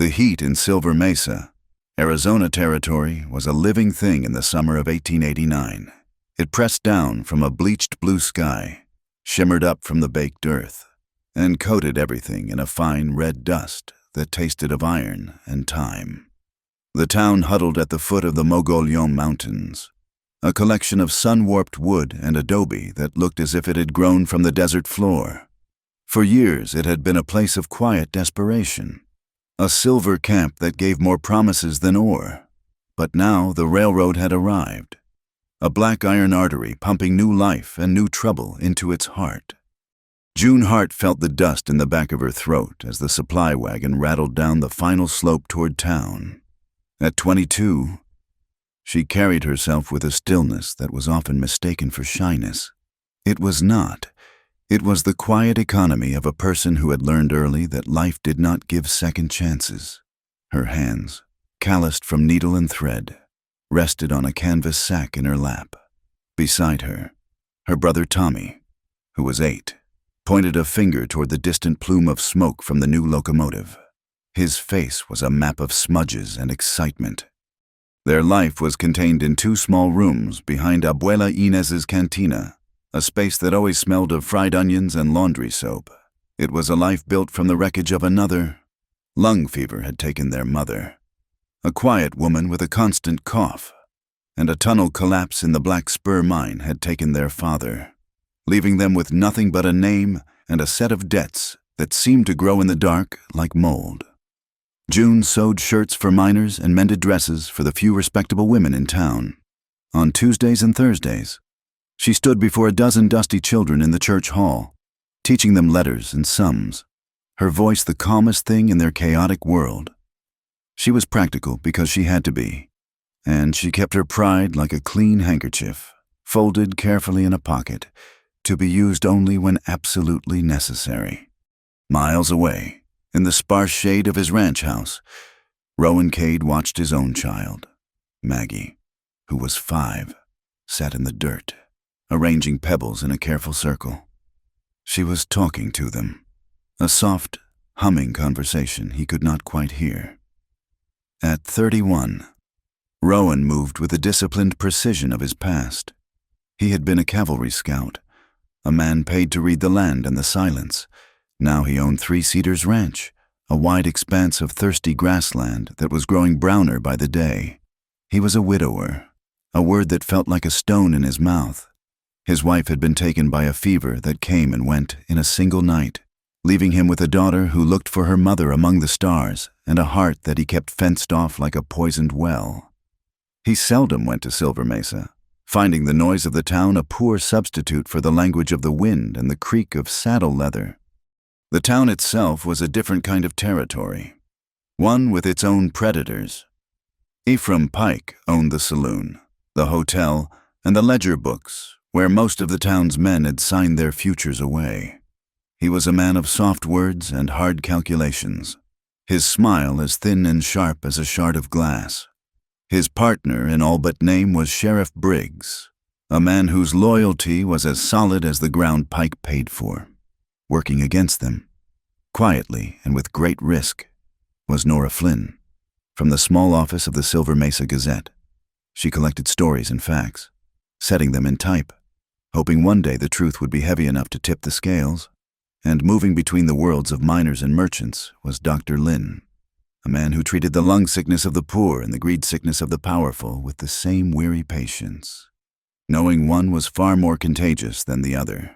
The heat in Silver Mesa, Arizona territory, was a living thing in the summer of 1889. It pressed down from a bleached blue sky, shimmered up from the baked earth, and coated everything in a fine red dust that tasted of iron and time. The town huddled at the foot of the Mogollon Mountains, a collection of sun-warped wood and adobe that looked as if it had grown from the desert floor. For years it had been a place of quiet desperation, a silver camp that gave more promises than ore. But now the railroad had arrived, a black iron artery pumping new life and new trouble into its heart. June Hart felt the dust in the back of her throat as the supply wagon rattled down the final slope toward town. At 22, she carried herself with a stillness that was often mistaken for shyness. It was not. It was the quiet economy of a person who had learned early that life did not give second chances. Her hands, calloused from needle and thread, rested on a canvas sack in her lap. Beside her, her brother Tommy, who was 8, pointed a finger toward the distant plume of smoke from the new locomotive. His face was a map of smudges and excitement. Their life was contained in 2 small rooms behind Abuela Inez's cantina, a space that always smelled of fried onions and laundry soap. It was a life built from the wreckage of another. Lung fever had taken their mother, a quiet woman with a constant cough, and a tunnel collapse in the Black Spur mine had taken their father, leaving them with nothing but a name and a set of debts that seemed to grow in the dark like mold. June sewed shirts for miners and mended dresses for the few respectable women in town. On Tuesdays and Thursdays, she stood before a dozen dusty children in the church hall, teaching them letters and sums, her voice the calmest thing in their chaotic world. She was practical because she had to be, and she kept her pride like a clean handkerchief, folded carefully in a pocket, to be used only when absolutely necessary. Miles away, in the sparse shade of his ranch house, Rowan Cade watched his own child. Maggie, who was 5, sat in the dirt, arranging pebbles in a careful circle. She was talking to them, a soft, humming conversation he could not quite hear. At 31, Rowan moved with the disciplined precision of his past. He had been a cavalry scout, a man paid to read the land and the silence. Now he owned 3 Cedars Ranch, a wide expanse of thirsty grassland that was growing browner by the day. He was a widower, a word that felt like a stone in his mouth. His wife had been taken by a fever that came and went in a single night, leaving him with a daughter who looked for her mother among the stars and a heart that he kept fenced off like a poisoned well. He seldom went to Silver Mesa, finding the noise of the town a poor substitute for the language of the wind and the creak of saddle leather. The town itself was a different kind of territory, one with its own predators. Ephraim Pike owned the saloon, the hotel, and the ledger books, where most of the town's men had signed their futures away. He was a man of soft words and hard calculations, his smile as thin and sharp as a shard of glass. His partner in all but name was Sheriff Briggs, a man whose loyalty was as solid as the ground Pike paid for. Working against them, quietly and with great risk, was Nora Flynn. From the small office of the Silver Mesa Gazette, she collected stories and facts, setting them in type, hoping one day the truth would be heavy enough to tip the scales. And moving between the worlds of miners and merchants was Dr. Lynn, a man who treated the lung sickness of the poor and the greed sickness of the powerful with the same weary patience, knowing one was far more contagious than the other.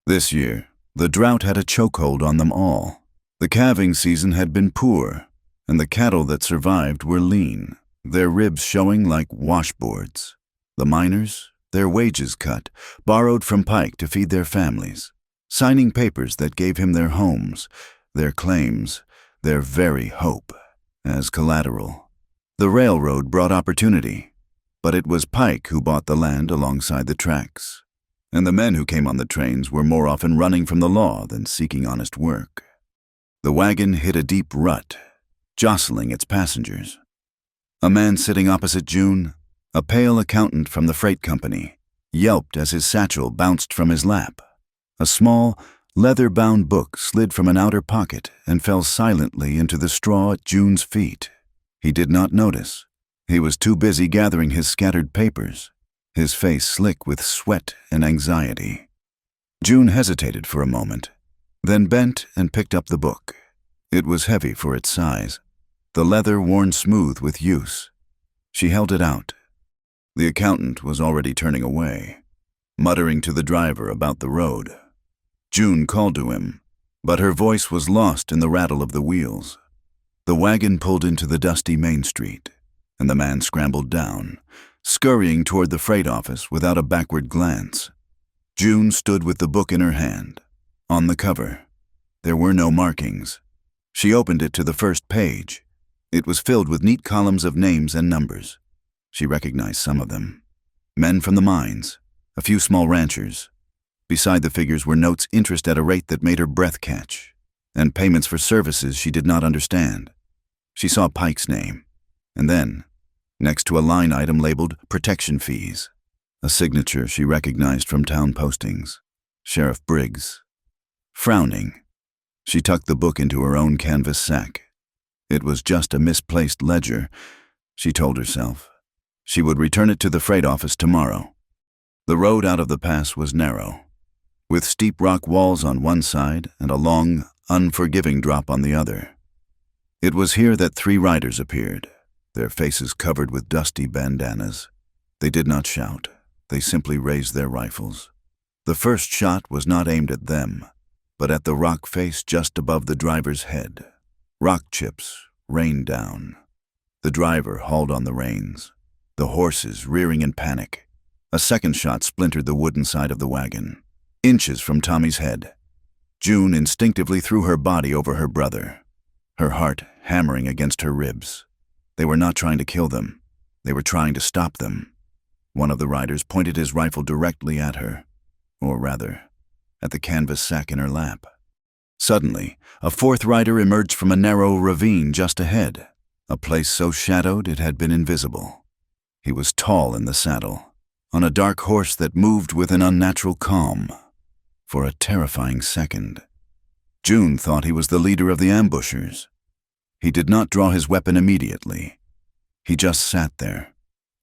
This year, the drought had a chokehold on them all. The calving season had been poor, and the cattle that survived were lean, their ribs showing like washboards. The miners, their wages cut, borrowed from Pike to feed their families, signing papers that gave him their homes, their claims, their very hope, as collateral. The railroad brought opportunity, but it was Pike who bought the land alongside the tracks, and the men who came on the trains were more often running from the law than seeking honest work. The wagon hit a deep rut, jostling its passengers. A man sitting opposite June, a pale accountant from the freight company, yelped as his satchel bounced from his lap. A small, leather-bound book slid from an outer pocket and fell silently into the straw at June's feet. He did not notice. He was too busy gathering his scattered papers, his face slick with sweat and anxiety. June hesitated for a moment, then bent and picked up the book. It was heavy for its size, the leather worn smooth with use. She held it out. The accountant was already turning away, muttering to the driver about the road. June called to him, but her voice was lost in the rattle of the wheels. The wagon pulled into the dusty main street, and the man scrambled down, scurrying toward the freight office without a backward glance. June stood with the book in her hand. On the cover, there were no markings. She opened it to the first page. It was filled with neat columns of names and numbers. She recognized some of them. Men from the mines, a few small ranchers. Beside the figures were notes interest at a rate that made her breath catch, and payments for services she did not understand. She saw Pike's name, and then, next to a line item labeled protection fees, a signature she recognized from town postings, Sheriff Briggs. Frowning, she tucked the book into her own canvas sack. It was just a misplaced ledger, she told herself. She would return it to the freight office tomorrow. The road out of the pass was narrow, with steep rock walls on one side and a long, unforgiving drop on the other. It was here that 3 riders appeared, their faces covered with dusty bandanas. They did not shout. They simply raised their rifles. The first shot was not aimed at them, but at the rock face just above the driver's head. Rock chips rained down. The driver hauled on the reins, the horses rearing in panic. A second shot splintered the wooden side of the wagon, inches from Tommy's head. June instinctively threw her body over her brother, her heart hammering against her ribs. They were not trying to kill them. They were trying to stop them. One of the riders pointed his rifle directly at her, or rather, at the canvas sack in her lap. Suddenly, a 4th rider emerged from a narrow ravine just ahead, a place so shadowed it had been invisible. He was tall in the saddle, on a dark horse that moved with an unnatural calm. For a terrifying second, June thought he was the leader of the ambushers. He did not draw his weapon immediately. He just sat there,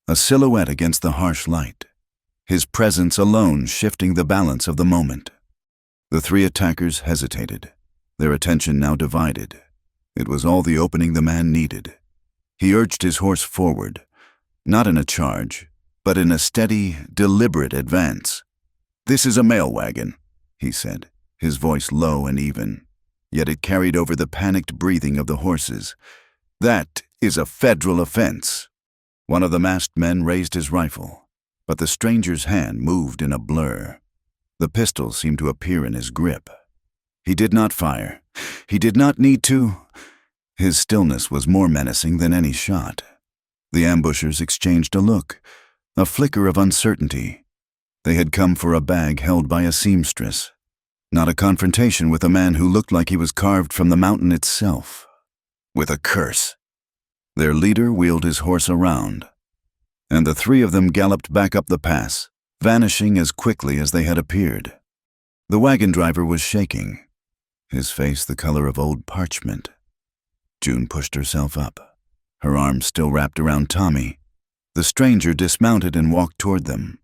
a silhouette against the harsh light, his presence alone shifting the balance of the moment. The 3 attackers hesitated, their attention now divided. It was all the opening the man needed. He urged his horse forward, not in a charge, but in a steady, deliberate advance. "This is a mail wagon," he said, his voice low and even, yet it carried over the panicked breathing of the horses. "That is a federal offense." One of the masked men raised his rifle, but the stranger's hand moved in a blur. The pistol seemed to appear in his grip. He did not fire. He did not need to. His stillness was more menacing than any shot. The ambushers exchanged a look, a flicker of uncertainty. They had come for a bag held by a seamstress, not a confrontation with a man who looked like he was carved from the mountain itself. With a curse, their leader wheeled his horse around, and the 3 of them galloped back up the pass, vanishing as quickly as they had appeared. The wagon driver was shaking, his face the color of old parchment. June pushed herself up, her arms still wrapped around Tommy. The stranger dismounted and walked toward them.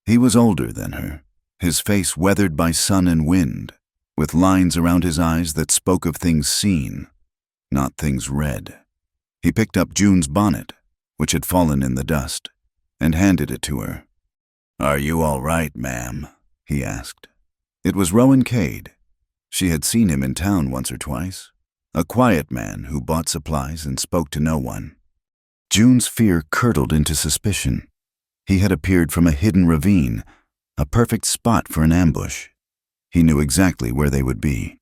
He was older than her, his face weathered by sun and wind, with lines around his eyes that spoke of things seen, not things read. He picked up June's bonnet, which had fallen in the dust, and handed it to her. "Are you all right, ma'am?" he asked. It was Rowan Cade. She had seen him in town once or twice, a quiet man who bought supplies and spoke to no one. June's fear curdled into suspicion. He had appeared from a hidden ravine, a perfect spot for an ambush. He knew exactly where they would be.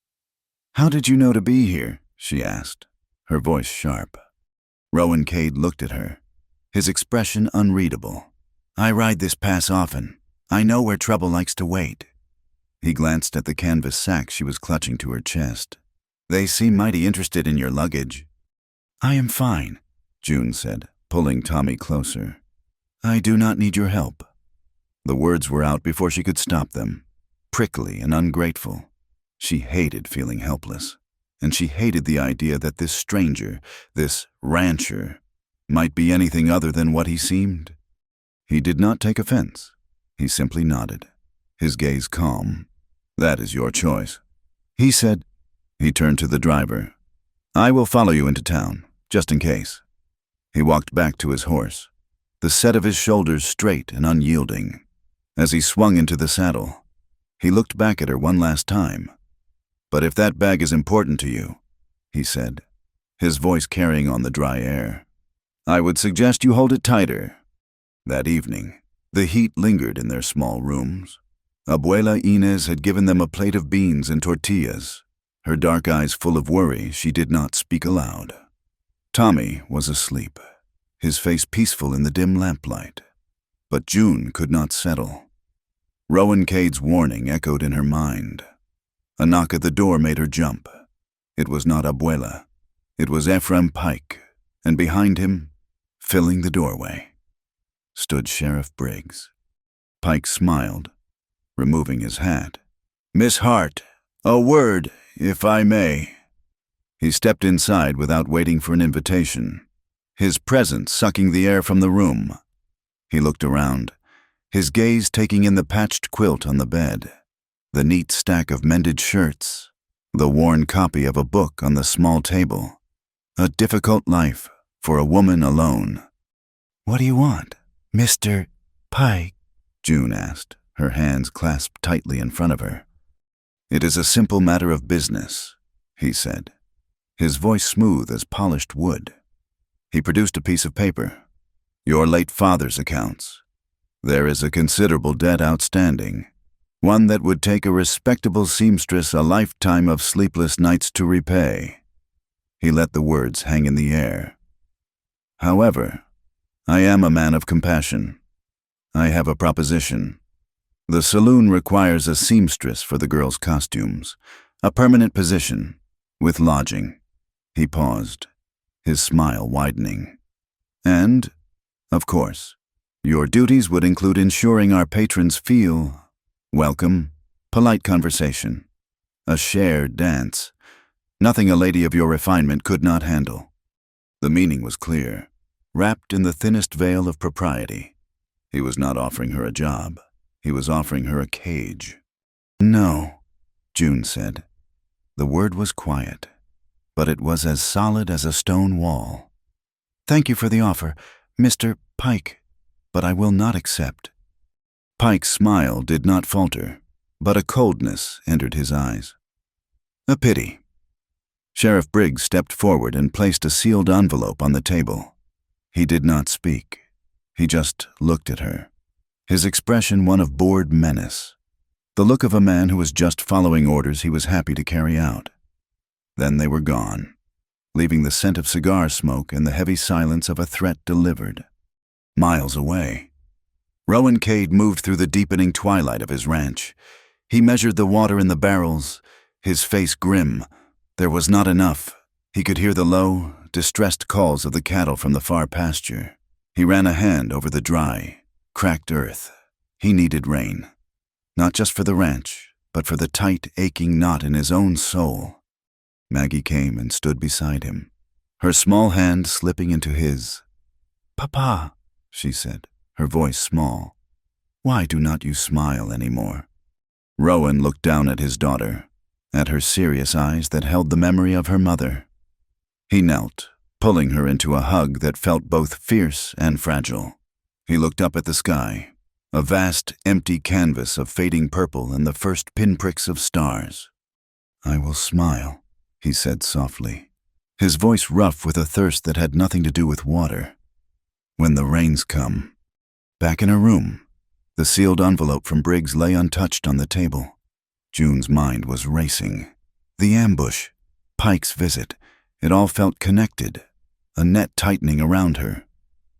"How did you know to be here?" she asked, her voice sharp. Rowan Cade looked at her, his expression unreadable. "I ride this pass often. I know where trouble likes to wait." He glanced at the canvas sack she was clutching to her chest. "They seem mighty interested in your luggage." "I am fine," June said, pulling Tommy closer. "I do not need your help." The words were out before she could stop them, prickly and ungrateful. She hated feeling helpless, and she hated the idea that this stranger, this rancher, might be anything other than what he seemed. He did not take offense. He simply nodded, his gaze calm. "That is your choice," he said. He turned to the driver. "I will follow you into town, just in case." He walked back to his horse, the set of his shoulders straight and unyielding. As he swung into the saddle, he looked back at her one last time. "But if that bag is important to you," he said, his voice carrying on the dry air, "I would suggest you hold it tighter." That evening, the heat lingered in their small rooms. Abuela Inez had given them a plate of beans and tortillas. Her dark eyes full of worry, she did not speak aloud. Tommy was asleep, his face peaceful in the dim lamplight. But June could not settle. Rowan Cade's warning echoed in her mind. A knock at the door made her jump. It was not Abuela. It was Ephraim Pike, and behind him, filling the doorway, stood Sheriff Briggs. Pike smiled, removing his hat. "Miss Hart, a word, if I may." He stepped inside without waiting for an invitation, his presence sucking the air from the room. He looked around, his gaze taking in the patched quilt on the bed, the neat stack of mended shirts, the worn copy of a book on the small table. A difficult life for a woman alone. "What do you want, Mr. Pike?" June asked, her hands clasped tightly in front of her. "It is a simple matter of business," he said, his voice smooth as polished wood. He produced a piece of paper. "Your late father's accounts. There is a considerable debt outstanding, one that would take a respectable seamstress a lifetime of sleepless nights to repay." He let the words hang in the air. "However, I am a man of compassion. I have a proposition. The saloon requires a seamstress for the girls' costumes, a permanent position, with lodging." He paused, his smile widening. "And, of course, your duties would include ensuring our patrons feel welcome, polite conversation, a shared dance, nothing a lady of your refinement could not handle." The meaning was clear, wrapped in the thinnest veil of propriety. He was not offering her a job. He was offering her a cage. "No," June said. The word was quiet, but it was as solid as a stone wall. "Thank you for the offer, Mr. Pike, but I will not accept." Pike's smile did not falter, but a coldness entered his eyes. "A pity." Sheriff Briggs stepped forward and placed a sealed envelope on the table. He did not speak. He just looked at her, his expression one of bored menace, the look of a man who was just following orders he was happy to carry out. Then they were gone, leaving the scent of cigar smoke and the heavy silence of a threat delivered. Miles away, Rowan Cade moved through the deepening twilight of his ranch. He measured the water in the barrels, his face grim. There was not enough. He could hear the low, distressed calls of the cattle from the far pasture. He ran a hand over the dry, cracked earth. He needed rain, not just for the ranch, but for the tight, aching knot in his own soul. Maggie came and stood beside him, her small hand slipping into his. "Papa," she said, her voice small, "why do not you smile anymore?" Rowan looked down at his daughter, at her serious eyes that held the memory of her mother. He knelt, pulling her into a hug that felt both fierce and fragile. He looked up at the sky, a vast, empty canvas of fading purple and the first pinpricks of stars. "I will smile," he said softly, his voice rough with a thirst that had nothing to do with water. "When the rains come." Back in her room, the sealed envelope from Briggs lay untouched on the table. June's mind was racing. The ambush, Pike's visit, it all felt connected, a net tightening around her.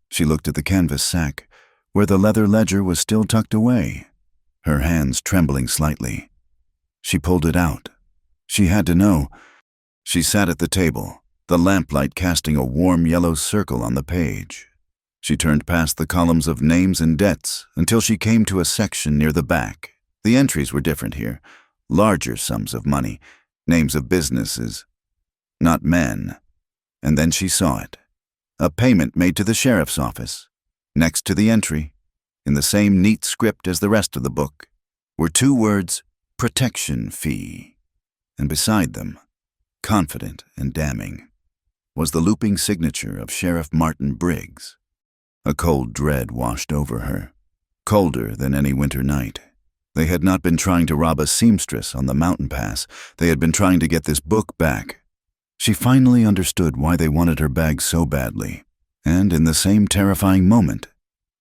She looked at the canvas sack, where the leather ledger was still tucked away, her hands trembling slightly. She pulled it out. She had to know. She sat at the table, the lamplight casting a warm yellow circle on the page. She turned past the columns of names and debts until she came to a section near the back. The entries were different here, larger sums of money, names of businesses, not men. And then she saw it. A payment made to the sheriff's office. Next to the entry, in the same neat script as the rest of the book, were 2 words, protection fee. And beside them, confident and damning, was the looping signature of Sheriff Martin Briggs. A cold dread washed over her, colder than any winter night. They had not been trying to rob a seamstress on the mountain pass. They had been trying to get this book back. She finally understood why they wanted her bag so badly. And in the same terrifying moment,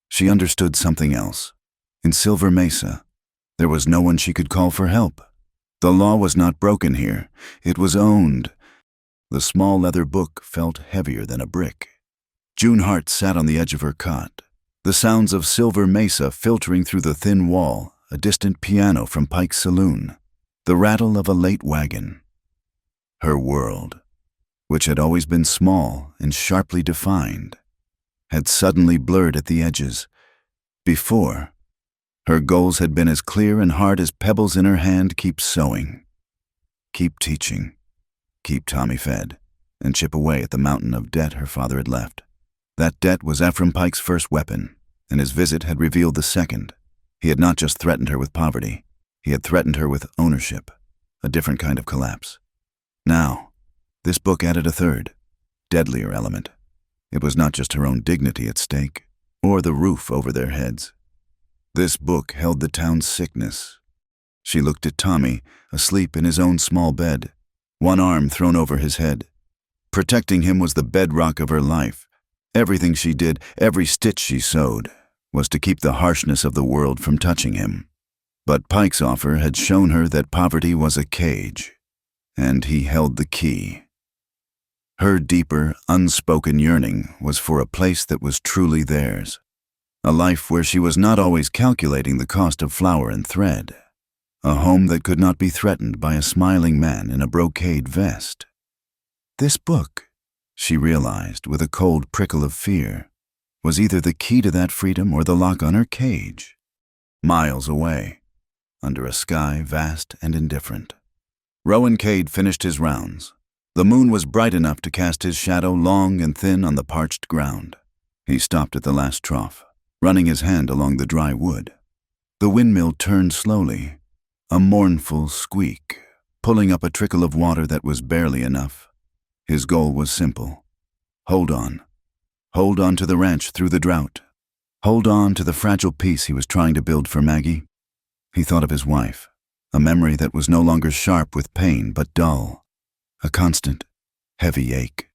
she understood something else. In Silver Mesa, there was no one she could call for help. The law was not broken here. It was owned. The small leather book felt heavier than a brick. June Hart sat on the edge of her cot, the sounds of Silver Mesa filtering through the thin wall, a distant piano from Pike's saloon, the rattle of a late wagon. Her world, which had always been small and sharply defined, had suddenly blurred at the edges. Before, her goals had been as clear and hard as pebbles in her hand keep sewing. Keep teaching, keep Tommy fed, and chip away at the mountain of debt her father had left. That debt was Ephraim Pike's first weapon, and his visit had revealed the second. He had not just threatened her with poverty, he had threatened her with ownership, a different kind of collapse. Now, this book added a third, deadlier element. It was not just her own dignity at stake, or the roof over their heads. This book held the town's sickness. She looked at Tommy, asleep in his own small bed, one arm thrown over his head. Protecting him was the bedrock of her life. Everything she did, every stitch she sewed, was to keep the harshness of the world from touching him. But Pike's offer had shown her that poverty was a cage, and he held the key. Her deeper, unspoken yearning was for a place that was truly theirs, a life where she was not always calculating the cost of flour and thread, a home that could not be threatened by a smiling man in a brocade vest. This book, she realized with a cold prickle of fear, was either the key to that freedom or the lock on her cage. Miles away, under a sky vast and indifferent, Rowan Cade finished his rounds. The moon was bright enough to cast his shadow long and thin on the parched ground. He stopped at the last trough, running his hand along the dry wood. The windmill turned slowly, a mournful squeak, pulling up a trickle of water that was barely enough. His goal was simple. Hold on. Hold on to the ranch through the drought. Hold on to the fragile peace he was trying to build for Maggie. He thought of his wife, a memory that was no longer sharp with pain but dull, a constant, heavy ache.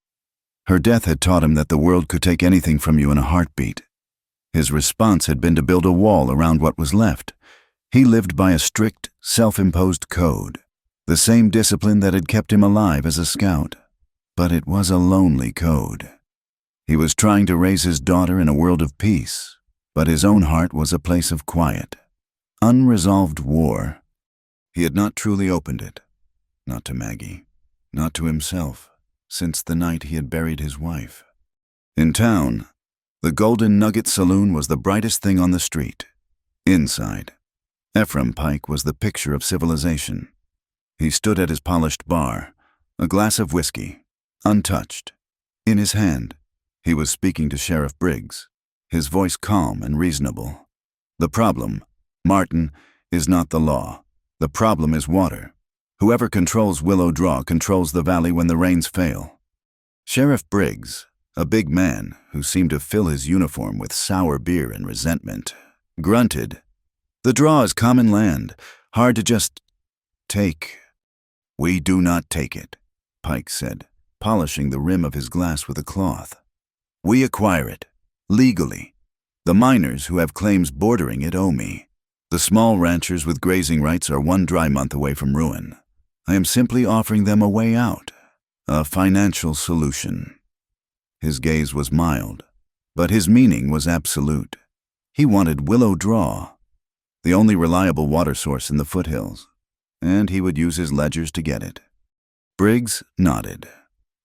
Her death had taught him that the world could take anything from you in a heartbeat. His response had been to build a wall around what was left. He lived by a strict, self-imposed code, the same discipline that had kept him alive as a scout. But it was a lonely code. He was trying to raise his daughter in a world of peace, but his own heart was a place of quiet, unresolved war. He had not truly opened it, not to Maggie, not to himself, since the night he had buried his wife. In town, the Golden Nugget Saloon was the brightest thing on the street. Inside, Ephraim Pike was the picture of civilization. He stood at his polished bar, a glass of whiskey, untouched. In his hand, he was speaking to Sheriff Briggs, his voice calm and reasonable. The problem, Martin, is not the law. The problem is water. Whoever controls Willow Draw controls the valley when the rains fail. Sheriff Briggs, a big man who seemed to fill his uniform with sour beer and resentment, grunted. The draw is common land, hard to just take. We do not take it, Pike said, polishing the rim of his glass with a cloth. We acquire it, legally. The miners who have claims bordering it owe me. The small ranchers with grazing rights are one dry month away from ruin. I am simply offering them a way out, a financial solution. His gaze was mild, but his meaning was absolute. He wanted Willow Draw, the only reliable water source in the foothills, and he would use his ledgers to get it. Briggs nodded,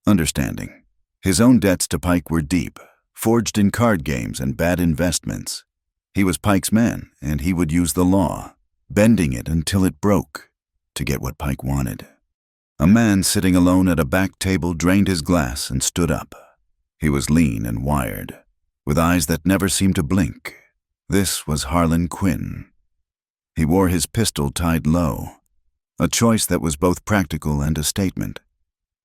understanding. His own debts to Pike were deep, forged in card games and bad investments. He was Pike's man, and he would use the law, bending it until it broke. to get what Pike wanted. A man sitting alone at a back table drained his glass and stood up. He was lean and wired, with eyes that never seemed to blink. This was Harlan Quinn. He wore his pistol tied low, a choice that was both practical and a statement.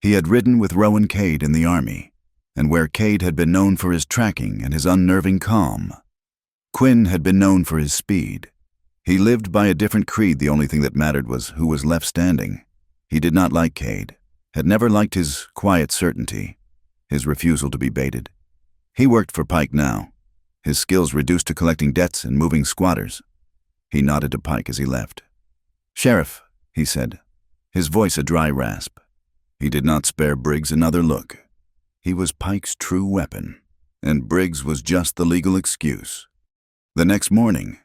He had ridden with Rowan Cade in the Army, and where Cade had been known for his tracking and his unnerving calm, Quinn had been known for his speed. He lived by a different creed. The only thing that mattered was who was left standing. He did not like Cade, had never liked his quiet certainty, his refusal to be baited. He worked for Pike now, his skills reduced to collecting debts and moving squatters. He nodded to Pike as he left. "Sheriff," he said, his voice a dry rasp. He did not spare Briggs another look. He was Pike's true weapon, and Briggs was just the legal excuse. The next morning,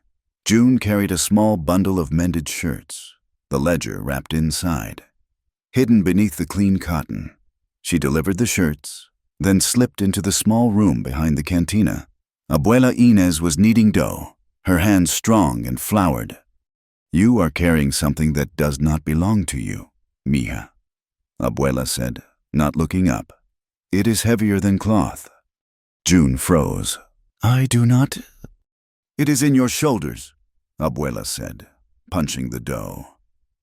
June carried a small bundle of mended shirts, the ledger wrapped inside. Hidden beneath the clean cotton, she delivered the shirts, then slipped into the small room behind the cantina. Abuela Inez was kneading dough, her hands strong and floured. "You are carrying something that does not belong to you, mija," Abuela said, not looking up. "It is heavier than cloth." June froze. "I do not—" "It is in your shoulders," Abuela said, punching the dough.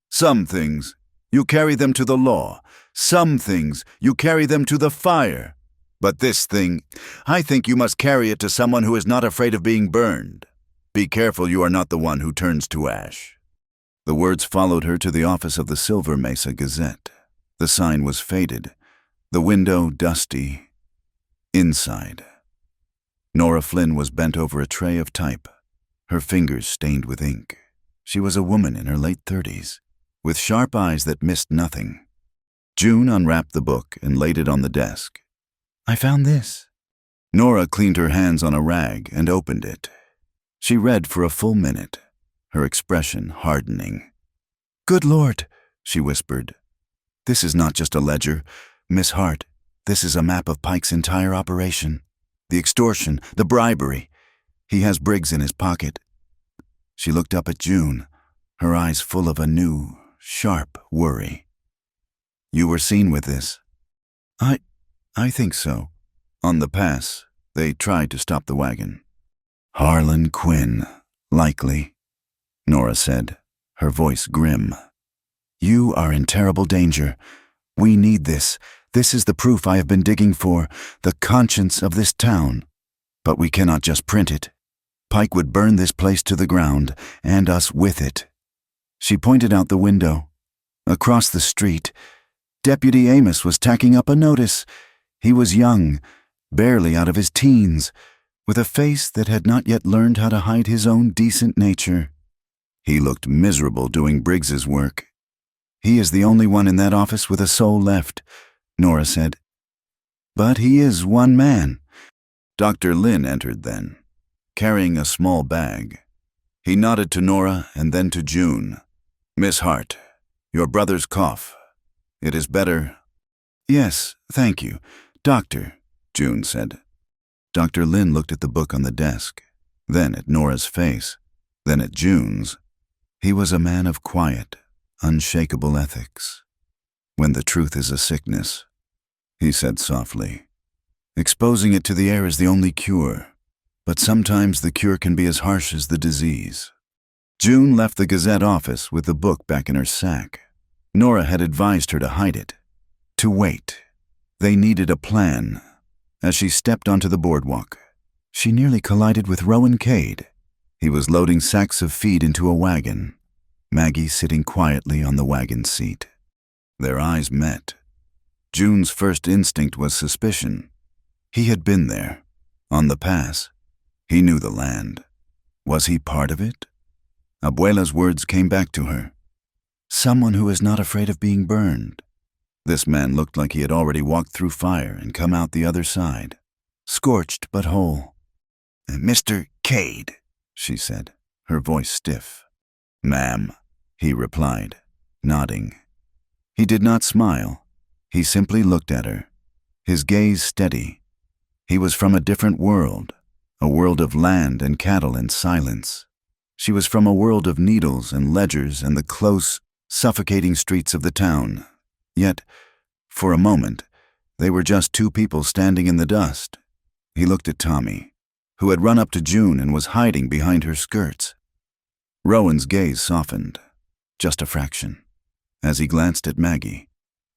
"Some things, you carry them to the law. Some things, you carry them to the fire. But this thing, I think you must carry it to someone who is not afraid of being burned. Be careful you are not the one who turns to ash." The words followed her to the office of the Silver Mesa Gazette. The sign was faded, the window dusty. Inside, Nora Flynn was bent over a tray of type, her fingers stained with ink. She was a woman in her late 30s, with sharp eyes that missed nothing. June unwrapped the book and laid it on the desk. "I found this." Nora cleaned her hands on a rag and opened it. She read for a full minute, her expression hardening. "Good Lord," she whispered. "This is not just a ledger, Miss Hart. This is a map of Pike's entire operation. The extortion, the bribery. He has Briggs in his pocket." She looked up at June, her eyes full of a new, sharp worry. "You were seen with this?" I think so. On the pass, they tried to stop the wagon." "Harlan Quinn, likely," Nora said, her voice grim. "You are in terrible danger. We need this. This is the proof I have been digging for, the conscience of this town. But we cannot just print it. Pike would burn this place to the ground, and us with it." She pointed out the window. Across the street, Deputy Amos was tacking up a notice. He was young, barely out of his teens, with a face that had not yet learned how to hide his own decent nature. He looked miserable doing Briggs's work. "He is the only one in that office with a soul left," Nora said. "But he is one man." Dr. Lynn entered then, carrying a small bag. He nodded to Nora and then to June. "Miss Hart, your brother's cough. It is better." "Yes, thank you, Doctor," June said. Dr. Lynn looked at the book on the desk, then at Nora's face, then at June's. He was a man of quiet, unshakable ethics. "When the truth is a sickness," he said softly, "exposing it to the air is the only cure, but sometimes the cure can be as harsh as the disease." June left the Gazette office with the book back in her sack. Nora had advised her to hide it, to wait. They needed a plan. As she stepped onto the boardwalk, she nearly collided with Rowan Cade. He was loading sacks of feed into a wagon, Maggie sitting quietly on the wagon seat. Their eyes met. June's first instinct was suspicion. He had been there, on the pass. He knew the land. Was he part of it? Abuela's words came back to her. Someone who is not afraid of being burned. This man looked like he had already walked through fire and come out the other side, scorched but whole. "Mr. Cade," she said, her voice stiff. "Ma'am," he replied, nodding. He did not smile. He simply looked at her, his gaze steady. He was from a different world, a world of land and cattle and silence. She was from a world of needles and ledgers and the close, suffocating streets of the town. Yet, for a moment, they were just two people standing in the dust. He looked at Tommy, who had run up to June and was hiding behind her skirts. Rowan's gaze softened, just a fraction, as he glanced at Maggie,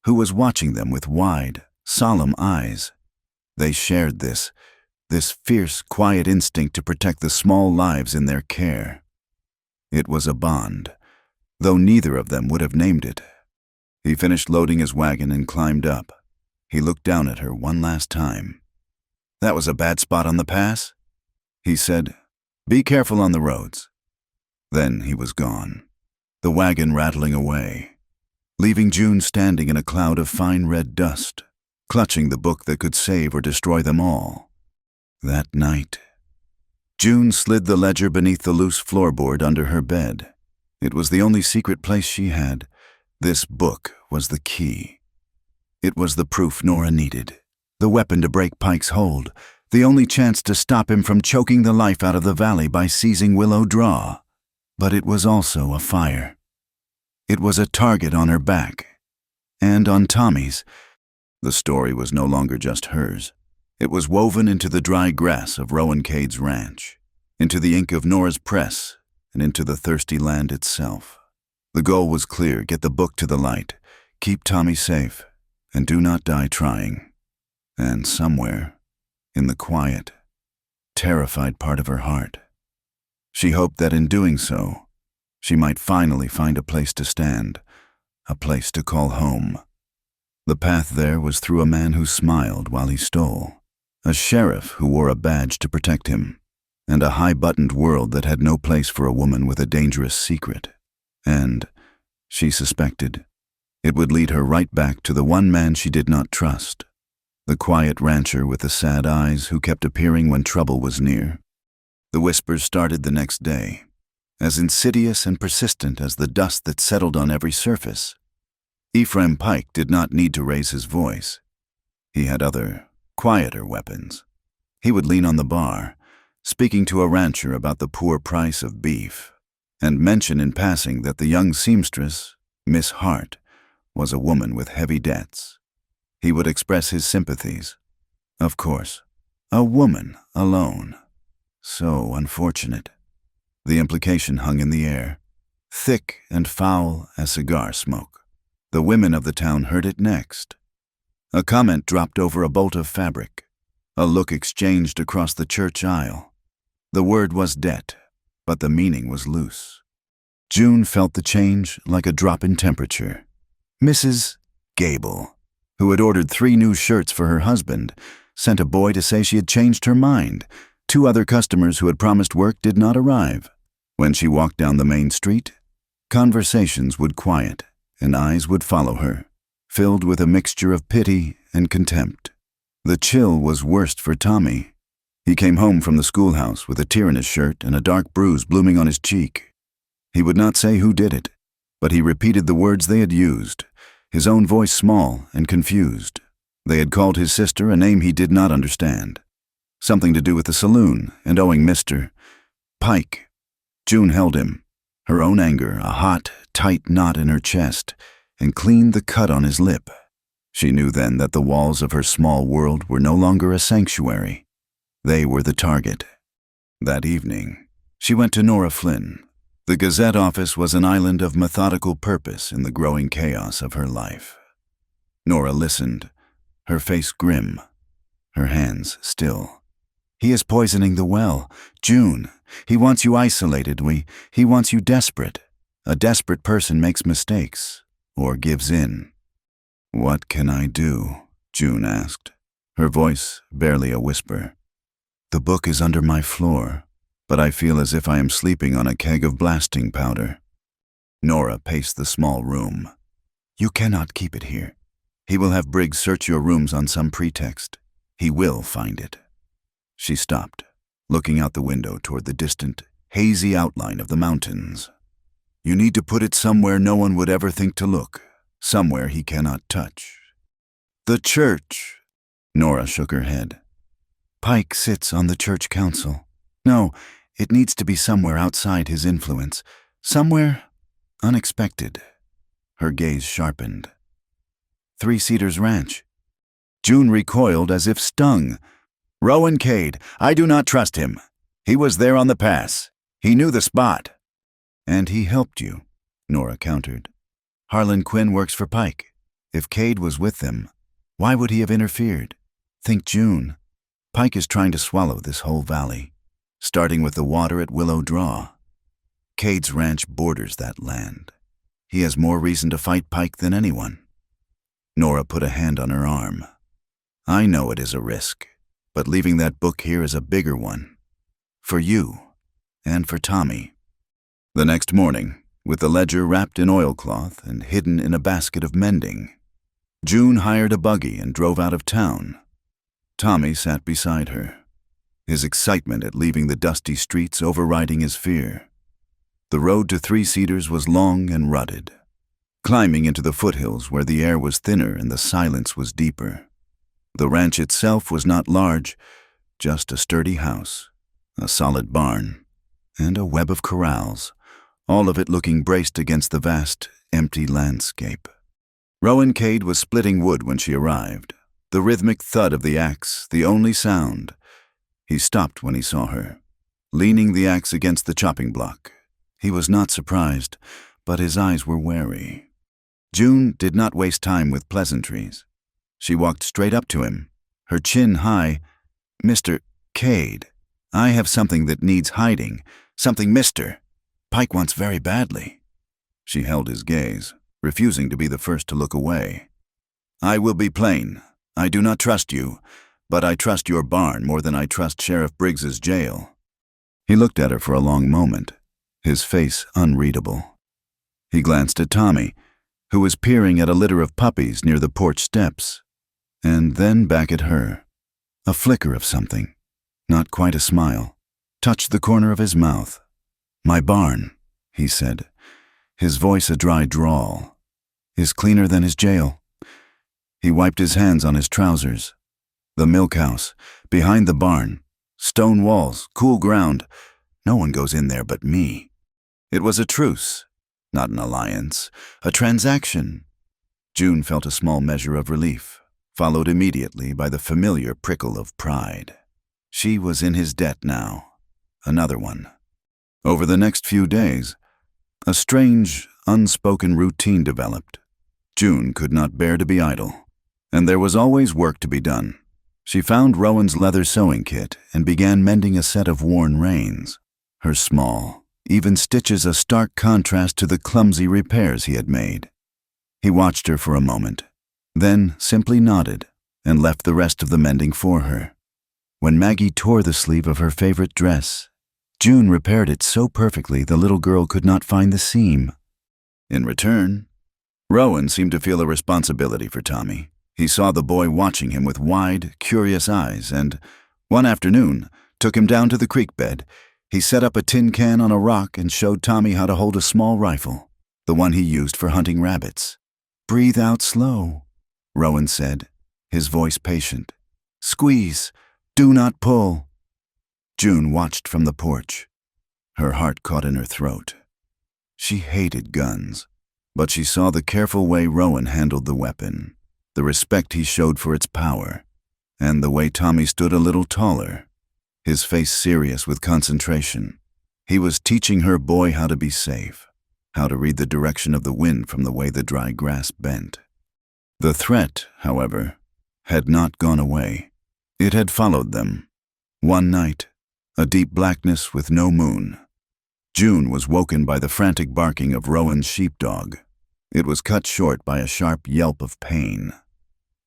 who was watching them with wide, solemn eyes. They shared this fierce, quiet instinct to protect the small lives in their care. It was a bond, though neither of them would have named it. He finished loading his wagon and climbed up. He looked down at her one last time. "That was a bad spot on the pass," he said. "Be careful on the roads." Then he was gone, the wagon rattling away, leaving June standing in a cloud of fine red dust, clutching the book that could save or destroy them all. That night, June slid the ledger beneath the loose floorboard under her bed. It was the only secret place she had. This book was the key. It was the proof Nora needed, the weapon to break Pike's hold, the only chance to stop him from choking the life out of the valley by seizing Willow Draw. But it was also a fire. It was a target on her back, and on Tommy's. The story was no longer just hers. It was woven into the dry grass of Rowan Cade's ranch, into the ink of Nora's press, and into the thirsty land itself. The goal was clear: get the book to the light, keep Tommy safe, and do not die trying. And somewhere, in the quiet, terrified part of her heart, she hoped that in doing so, she might finally find a place to stand, a place to call home. The path there was through a man who smiled while he stole, a sheriff who wore a badge to protect him, and a high-buttoned world that had no place for a woman with a dangerous secret. And, she suspected, it would lead her right back to the one man she did not trust, the quiet rancher with the sad eyes who kept appearing when trouble was near. The whispers started the next day, as insidious and persistent as the dust that settled on every surface. Ephraim Pike did not need to raise his voice. He had other, quieter weapons. He would lean on the bar, speaking to a rancher about the poor price of beef, and mention in passing that the young seamstress, Miss Hart, was a woman with heavy debts. He would express his sympathies. Of course, a woman alone. So unfortunate. The implication hung in the air, thick and foul as cigar smoke. The women of the town heard it next. A comment dropped over a bolt of fabric, a look exchanged across the church aisle. The word was debt, but the meaning was loose. June felt the change like a drop in temperature. Mrs. Gable, who had ordered 3 new shirts for her husband, sent a boy to say she had changed her mind. 2 other customers who had promised work did not arrive. When she walked down the main street, conversations would quiet and eyes would follow her, filled with a mixture of pity and contempt. The chill was worst for Tommy. He came home from the schoolhouse with a tear in his shirt and a dark bruise blooming on his cheek. He would not say who did it, but he repeated the words they had used, his own voice small and confused. They had called his sister a name he did not understand. Something to do with the saloon and owing Mr. Pike. June held him, her own anger a hot, tight knot in her chest, and cleaned the cut on his lip. She knew then that the walls of her small world were no longer a sanctuary. They were the target. That evening, she went to Nora Flynn. The Gazette office was an island of methodical purpose in the growing chaos of her life. Nora listened, her face grim, her hands still. "He is poisoning the well. June, he wants you isolated. He wants you desperate. A desperate person makes mistakes, or gives in." "What can I do?" June asked, her voice barely a whisper. "The book is under my floor, but I feel as if I am sleeping on a keg of blasting powder." Nora paced the small room. "You cannot keep it here. He will have Briggs search your rooms on some pretext. He will find it." She stopped, looking out the window toward the distant, hazy outline of the mountains. "You need to put it somewhere no one would ever think to look, somewhere he cannot touch." "The church." Nora shook her head. "Pike sits on the church council. No, it needs to be somewhere outside his influence, somewhere unexpected." Her gaze sharpened. Three Cedars Ranch. June recoiled as if stung. Rowan Cade, I do not trust him. He was there on the pass. He knew the spot. And he helped you, Nora countered. Harlan Quinn works for Pike. If Cade was with them, why would he have interfered? Think June. Pike is trying to swallow this whole valley, starting with the water at Willow Draw. Cade's ranch borders that land. He has more reason to fight Pike than anyone. Nora put a hand on her arm. I know it is a risk, but leaving that book here is a bigger one. For you, and for Tommy. The next morning, with the ledger wrapped in oilcloth and hidden in a basket of mending, June hired a buggy and drove out of town. Tommy sat beside her, his excitement at leaving the dusty streets overriding his fear. The road to Three Cedars was long and rutted, climbing into the foothills where the air was thinner and the silence was deeper. The ranch itself was not large, just a sturdy house, a solid barn, and a web of corrals, all of it looking braced against the vast, empty landscape. Rowan Cade was splitting wood when she arrived, the rhythmic thud of the axe the only sound. He stopped when he saw her, leaning the axe against the chopping block. He was not surprised, but his eyes were wary. June did not waste time with pleasantries. She walked straight up to him, her chin high. Mr. Cade, I have something that needs hiding, something Mr. Pike wants very badly. She held his gaze, refusing to be the first to look away. I will be plain. I do not trust you, but I trust your barn more than I trust Sheriff Briggs's jail. He looked at her for a long moment, his face unreadable. He glanced at Tommy, who was peering at a litter of puppies near the porch steps, and then back at her. A flicker of something, not quite a smile, touched the corner of his mouth. My barn, he said, his voice a dry drawl, is cleaner than his jail. He wiped his hands on his trousers. The milk house, behind the barn, stone walls, cool ground. No one goes in there but me. It was a truce, not an alliance, a transaction. June felt a small measure of relief, followed immediately by the familiar prickle of pride. She was in his debt now, another one. Over the next few days, a strange, unspoken routine developed. June could not bear to be idle, and there was always work to be done. She found Rowan's leather sewing kit and began mending a set of worn reins. Her small, even stitches a stark contrast to the clumsy repairs he had made. He watched her for a moment, then simply nodded and left the rest of the mending for her. When Maggie tore the sleeve of her favorite dress, June repaired it so perfectly the little girl could not find the seam. In return, Rowan seemed to feel a responsibility for Tommy. He saw the boy watching him with wide, curious eyes and, one afternoon, took him down to the creek bed. He set up a tin can on a rock and showed Tommy how to hold a small rifle, the one he used for hunting rabbits. Breathe out slow, Rowan said, his voice patient. Squeeze, do not pull. June watched from the porch. Her heart caught in her throat. She hated guns, but she saw the careful way Rowan handled the weapon, the respect he showed for its power, and the way Tommy stood a little taller, his face serious with concentration. He was teaching her boy how to be safe, how to read the direction of the wind from the way the dry grass bent. The threat, however, had not gone away. It had followed them. One night, a deep blackness with no moon. June was woken by the frantic barking of Rowan's sheepdog. It was cut short by a sharp yelp of pain.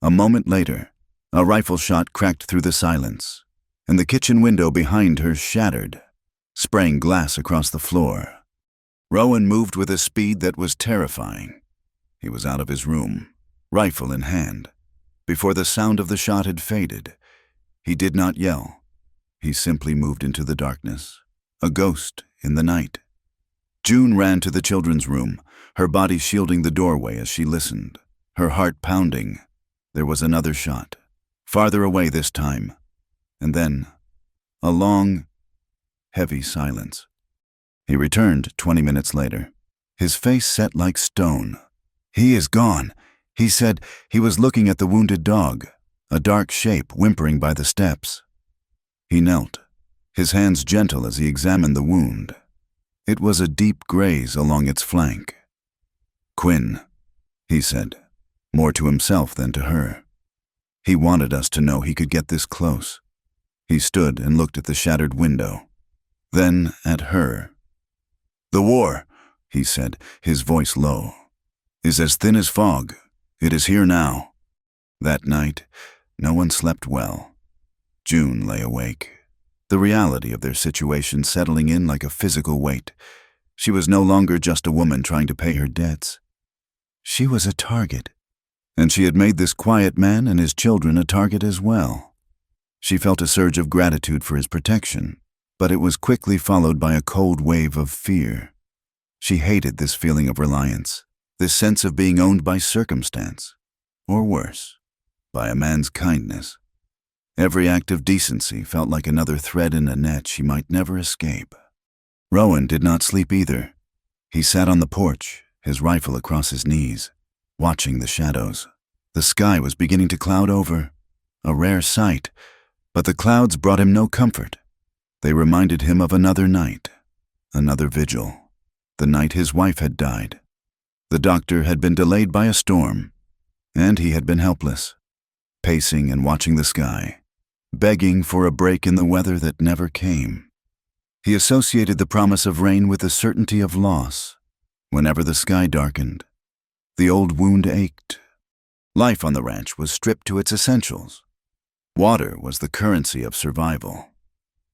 A moment later, a rifle shot cracked through the silence, and the kitchen window behind her shattered, spraying glass across the floor. Rowan moved with a speed that was terrifying. He was out of his room, rifle in hand. Before the sound of the shot had faded, he did not yell. He simply moved into the darkness, a ghost in the night. June ran to the children's room, her body shielding the doorway as she listened, her heart pounding. There was another shot, farther away this time, and then a long, heavy silence. He returned 20 minutes later, his face set like stone. "He is gone," he said. He was looking at the wounded dog, a dark shape whimpering by the steps. He knelt, his hands gentle as he examined the wound. It was a deep graze along its flank. "Quinn," he said, more to himself than to her. He wanted us to know he could get this close. He stood and looked at the shattered window, then at her. "The war," he said, his voice low, "is as thin as fog. It is here now." That night, no one slept well. June lay awake, the reality of their situation settling in like a physical weight. She was no longer just a woman trying to pay her debts. She was a target, and she had made this quiet man and his children a target as well. She felt a surge of gratitude for his protection, but it was quickly followed by a cold wave of fear. She hated this feeling of reliance, this sense of being owned by circumstance, or worse, by a man's kindness. Every act of decency felt like another thread in a net she might never escape. Rowan did not sleep either. He sat on the porch, his rifle across his knees, watching the shadows. The sky was beginning to cloud over, a rare sight, but the clouds brought him no comfort. They reminded him of another night, another vigil, the night his wife had died. The doctor had been delayed by a storm, and he had been helpless, pacing and watching the sky, begging for a break in the weather that never came. He associated the promise of rain with the certainty of loss. Whenever the sky darkened, the old wound ached. Life on the ranch was stripped to its essentials. Water was the currency of survival.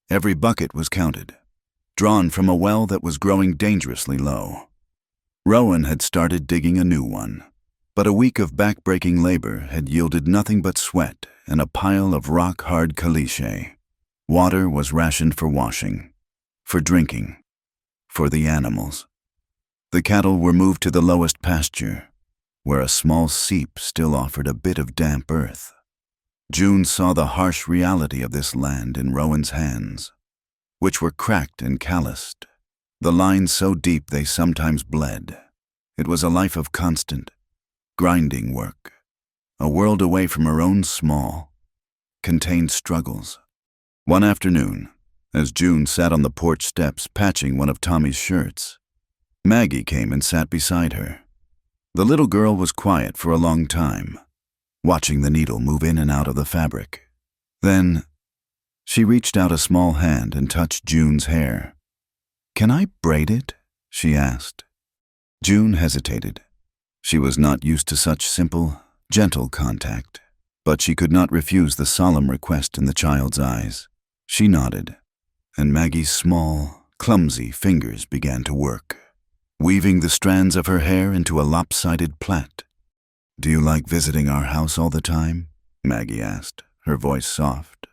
Every bucket was counted, drawn from a well that was growing dangerously low. Rowan had started digging a new one, but a week of back-breaking labor had yielded nothing but sweat and a pile of rock-hard caliche. Water was rationed for washing, for drinking, for the animals. The cattle were moved to the lowest pasture, where a small seep still offered a bit of damp earth. June saw the harsh reality of this land in Rowan's hands, which were cracked and calloused, the lines so deep they sometimes bled. It was a life of constant, grinding work, a world away from her own small, contained struggles. One afternoon, as June sat on the porch steps patching one of Tommy's shirts, Maggie came and sat beside her. The little girl was quiet for a long time, watching the needle move in and out of the fabric. Then, she reached out a small hand and touched June's hair. "Can I braid it?" she asked. June hesitated. She was not used to such simple, gentle contact, but she could not refuse the solemn request in the child's eyes. She nodded, and Maggie's small, clumsy fingers began to work, weaving the strands of her hair into a lopsided plait. "Do you like visiting our house all the time?" Maggie asked, her voice soft.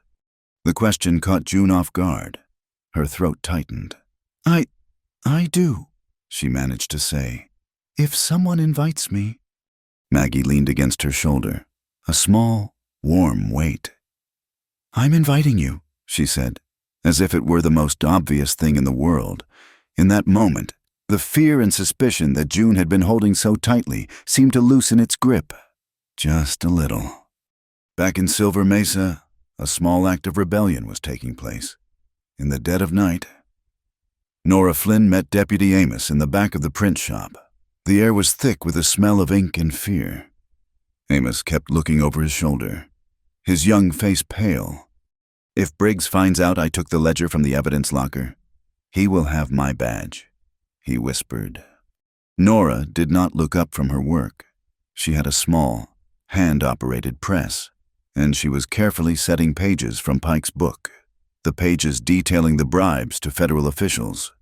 The question caught June off guard. Her throat tightened. I do," she managed to say. "If someone invites me." Maggie leaned against her shoulder, a small, warm weight. "I'm inviting you," she said, as if it were the most obvious thing in the world. In that moment, the fear and suspicion that June had been holding so tightly seemed to loosen its grip, just a little. Back in Silver Mesa, a small act of rebellion was taking place. In the dead of night, Nora Flynn met Deputy Amos in the back of the print shop. The air was thick with the smell of ink and fear. Amos kept looking over his shoulder, his young face pale. "If Briggs finds out I took the ledger from the evidence locker, he will have my badge," he whispered. Nora did not look up from her work. She had a small, hand-operated press, and she was carefully setting pages from Pike's book, the pages detailing the bribes to federal officials.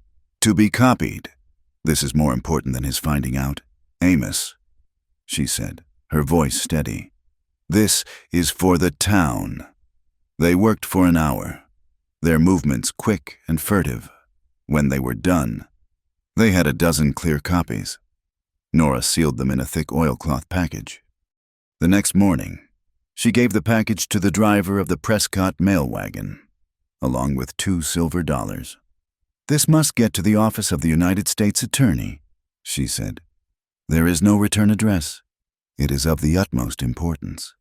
"To be copied. This is more important than his finding out. Amos," she said, her voice steady. "This is for the town." They worked for an hour, their movements quick and furtive. When they were done, they had a dozen clear copies. Nora sealed them in a thick oilcloth package. The next morning, she gave the package to the driver of the Prescott mail wagon, along with $2 silver. "This must get to the office of the United States Attorney," she said. There is no return address. It is of the utmost importance.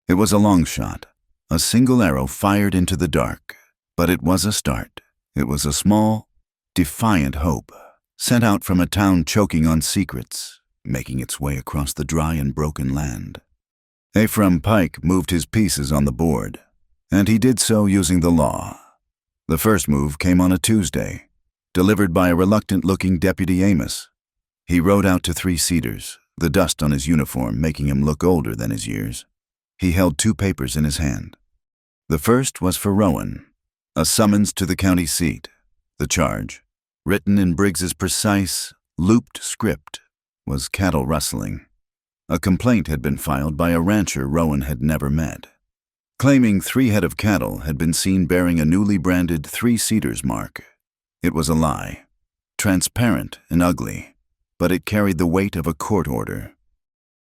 It was a long shot, a single arrow fired into the dark, but it was a start. It was a small, defiant hope, sent out from a town choking on secrets, making its way across the dry and broken land. Ephraim Pike moved his pieces on the board, and he did so using the law. The first move came on a Tuesday, delivered by a reluctant-looking Deputy Amos. He rode out to 3 Cedars, the dust on his uniform making him look older than his years. He held 2 papers in his hand. The first was for Rowan, a summons to the county seat. The charge, written in Briggs's precise, looped script, was cattle rustling. A complaint had been filed by a rancher Rowan had never met, claiming 3 head of cattle had been seen bearing a newly branded 3 Cedars mark. It was a lie, transparent and ugly, but it carried the weight of a court order.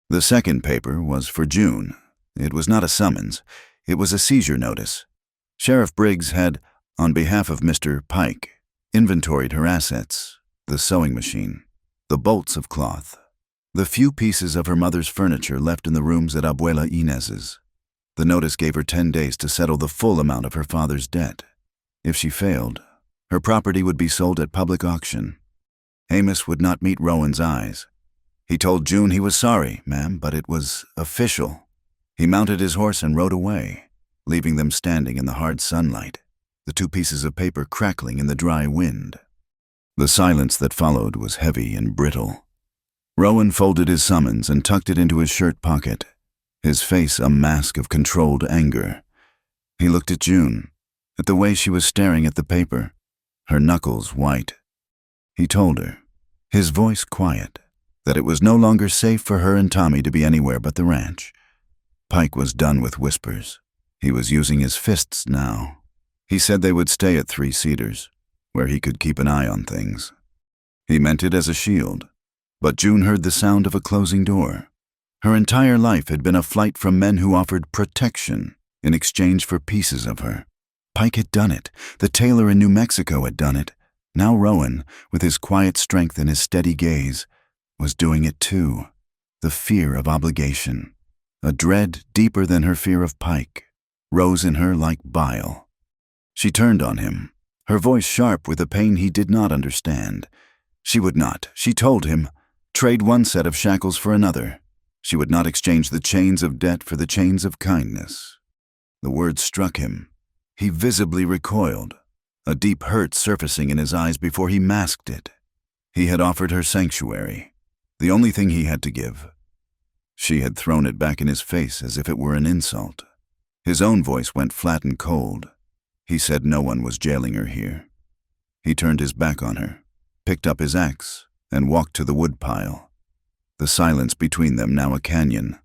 The second paper was for June. It was not a summons, it was a seizure notice. Sheriff Briggs had, on behalf of Mr. Pike, inventoried her assets, the sewing machine, the bolts of cloth, the few pieces of her mother's furniture left in the rooms at Abuela Inez's. The notice gave her 10 days to settle the full amount of her father's debt. If she failed, her property would be sold at public auction. Amos would not meet Rowan's eyes. He told June he was sorry, ma'am, but it was official. He mounted his horse and rode away, leaving them standing in the hard sunlight, the 2 pieces of paper crackling in the dry wind. The silence that followed was heavy and brittle. Rowan folded his summons and tucked it into his shirt pocket, his face a mask of controlled anger. He looked at June, at the way she was staring at the paper, her knuckles white. He told her, his voice quiet, that it was no longer safe for her and Tommy to be anywhere but the ranch. Pike was done with whispers. He was using his fists now. He said they would stay at 3 Cedars, where he could keep an eye on things. He meant it as a shield, but June heard the sound of a closing door. Her entire life had been a flight from men who offered protection in exchange for pieces of her. Pike had done it. The tailor in New Mexico had done it. Now Rowan, with his quiet strength and his steady gaze, was doing it too. The fear of obligation, a dread deeper than her fear of Pike, rose in her like bile. She turned on him, her voice sharp with a pain he did not understand. She would not, she told him, trade one set of shackles for another. She would not exchange the chains of debt for the chains of kindness. The words struck him. He visibly recoiled, a deep hurt surfacing in his eyes before he masked it. He had offered her sanctuary, the only thing he had to give. She had thrown it back in his face as if it were an insult. His own voice went flat and cold. He said no one was jailing her here. He turned his back on her, picked up his axe, and walked to the woodpile. The silence between them now a canyon.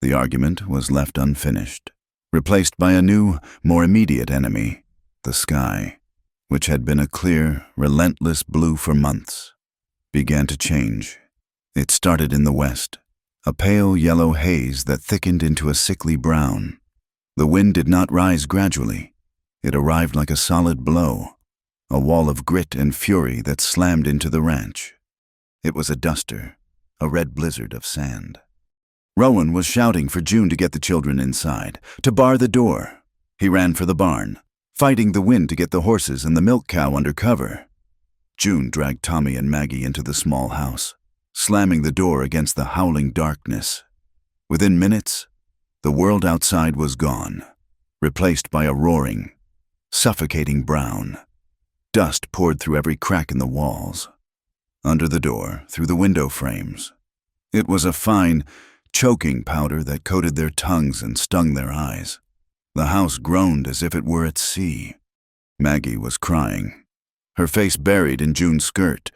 The argument was left unfinished, replaced by a new, more immediate enemy, the sky, which had been a clear, relentless blue for months, began to change. It started in the west, a pale yellow haze that thickened into a sickly brown. The wind did not rise gradually. It arrived like a solid blow, a wall of grit and fury that slammed into the ranch. It was a duster, a red blizzard of sand. Rowan was shouting for June to get the children inside, to bar the door. He ran for the barn, fighting the wind to get the horses and the milk cow under cover. June dragged Tommy and Maggie into the small house, slamming the door against the howling darkness. Within minutes, the world outside was gone, replaced by a roaring, suffocating brown. Dust poured through every crack in the walls, under the door, through the window frames. It was a fine, choking powder that coated their tongues and stung their eyes. The house groaned as if it were at sea. Maggie was crying, her face buried in June's skirt.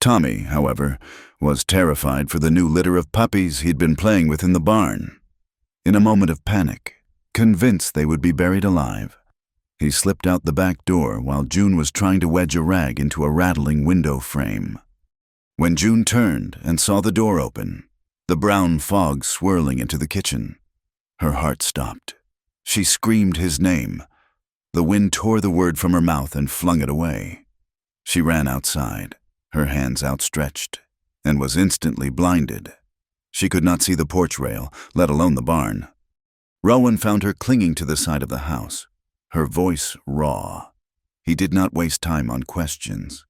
Tommy, however, was terrified for the new litter of puppies he'd been playing with in the barn. In a moment of panic, convinced they would be buried alive, he slipped out the back door while June was trying to wedge a rag into a rattling window frame. When June turned and saw the door open, the brown fog swirling into the kitchen, her heart stopped. She screamed his name. The wind tore the word from her mouth and flung it away. She ran outside, her hands outstretched. and was instantly blinded. She could not see the porch rail, let alone the barn. Rowan found her clinging to the side of the house, her voice raw. He did not waste time on questions.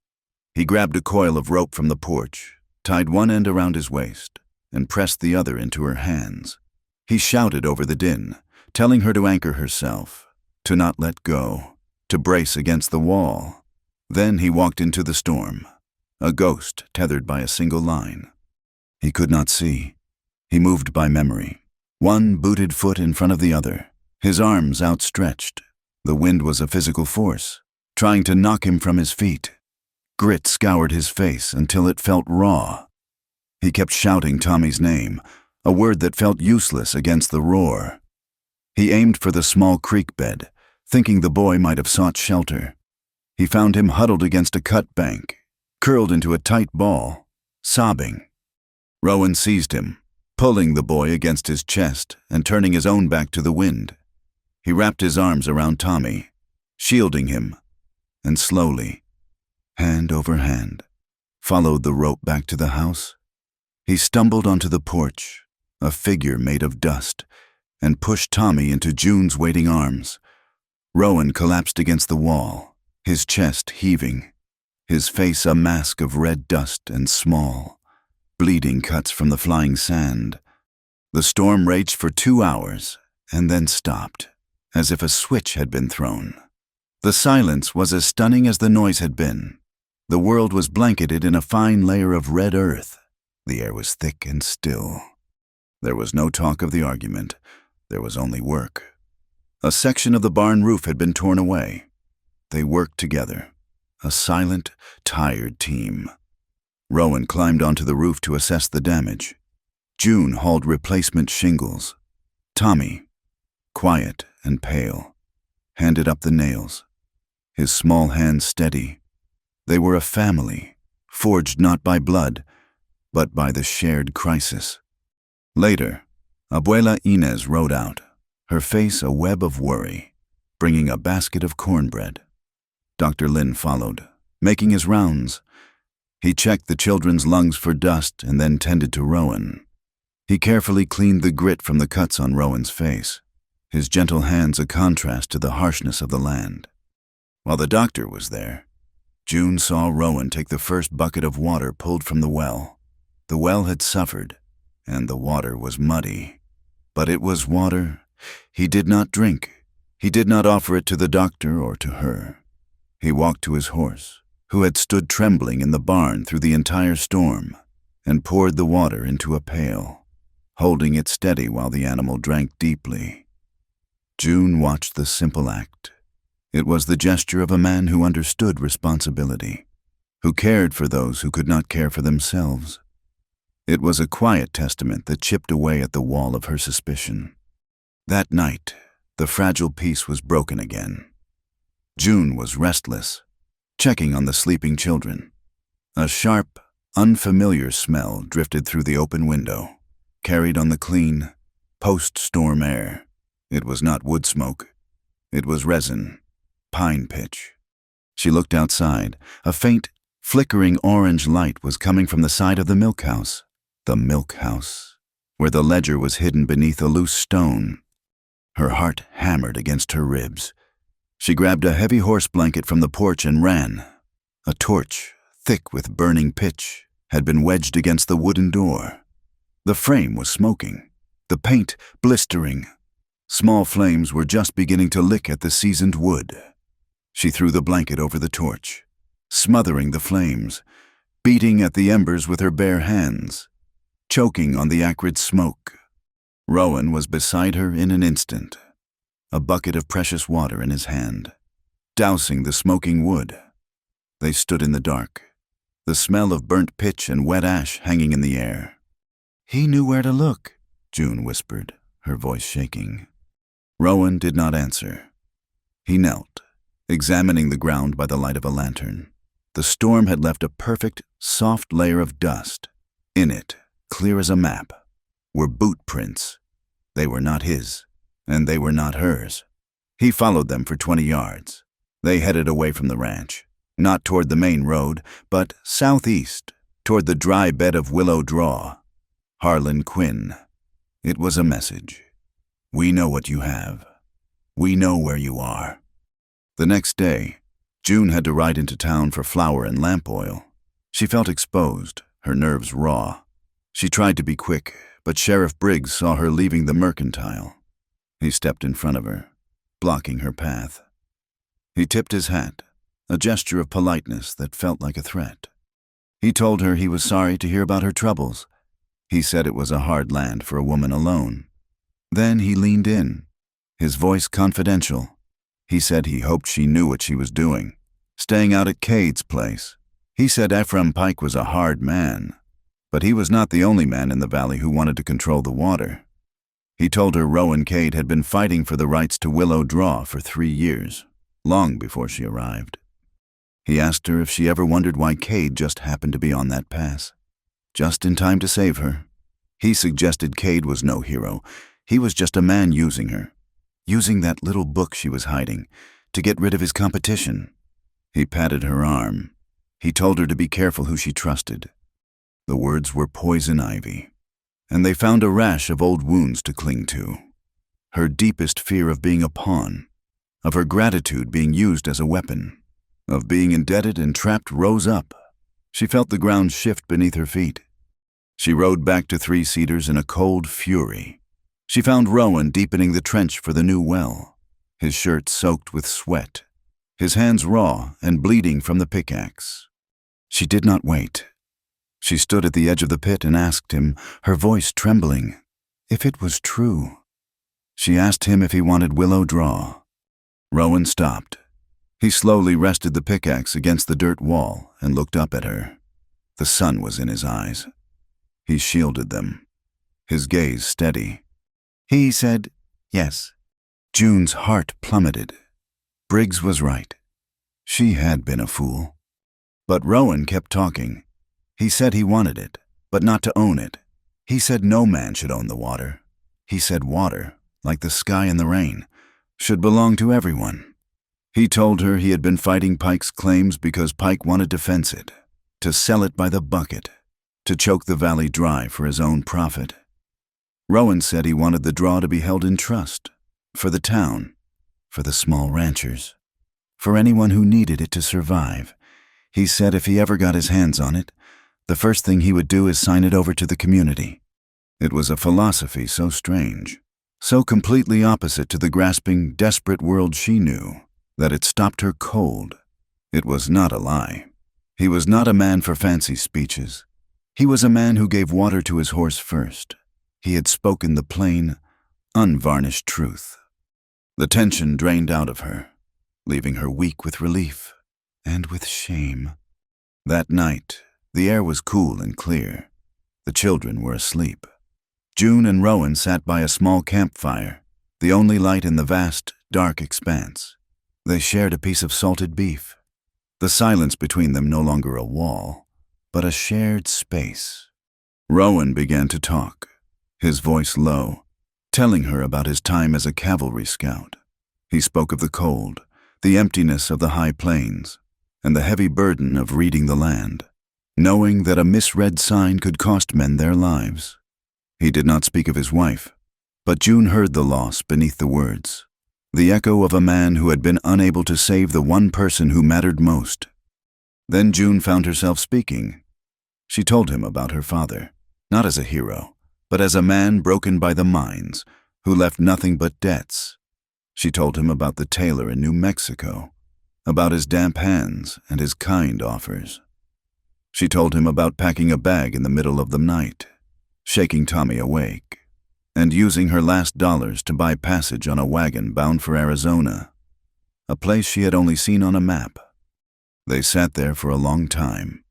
He grabbed a coil of rope from the porch, tied one end around his waist, and pressed the other into her hands. He shouted over the din, telling her to anchor herself, to not let go, to brace against the wall. Then he walked into the storm, a ghost tethered by a single line. He could not see. He moved by memory, one booted foot in front of the other, his arms outstretched. The wind was a physical force, trying to knock him from his feet. Grit scoured his face until it felt raw. He kept shouting Tommy's name, a word that felt useless against the roar. He aimed for the small creek bed, thinking the boy might have sought shelter. He found him huddled against a cut bank, curled into a tight ball, sobbing. Rowan seized him, pulling the boy against his chest and turning his own back to the wind. He wrapped his arms around Tommy, shielding him, and slowly, hand over hand, followed the rope back to the house. He stumbled onto the porch, a figure made of dust, and pushed Tommy into June's waiting arms. Rowan collapsed against the wall, his chest heaving, his face a mask of red dust and small, bleeding cuts from the flying sand. The storm raged for 2 hours and then stopped, as if a switch had been thrown. The silence was as stunning as the noise had been. The world was blanketed in a fine layer of red earth. The air was thick and still. There was no talk of the argument. There was only work. A section of the barn roof had been torn away. They worked together, a silent, tired team. Rowan climbed onto the roof to assess the damage. June hauled replacement shingles. Tommy, quiet and pale, handed up the nails, his small hands steady. They were a family, forged not by blood, but by the shared crisis. Later, Abuela Inez rode out, her face a web of worry, bringing a basket of cornbread. Dr. Lin followed, making his rounds. He checked the children's lungs for dust and then tended to Rowan. He carefully cleaned the grit from the cuts on Rowan's face, his gentle hands a contrast to the harshness of the land. While the doctor was there, June saw Rowan take the first bucket of water pulled from the well. The well had suffered, and the water was muddy. But it was water he did not drink. He did not offer it to the doctor or to her. He walked to his horse, who had stood trembling in the barn through the entire storm, and poured the water into a pail, holding it steady while the animal drank deeply. June watched the simple act. It was the gesture of a man who understood responsibility, who cared for those who could not care for themselves. It was a quiet testament that chipped away at the wall of her suspicion. That night, the fragile peace was broken again. June was restless, checking on the sleeping children. A sharp, unfamiliar smell drifted through the open window, carried on the clean, post-storm air. It was not wood smoke. It was resin, pine pitch. She looked outside. A faint, flickering orange light was coming from the side of the milk house. The milk house, where the ledger was hidden beneath a loose stone. Her heart hammered against her ribs. She grabbed a heavy horse blanket from the porch and ran. A torch, thick with burning pitch, had been wedged against the wooden door. The frame was smoking, the paint blistering. Small flames were just beginning to lick at the seasoned wood. She threw the blanket over the torch, smothering the flames, beating at the embers with her bare hands, choking on the acrid smoke. Rowan was beside her in an instant, a bucket of precious water in his hand, dousing the smoking wood. They stood in the dark, the smell of burnt pitch and wet ash hanging in the air. "He knew where to look," June whispered, her voice shaking. Rowan did not answer. He knelt, examining the ground by the light of a lantern. The storm had left a perfect, soft layer of dust. In it, clear as a map, were boot prints. They were not his, and they were not hers. He followed them for 20 yards. They headed away from the ranch, not toward the main road, but southeast, toward the dry bed of Willow Draw. Harlan Quinn. It was a message. We know what you have. We know where you are. The next day, June had to ride into town for flour and lamp oil. She felt exposed, her nerves raw. She tried to be quick, but Sheriff Briggs saw her leaving the mercantile. He stepped in front of her, blocking her path. He tipped his hat, a gesture of politeness that felt like a threat. He told her he was sorry to hear about her troubles. He said it was a hard land for a woman alone. Then he leaned in, his voice confidential. He said he hoped she knew what she was doing, staying out at Cade's place. He said Ephraim Pike was a hard man, but he was not the only man in the valley who wanted to control the water. He told her Rowan Cade had been fighting for the rights to Willow Draw for 3 years, long before she arrived. He asked her if she ever wondered why Cade just happened to be on that pass, just in time to save her. He suggested Cade was no hero. He was just a man using her, using that little book she was hiding to get rid of his competition. He patted her arm. He told her to be careful who she trusted. The words were poison ivy, and they found a rash of old wounds to cling to. Her deepest fear of being a pawn, of her gratitude being used as a weapon, of being indebted and trapped rose up. She felt the ground shift beneath her feet. She rode back to Three Cedars in a cold fury. She found Rowan deepening the trench for the new well, his shirt soaked with sweat, his hands raw and bleeding from the pickaxe. She did not wait. She stood at the edge of the pit and asked him, her voice trembling, if it was true. She asked him if he wanted Willow Draw. Rowan stopped. He slowly rested the pickaxe against the dirt wall and looked up at her. The sun was in his eyes. He shielded them, his gaze steady. He said, yes. June's heart plummeted. Briggs was right. She had been a fool. But Rowan kept talking. He said he wanted it, but not to own it. He said no man should own the water. He said water, like the sky and the rain, should belong to everyone. He told her he had been fighting Pike's claims because Pike wanted to fence it, to sell it by the bucket, to choke the valley dry for his own profit. Rowan said he wanted the draw to be held in trust, for the town, for the small ranchers, for anyone who needed it to survive. He said if he ever got his hands on it, the first thing he would do is sign it over to the community. It was a philosophy so strange, so completely opposite to the grasping, desperate world she knew, that it stopped her cold. It was not a lie. He was not a man for fancy speeches. He was a man who gave water to his horse first. He had spoken the plain, unvarnished truth. The tension drained out of her, leaving her weak with relief and with shame. That night, the air was cool and clear. The children were asleep. June and Rowan sat by a small campfire, the only light in the vast, dark expanse. They shared a piece of salted beef. The silence between them no longer a wall, but a shared space. Rowan began to talk, his voice low, telling her about his time as a cavalry scout. He spoke of the cold, the emptiness of the high plains, and the heavy burden of reading the land, knowing that a misread sign could cost men their lives. He did not speak of his wife, but June heard the loss beneath the words, the echo of a man who had been unable to save the one person who mattered most. Then June found herself speaking. She told him about her father, not as a hero, but as a man broken by the mines, who left nothing but debts. She told him about the tailor in New Mexico, about his damp hands and his kind offers. She told him about packing a bag in the middle of the night, shaking Tommy awake, and using her last dollars to buy passage on a wagon bound for Arizona, a place she had only seen on a map. They sat there for a long time,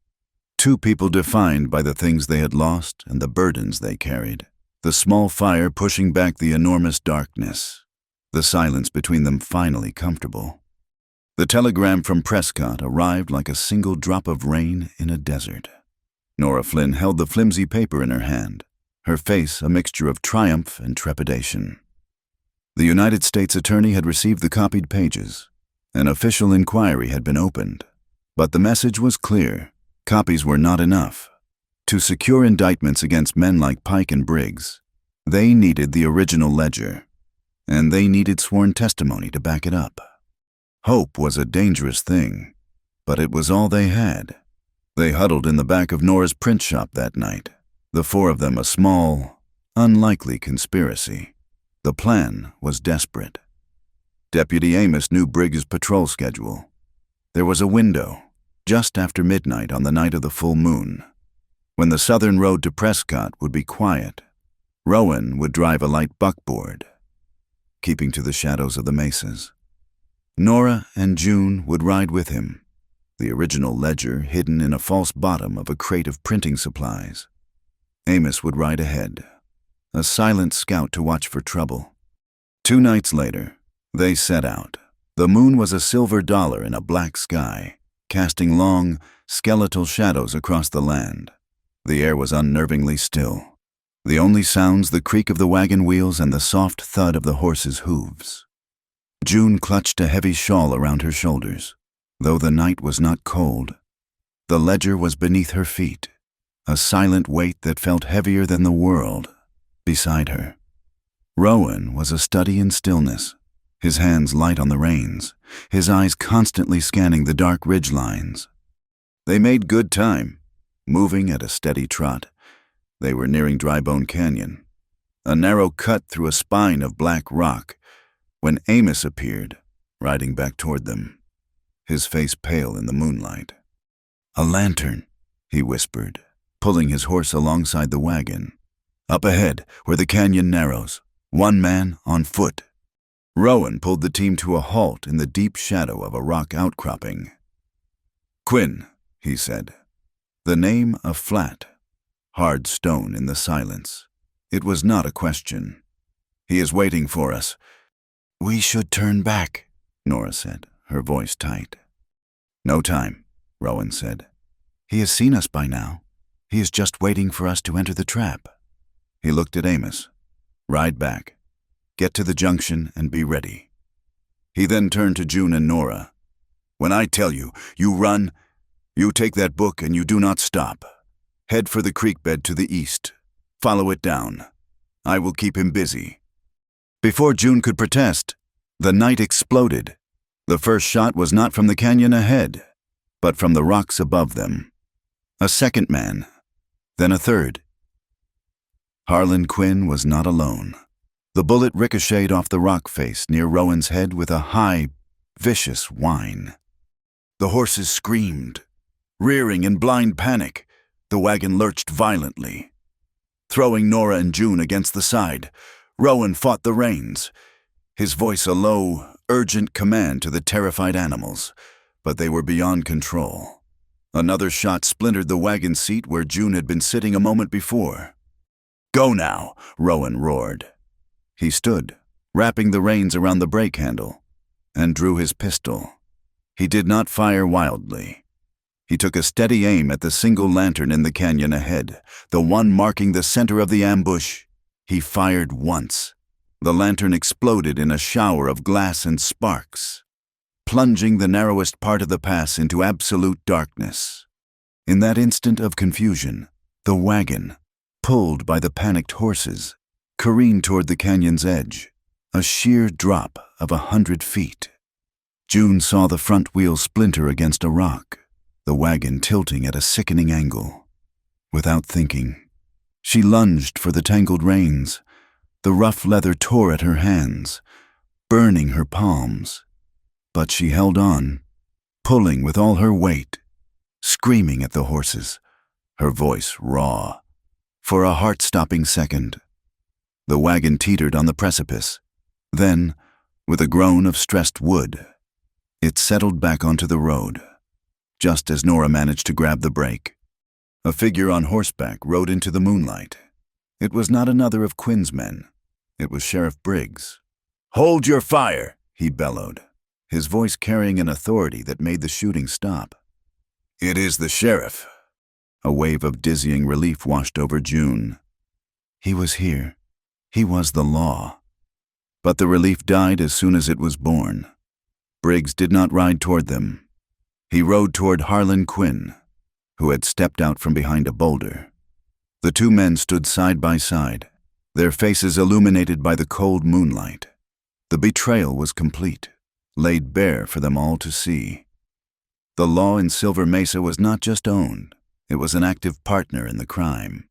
two people defined by the things they had lost and the burdens they carried, the small fire pushing back the enormous darkness, the silence between them finally comfortable. The telegram from Prescott arrived like a single drop of rain in a desert. Nora Flynn held the flimsy paper in her hand, her face a mixture of triumph and trepidation. The United States Attorney had received the copied pages. An official inquiry had been opened. But the message was clear. Copies were not enough. To secure indictments against men like Pike and Briggs, they needed the original ledger, and they needed sworn testimony to back it up. Hope was a dangerous thing, but it was all they had. They huddled in the back of Nora's print shop that night, the four of them a small, unlikely conspiracy. The plan was desperate. Deputy Amos knew Briggs' patrol schedule. There was a window, just after midnight on the night of the full moon, when the southern road to Prescott would be quiet. Rowan would drive a light buckboard, keeping to the shadows of the mesas. Nora and June would ride with him, the original ledger hidden in a false bottom of a crate of printing supplies. Amos would ride ahead, a silent scout to watch for trouble. 2 nights later, they set out. The moon was a silver dollar in a black sky, casting long, skeletal shadows across the land. The air was unnervingly still. The only sounds the creak of the wagon wheels and the soft thud of the horses' hooves. June clutched a heavy shawl around her shoulders. Though the night was not cold, the ledger was beneath her feet, a silent weight that felt heavier than the world beside her. Rowan was a study in stillness, his hands light on the reins, his eyes constantly scanning the dark ridge lines. They made good time, moving at a steady trot. They were nearing Drybone Canyon, a narrow cut through a spine of black rock, when Amos appeared, riding back toward them, his face pale in the moonlight. "A lantern," he whispered, pulling his horse alongside the wagon. "Up ahead, where the canyon narrows, 1 man on foot." Rowan pulled the team to a halt in the deep shadow of a rock outcropping. "Quinn," he said, the name a flat, hard stone in the silence. It was not a question. "He is waiting for us." "We should turn back," Nora said, her voice tight. "No time," Rowan said. "He has seen us by now. He is just waiting for us to enter the trap." He looked at Amos. "Ride back. Get to the junction and be ready." He then turned to June and Nora. "When I tell you, you run. You take that book and you do not stop. Head for the creek bed to the east. Follow it down. I will keep him busy." Before June could protest, the night exploded. The first shot was not from the canyon ahead, but from the rocks above them. A second man, then a third. Harlan Quinn was not alone. The bullet ricocheted off the rock face near Rowan's head with a high, vicious whine. The horses screamed. Rearing in blind panic, the wagon lurched violently. Throwing Nora and June against the side, Rowan fought the reins, his voice a low, urgent command to the terrified animals, but they were beyond control. Another shot splintered the wagon seat where June had been sitting a moment before. "Go now," Rowan roared. He stood, wrapping the reins around the brake handle, and drew his pistol. He did not fire wildly. He took a steady aim at the single lantern in the canyon ahead, the one marking the center of the ambush. He fired once. The lantern exploded in a shower of glass and sparks, plunging the narrowest part of the pass into absolute darkness. In that instant of confusion, the wagon, pulled by the panicked horses, careened toward the canyon's edge, a sheer drop of 100 feet. June saw the front wheel splinter against a rock, the wagon tilting at a sickening angle. Without thinking, she lunged for the tangled reins. The rough leather tore at her hands, burning her palms. But she held on, pulling with all her weight, screaming at the horses, her voice raw. For a heart-stopping second, the wagon teetered on the precipice. Then, with a groan of stressed wood, it settled back onto the road, just as Nora managed to grab the brake. A figure on horseback rode into the moonlight. It was not another of Quinn's men. It was Sheriff Briggs. "Hold your fire," he bellowed, his voice carrying an authority that made the shooting stop. "It is the sheriff." A wave of dizzying relief washed over June. He was here. He was the law. But the relief died as soon as it was born. Briggs did not ride toward them. He rode toward Harlan Quinn, who had stepped out from behind a boulder. The two men stood side by side, their faces illuminated by the cold moonlight. The betrayal was complete, laid bare for them all to see. The law in Silver Mesa was not just owned, it was an active partner in the crime.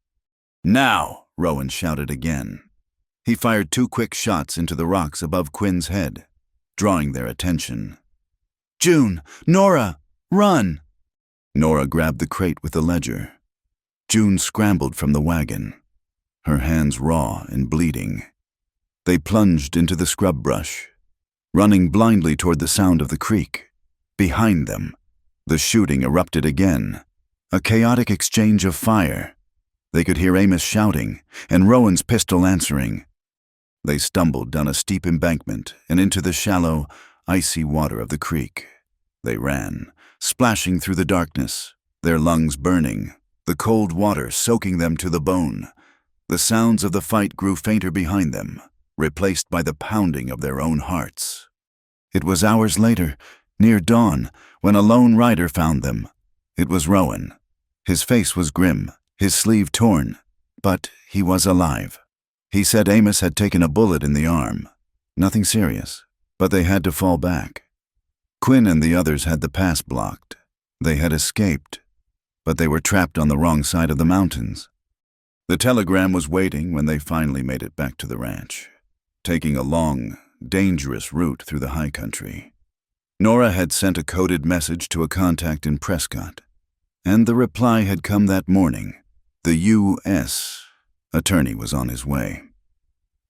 "Now!" Rowan shouted again. He fired 2 quick shots into the rocks above Quinn's head, drawing their attention. "June! Nora! Run!" Nora grabbed the crate with the ledger. June scrambled from the wagon, her hands raw and bleeding. They plunged into the scrub brush, running blindly toward the sound of the creek. Behind them, the shooting erupted again, a chaotic exchange of fire. They could hear Amos shouting, and Rowan's pistol answering. They stumbled down a steep embankment and into the shallow, icy water of the creek. They ran, splashing through the darkness, their lungs burning, the cold water soaking them to the bone. The sounds of the fight grew fainter behind them, replaced by the pounding of their own hearts. It was hours later, near dawn, when a lone rider found them. It was Rowan. His face was grim, his sleeve torn, but he was alive. He said Amos had taken a bullet in the arm. Nothing serious, but they had to fall back. Quinn and the others had the pass blocked. They had escaped, but they were trapped on the wrong side of the mountains. The telegram was waiting when they finally made it back to the ranch, taking a long, dangerous route through the high country. Nora had sent a coded message to a contact in Prescott, and the reply had come that morning. The U.S. attorney was on his way.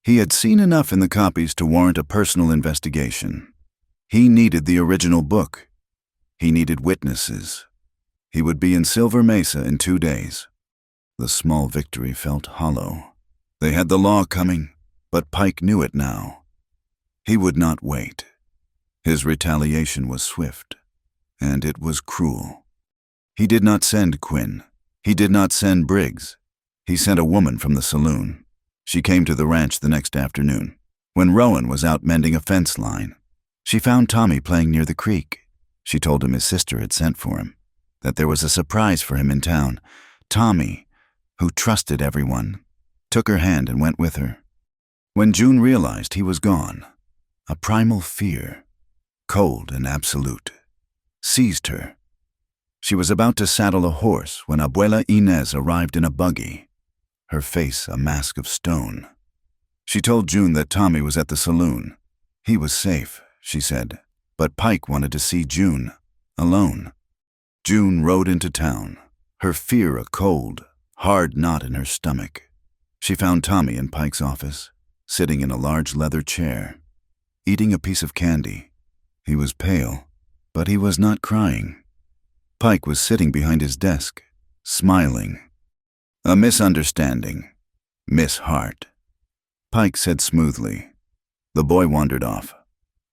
He had seen enough in the copies to warrant a personal investigation. He needed the original book. He needed witnesses. He would be in Silver Mesa in 2 days. The small victory felt hollow. They had the law coming, but Pike knew it now. He would not wait. His retaliation was swift, and it was cruel. He did not send Quinn. He did not send Briggs. He sent a woman from the saloon. She came to the ranch the next afternoon, when Rowan was out mending a fence line. She found Tommy playing near the creek. She told him his sister had sent for him, that there was a surprise for him in town. Tommy, who trusted everyone, took her hand and went with her. When June realized he was gone, a primal fear, cold and absolute, seized her. She was about to saddle a horse when Abuela Inez arrived in a buggy, her face a mask of stone. She told June that Tommy was at the saloon. He was safe, she said, but Pike wanted to see June, alone. June rode into town, her fear a cold, hard knot in her stomach. She found Tommy in Pike's office, sitting in a large leather chair, eating a piece of candy. He was pale, but he was not crying. Pike was sitting behind his desk, smiling. "A misunderstanding, Miss Hart," Pike said smoothly. The boy wandered off.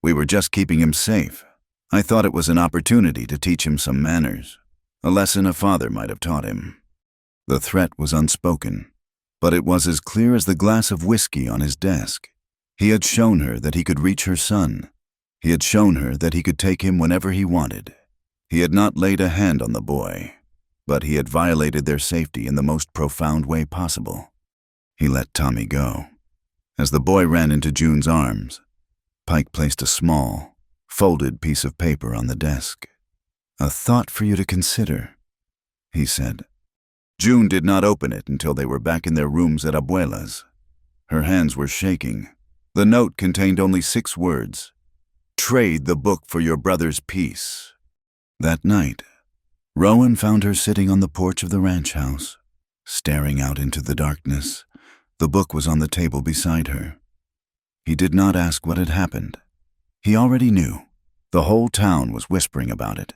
"We were just keeping him safe. I thought it was an opportunity to teach him some manners, a lesson a father might have taught him." The threat was unspoken, but it was as clear as the glass of whiskey on his desk. He had shown her that he could reach her son. He had shown her that he could take him whenever he wanted. He had not laid a hand on the boy, but he had violated their safety in the most profound way possible. He let Tommy go. As the boy ran into June's arms, Pike placed a small, folded piece of paper on the desk. "A thought for you to consider," he said. June did not open it until they were back in their rooms at Abuela's. Her hands were shaking. The note contained only 6 words: "Trade the book for your brother's peace." That night, Rowan found her sitting on the porch of the ranch house, staring out into the darkness. The book was on the table beside her. He did not ask what had happened. He already knew. The whole town was whispering about it.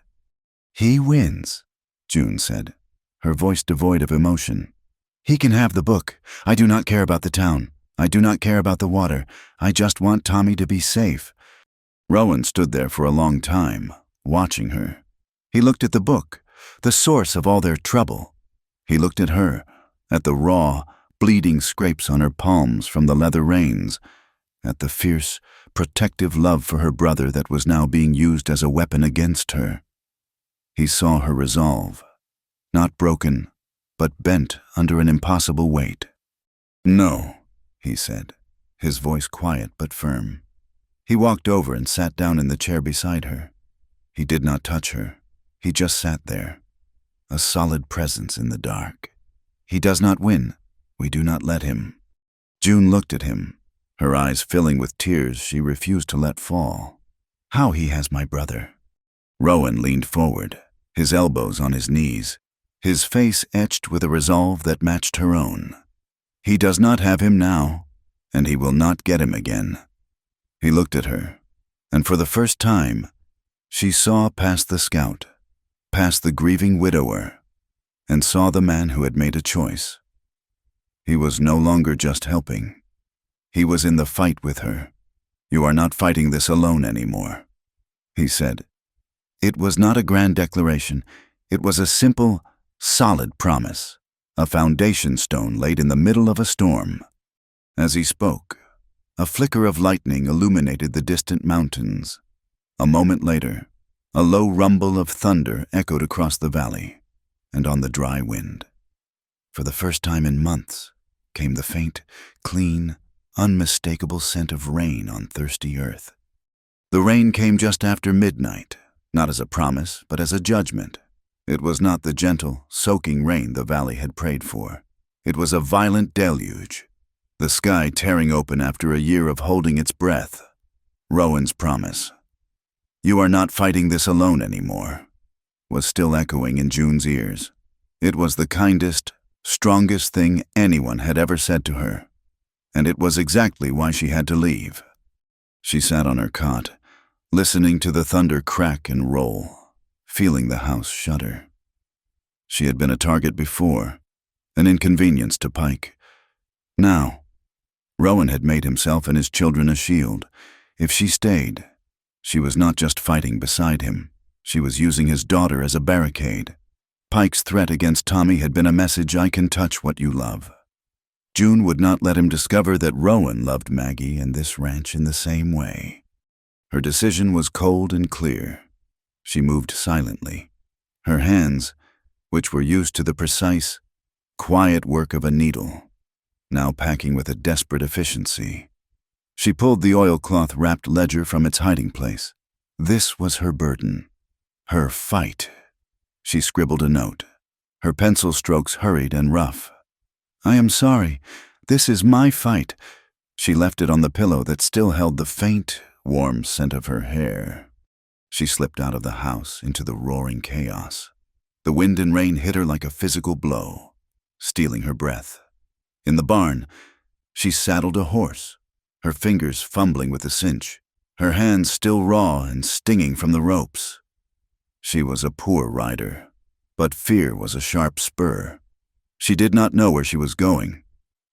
"He wins," June said, her voice devoid of emotion. "He can have the book. I do not care about the town. I do not care about the water. I just want Tommy to be safe." Rowan stood there for a long time, watching her. He looked at the book, the source of all their trouble. He looked at her, at the raw, bleeding scrapes on her palms from the leather reins, at the fierce, protective love for her brother that was now being used as a weapon against her. He saw her resolve, not broken, but bent under an impossible weight. "No," he said, his voice quiet but firm. He walked over and sat down in the chair beside her. He did not touch her. He just sat there, a solid presence in the dark. "He does not win. We do not let him." June looked at him, her eyes filling with tears she refused to let fall. "How he has my brother." Rowan leaned forward, his elbows on his knees, his face etched with a resolve that matched her own. "He does not have him now, and he will not get him again." He looked at her, and for the first time, she saw past the scout, past the grieving widower, and saw the man who had made a choice. He was no longer just helping. He was in the fight with her. "You are not fighting this alone anymore," he said. It was not a grand declaration. It was a simple, solid promise, a foundation stone laid in the middle of a storm. As he spoke, a flicker of lightning illuminated the distant mountains. A moment later, a low rumble of thunder echoed across the valley and on the dry wind. For the first time in months came the faint, clean, unmistakable scent of rain on thirsty earth. The rain came just after midnight, not as a promise, but as a judgment. It was not the gentle, soaking rain the valley had prayed for. It was a violent deluge, the sky tearing open after a year of holding its breath. Rowan's promise, "You are not fighting this alone anymore," was still echoing in June's ears. It was the kindest, strongest thing anyone had ever said to her, and it was exactly why she had to leave. She sat on her cot, listening to the thunder crack and roll, feeling the house shudder. She had been a target before, an inconvenience to Pike. Now, Rowan had made himself and his children a shield. If she stayed, she was not just fighting beside him. She was using his daughter as a barricade. Pike's threat against Tommy had been a message: "I can touch what you love." June would not let him discover that Rowan loved Maggie and this ranch in the same way. Her decision was cold and clear. She moved silently. Her hands, which were used to the precise, quiet work of a needle, now packing with a desperate efficiency. She pulled the oilcloth-wrapped ledger from its hiding place. This was her burden, her fight. She scribbled a note, her pencil strokes hurried and rough. "I am sorry. This is my fight." She left it on the pillow that still held the faint, warm scent of her hair. She slipped out of the house into the roaring chaos. The wind and rain hit her like a physical blow, stealing her breath. In the barn, she saddled a horse, her fingers fumbling with the cinch, her hands still raw and stinging from the ropes. She was a poor rider, but fear was a sharp spur. She did not know where she was going.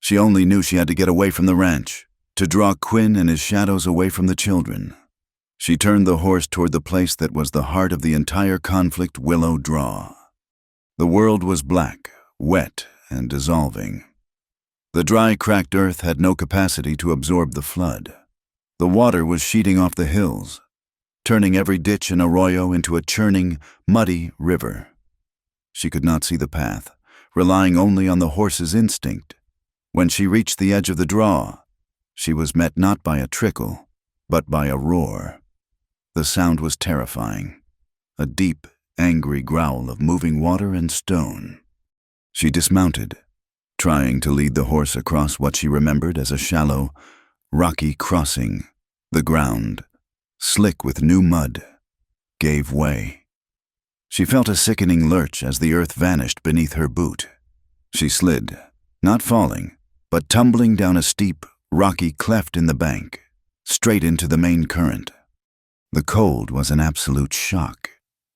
She only knew she had to get away from the ranch, to draw Quinn and his shadows away from the children. She turned the horse toward the place that was the heart of the entire conflict, Willow Draw. The world was black, wet, and dissolving. The dry, cracked earth had no capacity to absorb the flood. The water was sheeting off the hills, turning every ditch and arroyo into a churning, muddy river. She could not see the path, relying only on the horse's instinct. When she reached the edge of the draw, she was met not by a trickle, but by a roar. The sound was terrifying, a deep, angry growl of moving water and stone. She dismounted, trying to lead the horse across what she remembered as a shallow, rocky crossing. The ground, slick with new mud, gave way. She felt a sickening lurch as the earth vanished beneath her boot. She slid, not falling, but tumbling down a steep, rocky cleft in the bank, straight into the main current. The cold was an absolute shock,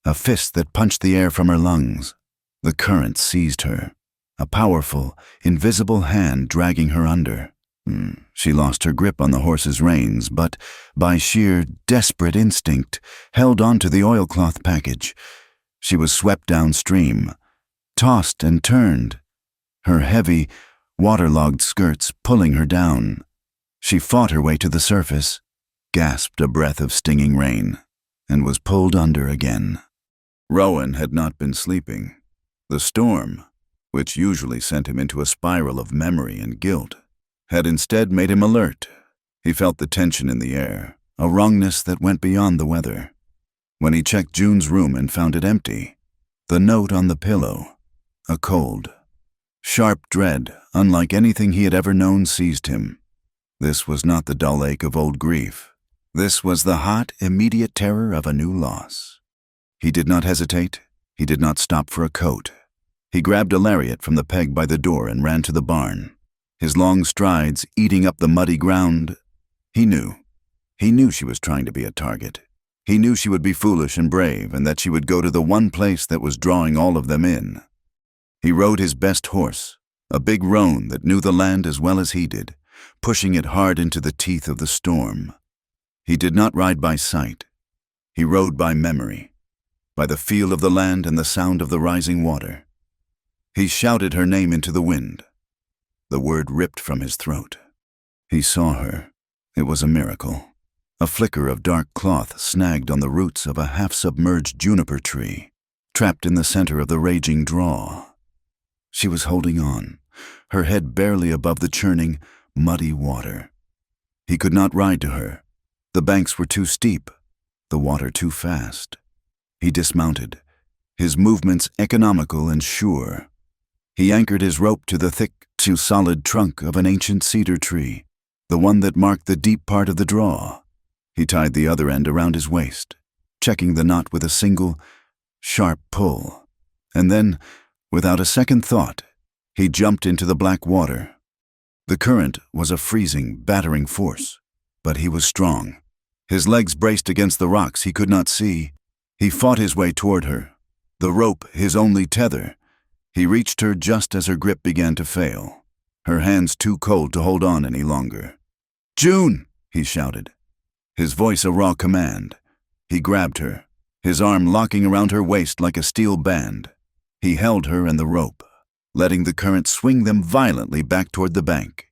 a fist that punched the air from her lungs. The current seized her, a powerful, invisible hand dragging her under. She lost her grip on the horse's reins, but, by sheer, desperate instinct, held on to the oilcloth package. She was swept downstream, tossed and turned, her heavy, waterlogged skirts pulling her down. She fought her way to the surface, gasped a breath of stinging rain, and was pulled under again. Rowan had not been sleeping. The storm, which usually sent him into a spiral of memory and guilt, had instead made him alert. He felt the tension in the air, a wrongness that went beyond the weather. When he checked June's room and found it empty, the note on the pillow, a cold, sharp dread, unlike anything he had ever known, seized him. This was not the dull ache of old grief. This was the hot, immediate terror of a new loss. He did not hesitate. He did not stop for a coat. He grabbed a lariat from the peg by the door and ran to the barn. His long strides eating up the muddy ground. He knew she was trying to be a target. He knew she would be foolish and brave, and that she would go to the one place that was drawing all of them in. He rode his best horse, a big roan that knew the land as well as he did, pushing it hard into the teeth of the storm. He did not ride by sight. He rode by memory, by the feel of the land and the sound of the rising water. He shouted her name into the wind. The word ripped from his throat. He saw her. It was a miracle. A flicker of dark cloth snagged on the roots of a half-submerged juniper tree, trapped in the center of the raging draw. She was holding on, her head barely above the churning, muddy water. He could not ride to her. The banks were too steep, the water too fast. He dismounted, his movements economical and sure. He anchored his rope to the thick, too solid trunk of an ancient cedar tree, the one that marked the deep part of the draw. He tied the other end around his waist, checking the knot with a single, sharp pull. And then, without a second thought, he jumped into the black water. The current was a freezing, battering force, but he was strong. His legs braced against the rocks he could not see. He fought his way toward her, the rope his only tether. He reached her just as her grip began to fail, her hands too cold to hold on any longer. "June!" he shouted, his voice a raw command. He grabbed her, his arm locking around her waist like a steel band. He held her and the rope, letting the current swing them violently back toward the bank.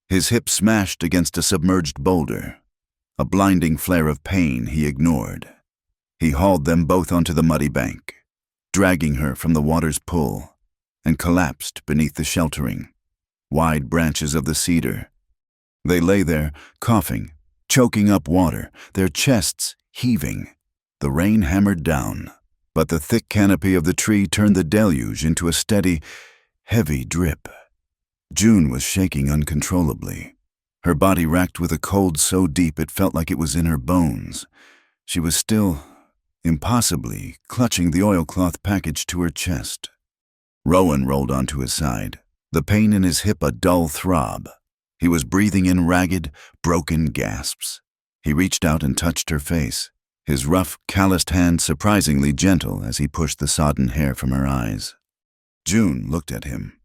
His hip smashed against a submerged boulder. A blinding flare of pain he ignored. He hauled them both onto the muddy bank, dragging her from the water's pull, and collapsed beneath the sheltering, wide branches of the cedar. They lay there, coughing, choking up water, their chests heaving. The rain hammered down, but the thick canopy of the tree turned the deluge into a steady, heavy drip. June was shaking uncontrollably, her body racked with a cold so deep it felt like it was in her bones. She was still, impossibly, clutching the oilcloth package to her chest. Rowan rolled onto his side, the pain in his hip a dull throb. He was breathing in ragged, broken gasps. He reached out and touched her face, his rough, calloused hand surprisingly gentle as he pushed the sodden hair from her eyes. June looked at him,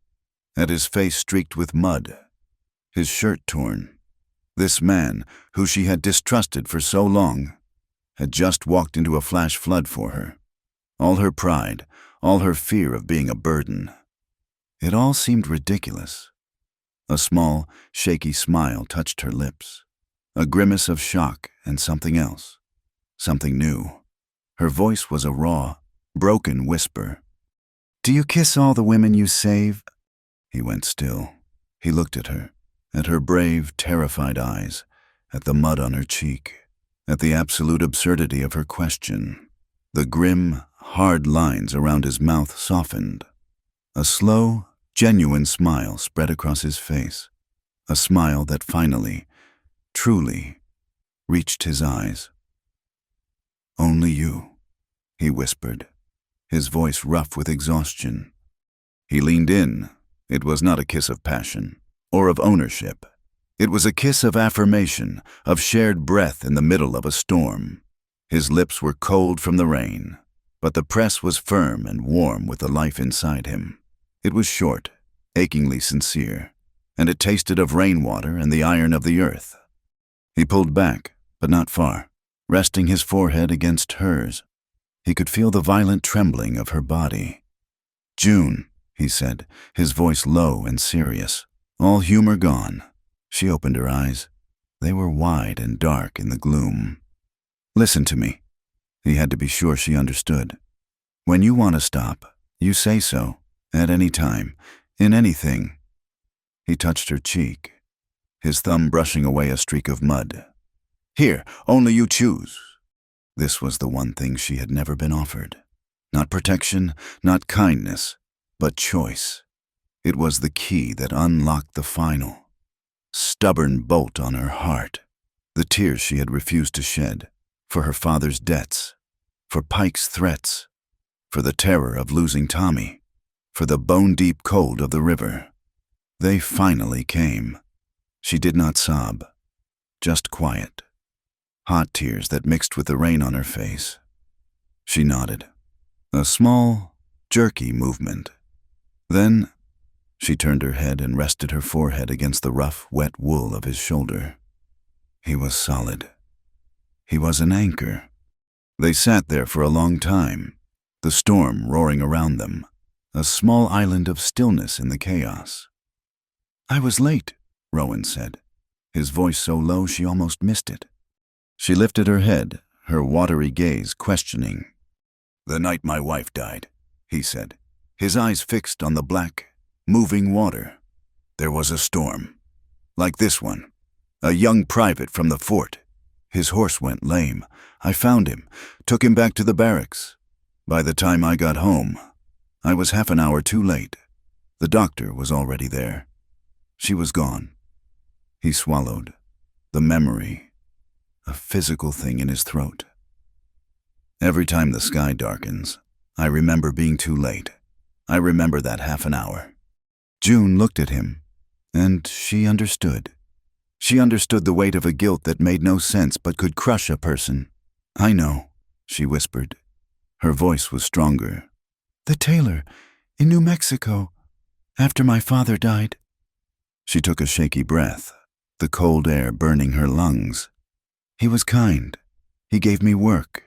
at his face streaked with mud, his shirt torn. This man, who she had distrusted for so long, had just walked into a flash flood for her. All her pride, all her fear of being a burden. It all seemed ridiculous. A small, shaky smile touched her lips, a grimace of shock and something else, something new. Her voice was a raw, broken whisper. "Do you kiss all the women you save?" He went still. He looked at her brave, terrified eyes, at the mud on her cheek, at the absolute absurdity of her question. The grim, hard lines around his mouth softened. A slow, genuine smile spread across his face, a smile that finally, truly, reached his eyes. "Only you," he whispered, his voice rough with exhaustion. He leaned in. It was not a kiss of passion or of ownership. It was a kiss of affirmation, of shared breath in the middle of a storm. His lips were cold from the rain, but the press was firm and warm with the life inside him. It was short, achingly sincere, and it tasted of rainwater and the iron of the earth. He pulled back, but not far, resting his forehead against hers. He could feel the violent trembling of her body. "June," he said, his voice low and serious, all humor gone. She opened her eyes. They were wide and dark in the gloom. "Listen to me." He had to be sure she understood. "When you want to stop, you say so, At any time, in anything. He touched her cheek, his thumb brushing away a streak of mud. Here, only you choose. This was the one thing she had never been offered. Not protection, not kindness, but choice. It was the key that unlocked the final, stubborn bolt on her heart. The tears she had refused to shed, for her father's debts, for Pike's threats, for the terror of losing Tommy, for the bone-deep cold of the river. They finally came. She did not sob, just quiet. Hot tears that mixed with the rain on her face. She nodded. A small, jerky movement. Then she turned her head and rested her forehead against the rough, wet wool of his shoulder. He was solid. He was an anchor. They sat there for a long time, the storm roaring around them, a small island of stillness in the chaos. "I was late," Rowan said, his voice so low she almost missed it. She lifted her head, her watery gaze questioning. "The night my wife died," he said, his eyes fixed on the black, moving water. "There was a storm, like this one. A young private from the fort. His horse went lame. I found him, took him back to the barracks. By the time I got home, I was half an hour too late. The doctor was already there. She was gone." He swallowed, the memory, a physical thing in his throat. "Every time the sky darkens, I remember being too late. I remember that half an hour." June looked at him, and she understood. She understood the weight of a guilt that made no sense but could crush a person. "I know," she whispered. Her voice was stronger. "The tailor, in New Mexico, after my father died." She took a shaky breath, the cold air burning her lungs. "He was kind. He gave me work.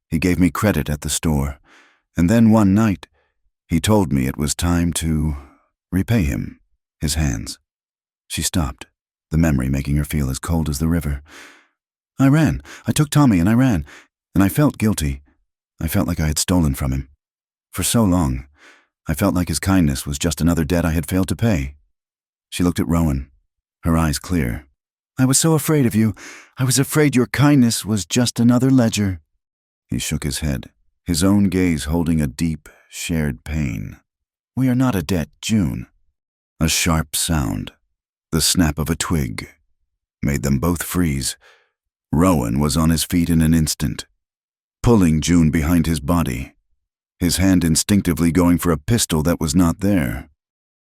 He gave me credit at the store. And then one night, he told me it was time to repay him, his hands." She stopped, the memory making her feel as cold as the river. "I ran. I took Tommy and I ran. And I felt guilty. I felt like I had stolen from him. For so long, I felt like his kindness was just another debt I had failed to pay." She looked at Rowan, her eyes clear. "I was so afraid of you. I was afraid your kindness was just another ledger." He shook his head, his own gaze holding a deep, shared pain. "We are not a debt, June." A sharp sound, the snap of a twig, made them both freeze. Rowan was on his feet in an instant, pulling June behind his body, his hand instinctively going for a pistol that was not there.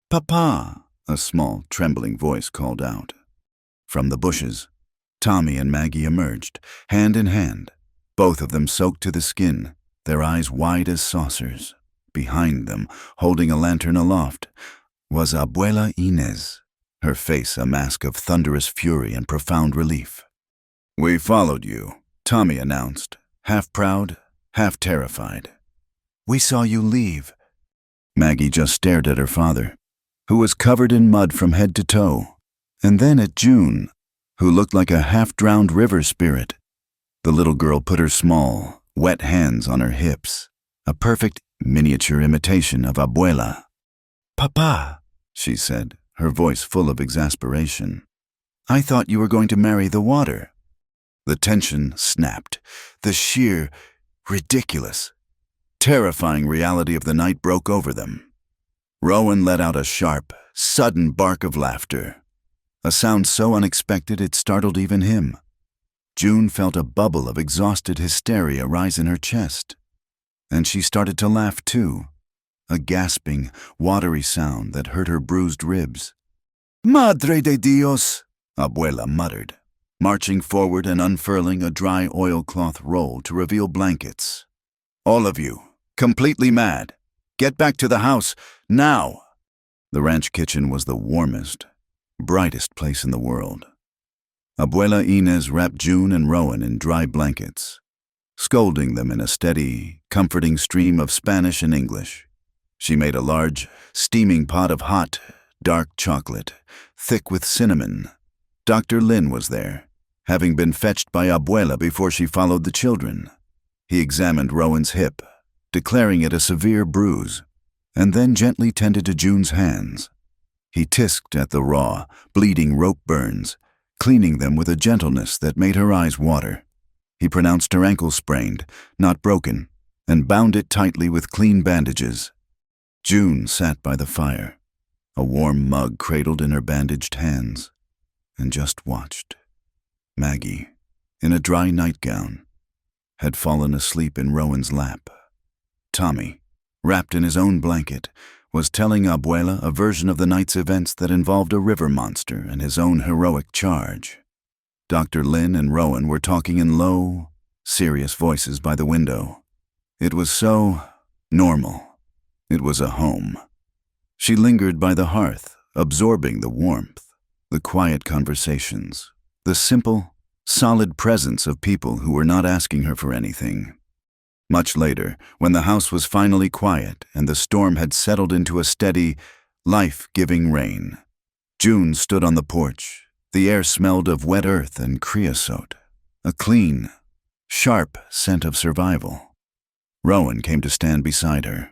"Papa!" a small, trembling voice called out. From the bushes, Tommy and Maggie emerged, hand in hand, both of them soaked to the skin, their eyes wide as saucers. Behind them, holding a lantern aloft, was Abuela Inez, her face a mask of thunderous fury and profound relief. "We followed you," Tommy announced, half proud, half terrified. "We saw you leave." Maggie just stared at her father, who was covered in mud from head to toe, and then at June, who looked like a half-drowned river spirit. The little girl put her small, wet hands on her hips, a perfect miniature imitation of Abuela. "Papa," she said, her voice full of exasperation. "I thought you were going to marry the water." The tension snapped. The sheer, ridiculous, terrifying reality of the night broke over them. Rowan let out a sharp, sudden bark of laughter, a sound so unexpected it startled even him. June felt a bubble of exhausted hysteria rise in her chest, and she started to laugh too, a gasping, watery sound that hurt her bruised ribs. "Madre de Dios!" Abuela muttered, marching forward and unfurling a dry oilcloth roll to reveal blankets. "All of you, completely mad. Get back to the house, now!" The ranch kitchen was the warmest, brightest place in the world. Abuela Inez wrapped June and Rowan in dry blankets, scolding them in a steady, comforting stream of Spanish and English. She made a large, steaming pot of hot, dark chocolate, thick with cinnamon. Dr. Lin was there, having been fetched by Abuela before she followed the children. He examined Rowan's hip, declaring it a severe bruise. and then gently tended to June's hands. He tisked at the raw, bleeding rope burns, cleaning them with a gentleness that made her eyes water. He pronounced her ankle sprained, not broken, and bound it tightly with clean bandages. June sat by the fire, a warm mug cradled in her bandaged hands, and just watched. Maggie, in a dry nightgown, had fallen asleep in Rowan's lap. Tommy, wrapped in his own blanket, was telling Abuela a version of the night's events that involved a river monster and his own heroic charge. Dr. Lynn and Rowan were talking in low, serious voices by the window. It was so normal. It was a home. She lingered by the hearth, absorbing the warmth, the quiet conversations, the simple, solid presence of people who were not asking her for anything. Much later, when the house was finally quiet and the storm had settled into a steady, life-giving rain, June stood on the porch. The air smelled of wet earth and creosote, a clean, sharp scent of survival. Rowan came to stand beside her.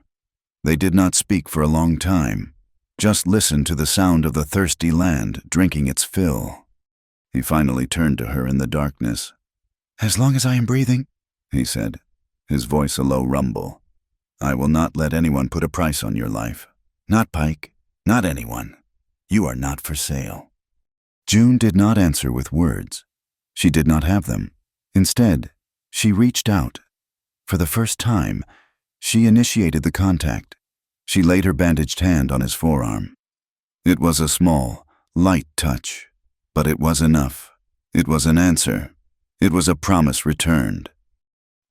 They did not speak for a long time, just listened to the sound of the thirsty land drinking its fill. He finally turned to her in the darkness. "As long as I am breathing," he said, his voice a low rumble, "I will not let anyone put a price on your life. Not Pike, not anyone. You are not for sale." June did not answer with words. She did not have them. Instead, she reached out. For the first time, she initiated the contact. She laid her bandaged hand on his forearm. It was a small, light touch, but it was enough. It was an answer. It was a promise returned.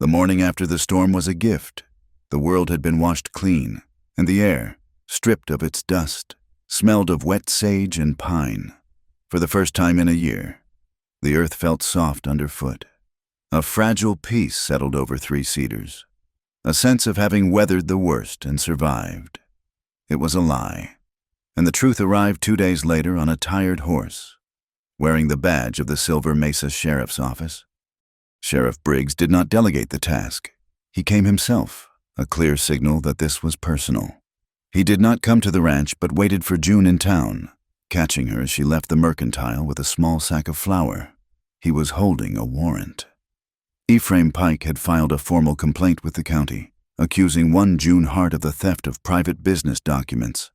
The morning after the storm was a gift. The world had been washed clean, and the air, stripped of its dust, smelled of wet sage and pine. For the first time in a year, the earth felt soft underfoot. A fragile peace settled over Three Cedars, a sense of having weathered the worst and survived. It was a lie, and the truth arrived 2 days later on a tired horse, wearing the badge of the Silver Mesa Sheriff's Office. Sheriff Briggs did not delegate the task. He came himself, a clear signal that this was personal. He did not come to the ranch but waited for June in town, catching her as she left the mercantile with a small sack of flour. He was holding a warrant. Ephraim Pike had filed a formal complaint with the county, accusing one June Hart of the theft of private business documents,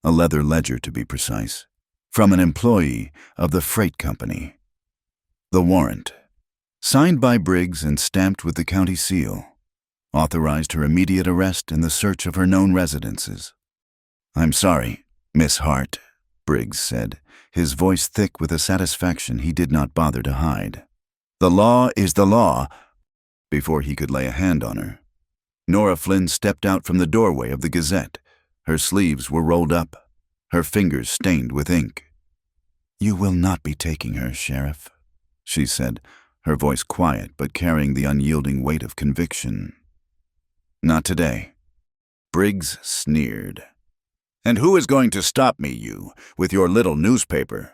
a leather ledger to be precise, from an employee of the freight company. The warrant, signed by Briggs and stamped with the county seal, authorized her immediate arrest and the search of her known residences. "I'm sorry, Miss Hart," Briggs said, his voice thick with a satisfaction he did not bother to hide. "The law is the law." Before he could lay a hand on her, Nora Flynn stepped out from the doorway of the Gazette. Her sleeves were rolled up, her fingers stained with ink. "You will not be taking her, Sheriff," she said, her voice quiet but carrying the unyielding weight of conviction. "Not today." Briggs sneered. "And who is going to stop me, you, with your little newspaper?"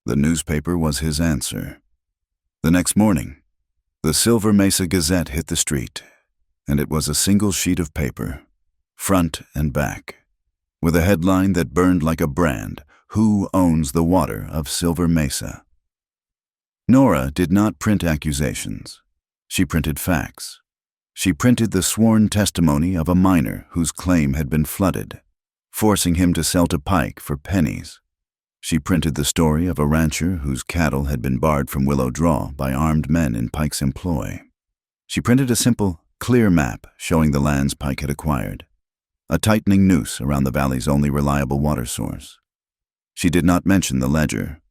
The newspaper was his answer. The next morning, the Silver Mesa Gazette hit the street, and it was a single sheet of paper, front and back, with a headline that burned like a brand: "Who owns the water of Silver Mesa?" Nora did not print accusations. She printed facts. She printed the sworn testimony of a miner whose claim had been flooded, forcing him to sell to Pike for pennies. She printed the story of a rancher whose cattle had been barred from Willow Draw by armed men in Pike's employ. She printed a simple, clear map showing the lands Pike had acquired, a tightening noose around the valley's only reliable water source. She did not mention the ledger.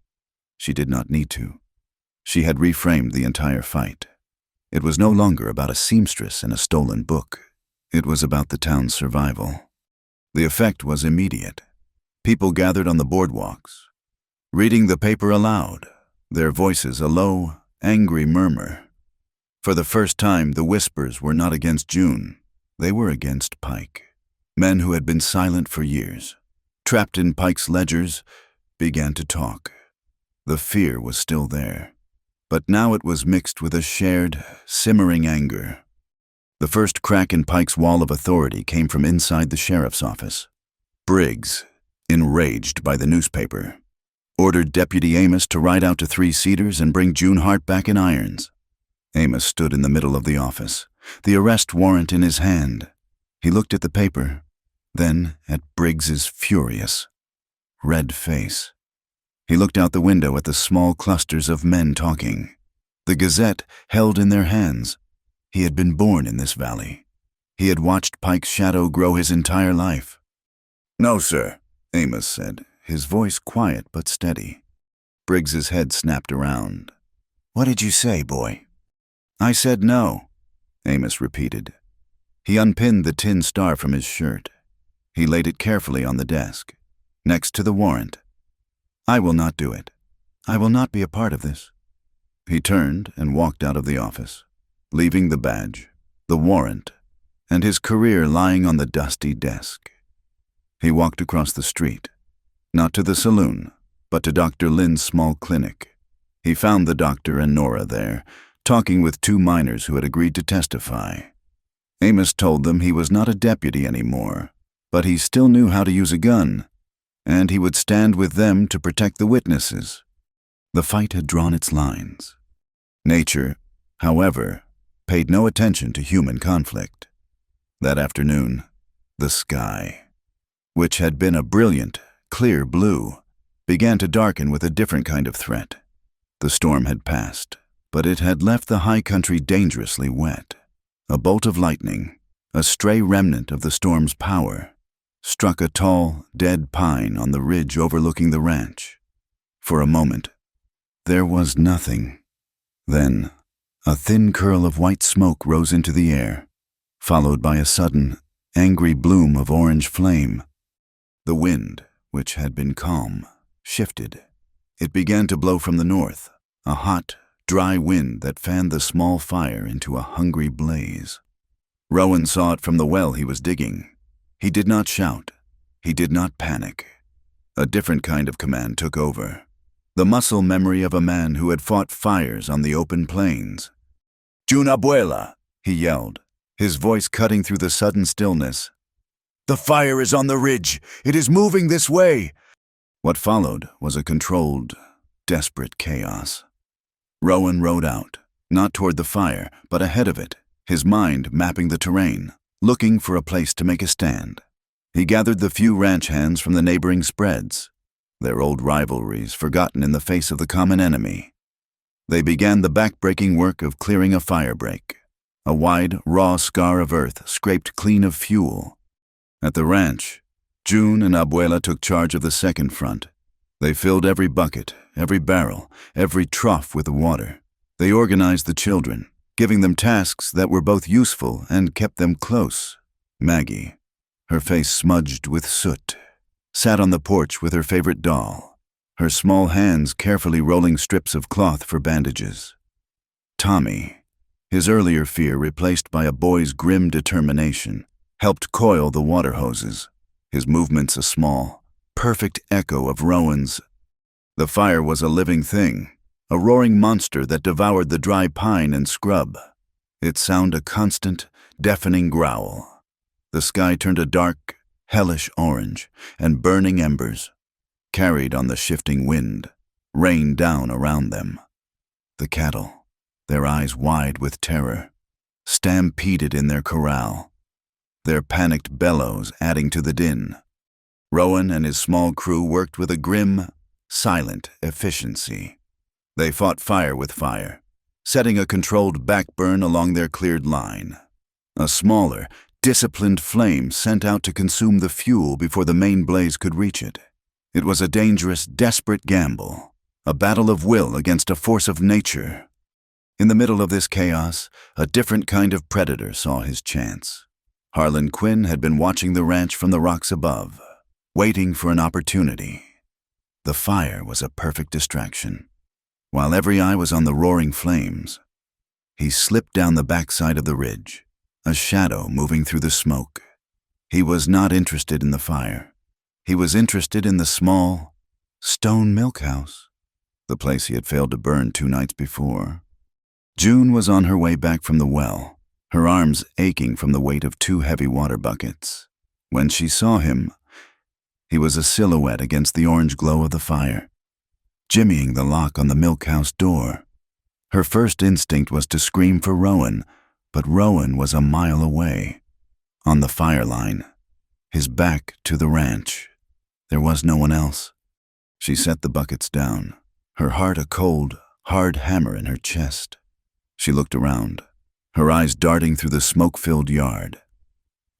She did not need to. She had reframed the entire fight. It was no longer about a seamstress and a stolen book. It was about the town's survival. The effect was immediate. People gathered on the boardwalks, reading the paper aloud, their voices a low, angry murmur. For the first time, the whispers were not against June. They were against Pike. Men who had been silent for years, trapped in Pike's ledgers, began to talk. The fear was still there, but now it was mixed with a shared, simmering anger. The first crack in Pike's wall of authority came from inside the sheriff's office. Briggs, enraged by the newspaper, ordered Deputy Amos to ride out to Three Cedars and bring June Hart back in irons. Amos stood in the middle of the office, the arrest warrant in his hand. He looked at the paper, then at Briggs's furious, red face. He looked out the window at the small clusters of men talking, the Gazette held in their hands. He had been born in this valley. He had watched Pike's shadow grow his entire life. "No, sir," Amos said, his voice quiet but steady. Briggs's head snapped around. "What did you say, boy?" "I said no," Amos repeated. He unpinned the tin star from his shirt. He laid it carefully on the desk, next to the warrant. "I will not do it. I will not be a part of this." He turned and walked out of the office, leaving the badge, the warrant, and his career lying on the dusty desk. He walked across the street, not to the saloon, but to Dr. Lynn's small clinic. He found the doctor and Nora there, talking with two miners who had agreed to testify. Amos told them he was not a deputy anymore, but he still knew how to use a gun, and he would stand with them to protect the witnesses. The fight had drawn its lines. Nature, however, paid no attention to human conflict. That afternoon, the sky, which had been a brilliant, clear blue, began to darken with a different kind of threat. The storm had passed, but it had left the high country dangerously wet. A bolt of lightning, a stray remnant of the storm's power, struck a tall, dead pine on the ridge overlooking the ranch. For a moment, there was nothing. Then, a thin curl of white smoke rose into the air, followed by a sudden, angry bloom of orange flame. The wind, which had been calm, shifted. It began to blow from the north, a hot, dry wind that fanned the small fire into a hungry blaze. Rowan saw it from the well he was digging. He did not shout. He did not panic. A different kind of command took over. The muscle memory of a man who had fought fires on the open plains. "June Abuela," he yelled, his voice cutting through the sudden stillness. "The fire is on the ridge. It is moving this way." What followed was a controlled, desperate chaos. Rowan rode out, not toward the fire, but ahead of it, his mind mapping the terrain, looking for a place to make a stand. He gathered the few ranch hands from the neighboring spreads, their old rivalries forgotten in the face of the common enemy. They began the back-breaking work of clearing a firebreak, a wide, raw scar of earth scraped clean of fuel. At the ranch, June and Abuela took charge of the second front. They filled every bucket, every barrel, every trough with the water. They organized the children, giving them tasks that were both useful and kept them close. Maggie, her face smudged with soot, sat on the porch with her favorite doll, her small hands carefully rolling strips of cloth for bandages. Tommy, his earlier fear replaced by a boy's grim determination, helped coil the water hoses, his movements a small, perfect echo of Rowan's. The fire was a living thing, a roaring monster that devoured the dry pine and scrub. Its sound a constant, deafening growl. The sky turned a dark, hellish orange, and burning embers, carried on the shifting wind, rained down around them. The cattle, their eyes wide with terror, stampeded in their corral, their panicked bellows adding to the din. Rowan and his small crew worked with a grim, silent efficiency. They fought fire with fire, setting a controlled backburn along their cleared line. A smaller, disciplined flame sent out to consume the fuel before the main blaze could reach it. It was a dangerous, desperate gamble, a battle of will against a force of nature. In the middle of this chaos, a different kind of predator saw his chance. Harlan Quinn had been watching the ranch from the rocks above, waiting for an opportunity. The fire was a perfect distraction. While every eye was on the roaring flames, he slipped down the backside of the ridge, a shadow moving through the smoke. He was not interested in the fire. He was interested in the small, stone milk house, the place he had failed to burn 2 nights before. June was on her way back from the well, her arms aching from the weight of 2 heavy water buckets. When she saw him, he was a silhouette against the orange glow of the fire, jimmying the lock on the milk house door. Her first instinct was to scream for Rowan, but Rowan was a mile away, on the fire line, his back to the ranch. There was no one else. She set the buckets down, her heart a cold, hard hammer in her chest. She looked around, her eyes darting through the smoke-filled yard.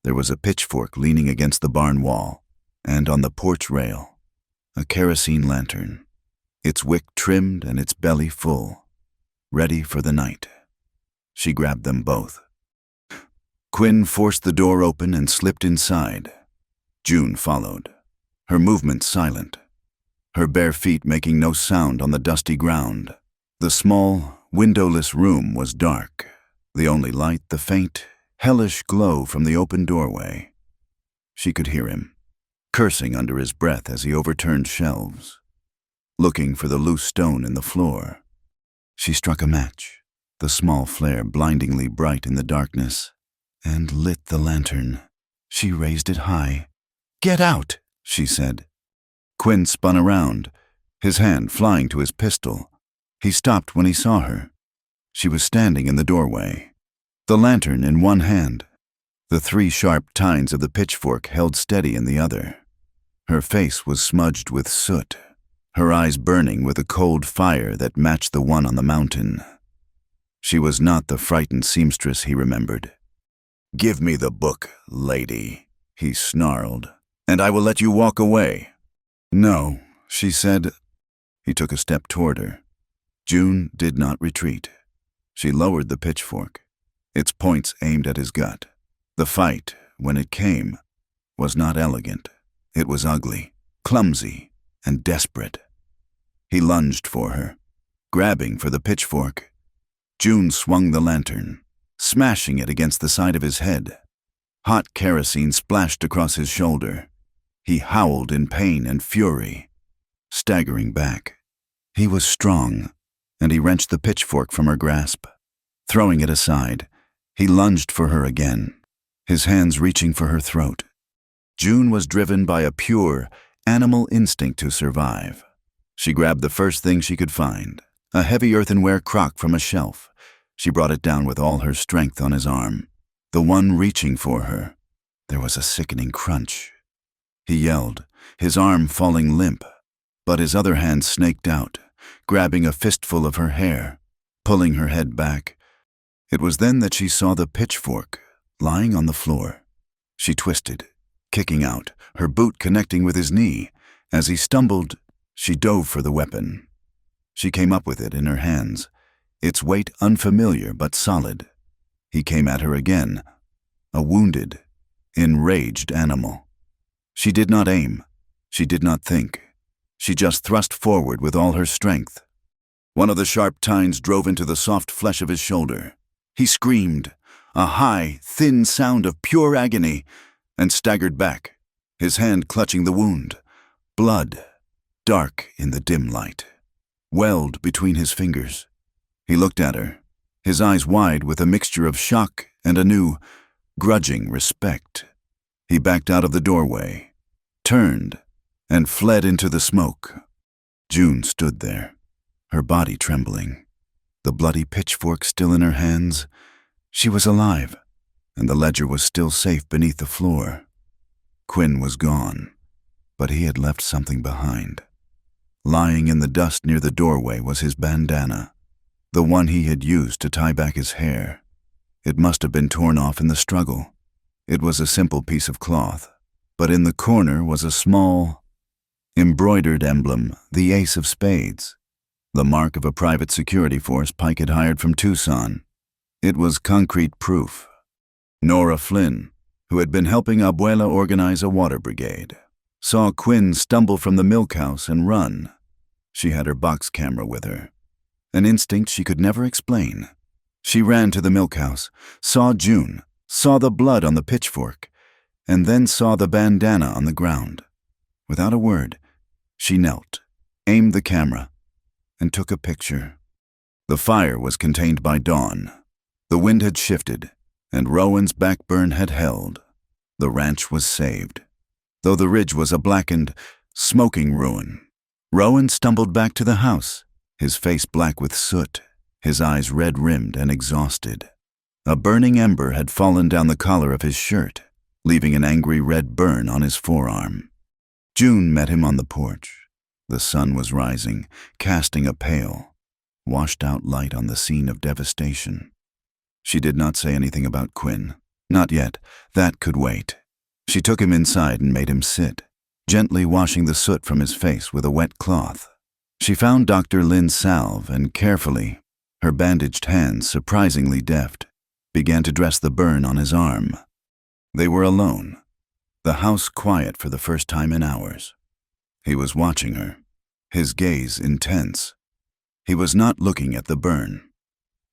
There was a pitchfork leaning against the barn wall, and on the porch rail, a kerosene lantern, its wick trimmed and its belly full, ready for the night. She grabbed them both. Quinn forced the door open and slipped inside. June followed, her movements silent, her bare feet making no sound on the dusty ground. The small, windowless room was dark, the only light the faint, hellish glow from the open doorway. She could hear him, cursing under his breath as he overturned shelves, looking for the loose stone in the floor. She struck a match, the small flare blindingly bright in the darkness, and lit the lantern. She raised it high. "Get out," she said. Quinn spun around, his hand flying to his pistol. He stopped when he saw her. She was standing in the doorway, the lantern in one hand, the 3 sharp tines of the pitchfork held steady in the other. Her face was smudged with soot, her eyes burning with a cold fire that matched the one on the mountain. She was not the frightened seamstress he remembered. "Give me the book, lady," he snarled, "and I will let you walk away." "No," she said. He took a step toward her. June did not retreat. She lowered the pitchfork, its points aimed at his gut. The fight, when it came, was not elegant. It was ugly, clumsy, and desperate. He lunged for her, grabbing for the pitchfork. June swung the lantern, smashing it against the side of his head. Hot kerosene splashed across his shoulder. He howled in pain and fury, staggering back. He was strong, and he wrenched the pitchfork from her grasp. Throwing it aside, he lunged for her again, his hands reaching for her throat. June was driven by a pure, animal instinct to survive. She grabbed the first thing she could find, a heavy earthenware crock from a shelf. She brought it down with all her strength on his arm, the one reaching for her. There was a sickening crunch. He yelled, his arm falling limp, but his other hand snaked out, grabbing a fistful of her hair, pulling her head back. It was then that she saw the pitchfork lying on the floor. She twisted, kicking out, her boot connecting with his knee. As he stumbled, she dove for the weapon. She came up with it in her hands, its weight unfamiliar but solid. He came at her again, a wounded, enraged animal. She did not aim. She did not think. She just thrust forward with all her strength. One of the sharp tines drove into the soft flesh of his shoulder. He screamed, a high, thin sound of pure agony, and staggered back, his hand clutching the wound. Blood, dark in the dim light, welled between his fingers. He looked at her, his eyes wide with a mixture of shock and a new, grudging respect. He backed out of the doorway, turned, and fled into the smoke. June stood there, her body trembling, the bloody pitchfork still in her hands. She was alive, and the ledger was still safe beneath the floor. Quinn was gone, but he had left something behind. Lying in the dust near the doorway was his bandana, the one he had used to tie back his hair. It must have been torn off in the struggle. It was a simple piece of cloth, but in the corner was a small, embroidered emblem, the ace of spades, the mark of a private security force Pike had hired from Tucson. It was concrete proof. Nora Flynn, who had been helping Abuela organize a water brigade, saw Quinn stumble from the milk house and run. She had her box camera with her, an instinct she could never explain. She ran to the milk house, saw June, saw the blood on the pitchfork, and then saw the bandana on the ground. Without a word, she knelt, aimed the camera, and took a picture. The fire was contained by dawn. The wind had shifted, and Rowan's backburn had held. The ranch was saved, though the ridge was a blackened, smoking ruin. Rowan stumbled back to the house, his face black with soot, his eyes red-rimmed and exhausted. A burning ember had fallen down the collar of his shirt, leaving an angry red burn on his forearm. June met him on the porch. The sun was rising, casting a pale, washed-out light on the scene of devastation. She did not say anything about Quinn. Not yet. That could wait. She took him inside and made him sit, gently washing the soot from his face with a wet cloth. She found Dr. Lynn's salve and carefully, her bandaged hands surprisingly deft, began to dress the burn on his arm. They were alone, the house quiet for the first time in hours. He was watching her, his gaze intense. He was not looking at the burn.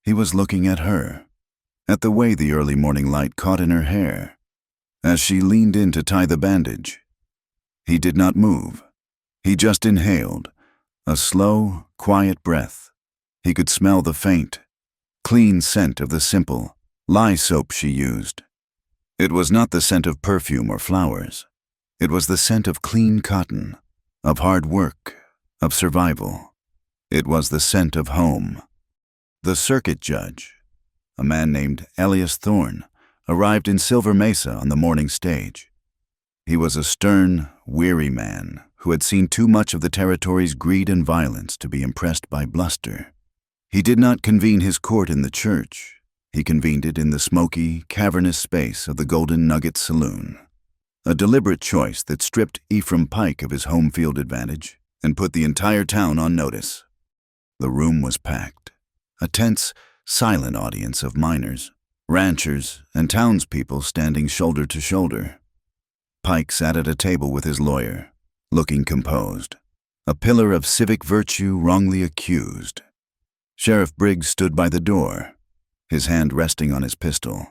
He was looking at her, at the way the early morning light caught in her hair, as she leaned in to tie the bandage. He did not move. He just inhaled, a slow, quiet breath. He could smell the faint, clean scent of the simple, lye soap she used. It was not the scent of perfume or flowers. It was the scent of clean cotton, of hard work, of survival. It was the scent of home. The circuit judge, a man named Elias Thorne, arrived in Silver Mesa on the morning stage. He was a stern, weary man who had seen too much of the territory's greed and violence to be impressed by bluster. He did not convene his court in the church. He convened it in the smoky, cavernous space of the Golden Nugget Saloon, a deliberate choice that stripped Ephraim Pike of his home field advantage and put the entire town on notice. The room was packed, a tense, silent audience of miners, ranchers, and townspeople standing shoulder to shoulder. Pike sat at a table with his lawyer, looking composed, a pillar of civic virtue wrongly accused. Sheriff Briggs stood by the door, his hand resting on his pistol,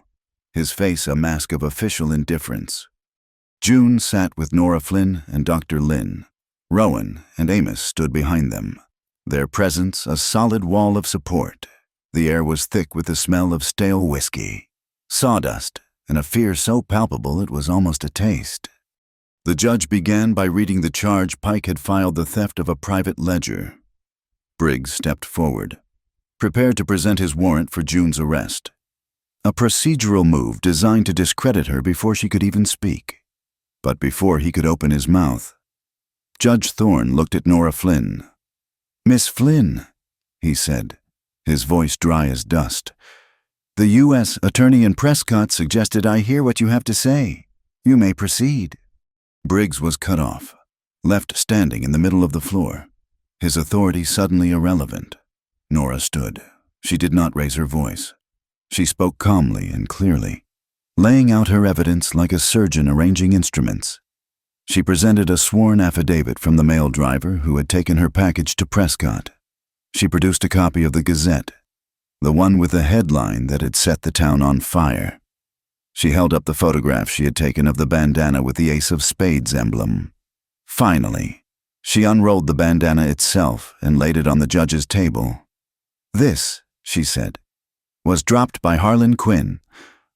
his face a mask of official indifference. June sat with Nora Flynn and Dr. Lynn. Rowan and Amos stood behind them, their presence a solid wall of support. The air was thick with the smell of stale whiskey, sawdust, and a fear so palpable it was almost a taste. The judge began by reading the charge Pike had filed: the theft of a private ledger. Briggs stepped forward, prepared to present his warrant for June's arrest, a procedural move designed to discredit her before she could even speak. But before he could open his mouth, Judge Thorne looked at Nora Flynn. "Miss Flynn," he said, his voice dry as dust, "the U.S. Attorney in Prescott suggested I hear what you have to say. You may proceed." Briggs was cut off, left standing in the middle of the floor, his authority suddenly irrelevant. Nora stood. She did not raise her voice. She spoke calmly and clearly, laying out her evidence like a surgeon arranging instruments. She presented a sworn affidavit from the mail driver who had taken her package to Prescott. She produced a copy of the Gazette, the one with the headline that had set the town on fire. She held up the photograph she had taken of the bandana with the Ace of Spades emblem. Finally, she unrolled the bandana itself and laid it on the judge's table. "This," she said, "was dropped by Harlan Quinn,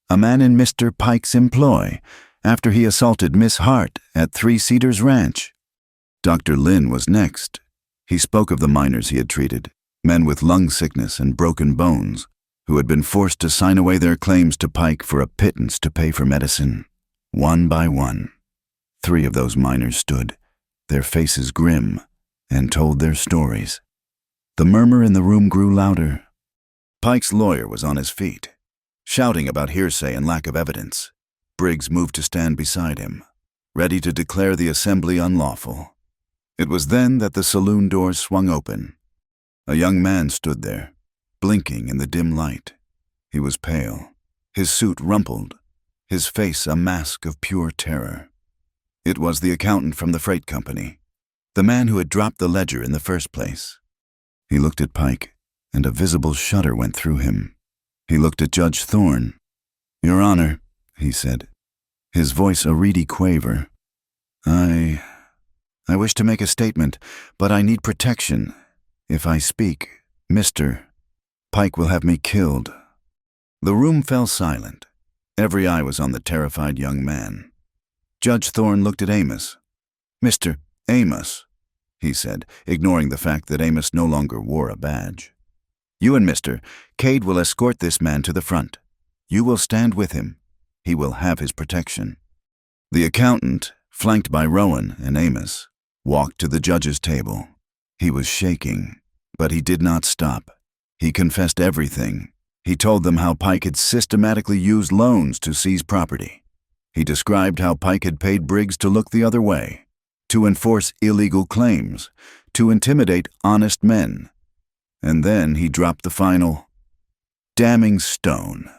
a man in Mr. Pike's employ, after he assaulted Miss Hart at Three Cedars Ranch." Dr. Lynn was next. He spoke of the miners he had treated, men with lung sickness and broken bones, who had been forced to sign away their claims to Pike for a pittance to pay for medicine. One by one, 3 of those miners stood, their faces grim, and told their stories. The murmur in the room grew louder. Pike's lawyer was on his feet, shouting about hearsay and lack of evidence. Briggs moved to stand beside him, ready to declare the assembly unlawful. It was then that the saloon doors swung open. A young man stood there, blinking in the dim light. He was pale, his suit rumpled, his face a mask of pure terror. It was the accountant from the freight company, the man who had dropped the ledger in the first place. He looked at Pike, and a visible shudder went through him. He looked at Judge Thorne. "Your Honor," he said, his voice a reedy quaver, I wish to make a statement, but I need protection. If I speak, Mr. Pike will have me killed." The room fell silent. Every eye was on the terrified young man. Judge Thorne looked at Amos. "Mr. Amos," he said, ignoring the fact that Amos no longer wore a badge. "You and Mr. Cade will escort this man to the front. You will stand with him. He will have his protection." The accountant, flanked by Rowan and Amos, walked to the judge's table. He was shaking, but he did not stop. He confessed everything. He told them how Pike had systematically used loans to seize property. He described how Pike had paid Briggs to look the other way, to enforce illegal claims, to intimidate honest men. And then he dropped the final, damning stone.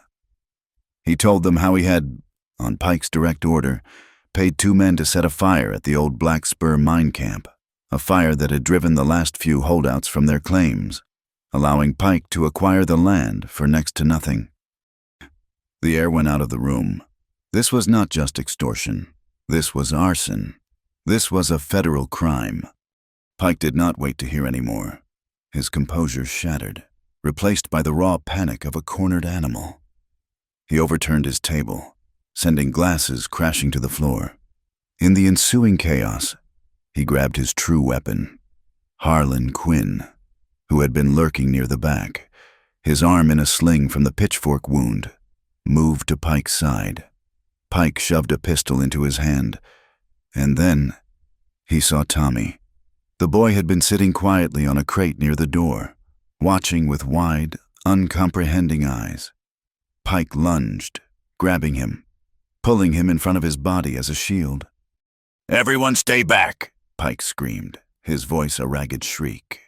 He told them how he had, on Pike's direct order, paid 2 men to set a fire at the old Black Spur mine camp, a fire that had driven the last few holdouts from their claims, allowing Pike to acquire the land for next to nothing. The air went out of the room. This was not just extortion. This was arson. This was a federal crime. Pike did not wait to hear any more. His composure shattered, replaced by the raw panic of a cornered animal. He overturned his table, sending glasses crashing to the floor. In the ensuing chaos, he grabbed his true weapon, Harlan Quinn, who had been lurking near the back, his arm in a sling from the pitchfork wound, moved to Pike's side. Pike shoved a pistol into his hand, and then he saw Tommy. The boy had been sitting quietly on a crate near the door, watching with wide, uncomprehending eyes. Pike lunged, grabbing him, pulling him in front of his body as a shield. "Everyone stay back!" Pike screamed, his voice a ragged shriek.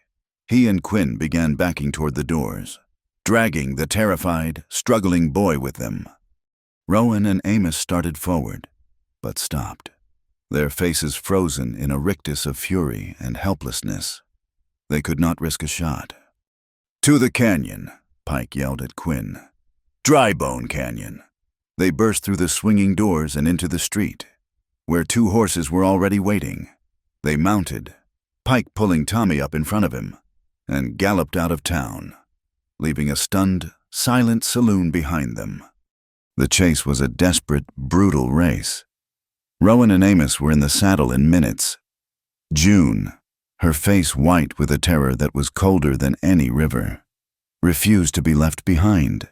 He and Quinn began backing toward the doors, dragging the terrified, struggling boy with them. Rowan and Amos started forward, but stopped, their faces frozen in a rictus of fury and helplessness. They could not risk a shot. "To the canyon," Pike yelled at Quinn. "Drybone Canyon." They burst through the swinging doors and into the street, where 2 horses were already waiting. They mounted, Pike pulling Tommy up in front of him, and galloped out of town, leaving a stunned, silent saloon behind them. The chase was a desperate, brutal race. Rowan and Amos were in the saddle in minutes. June, her face white with a terror that was colder than any river, refused to be left behind.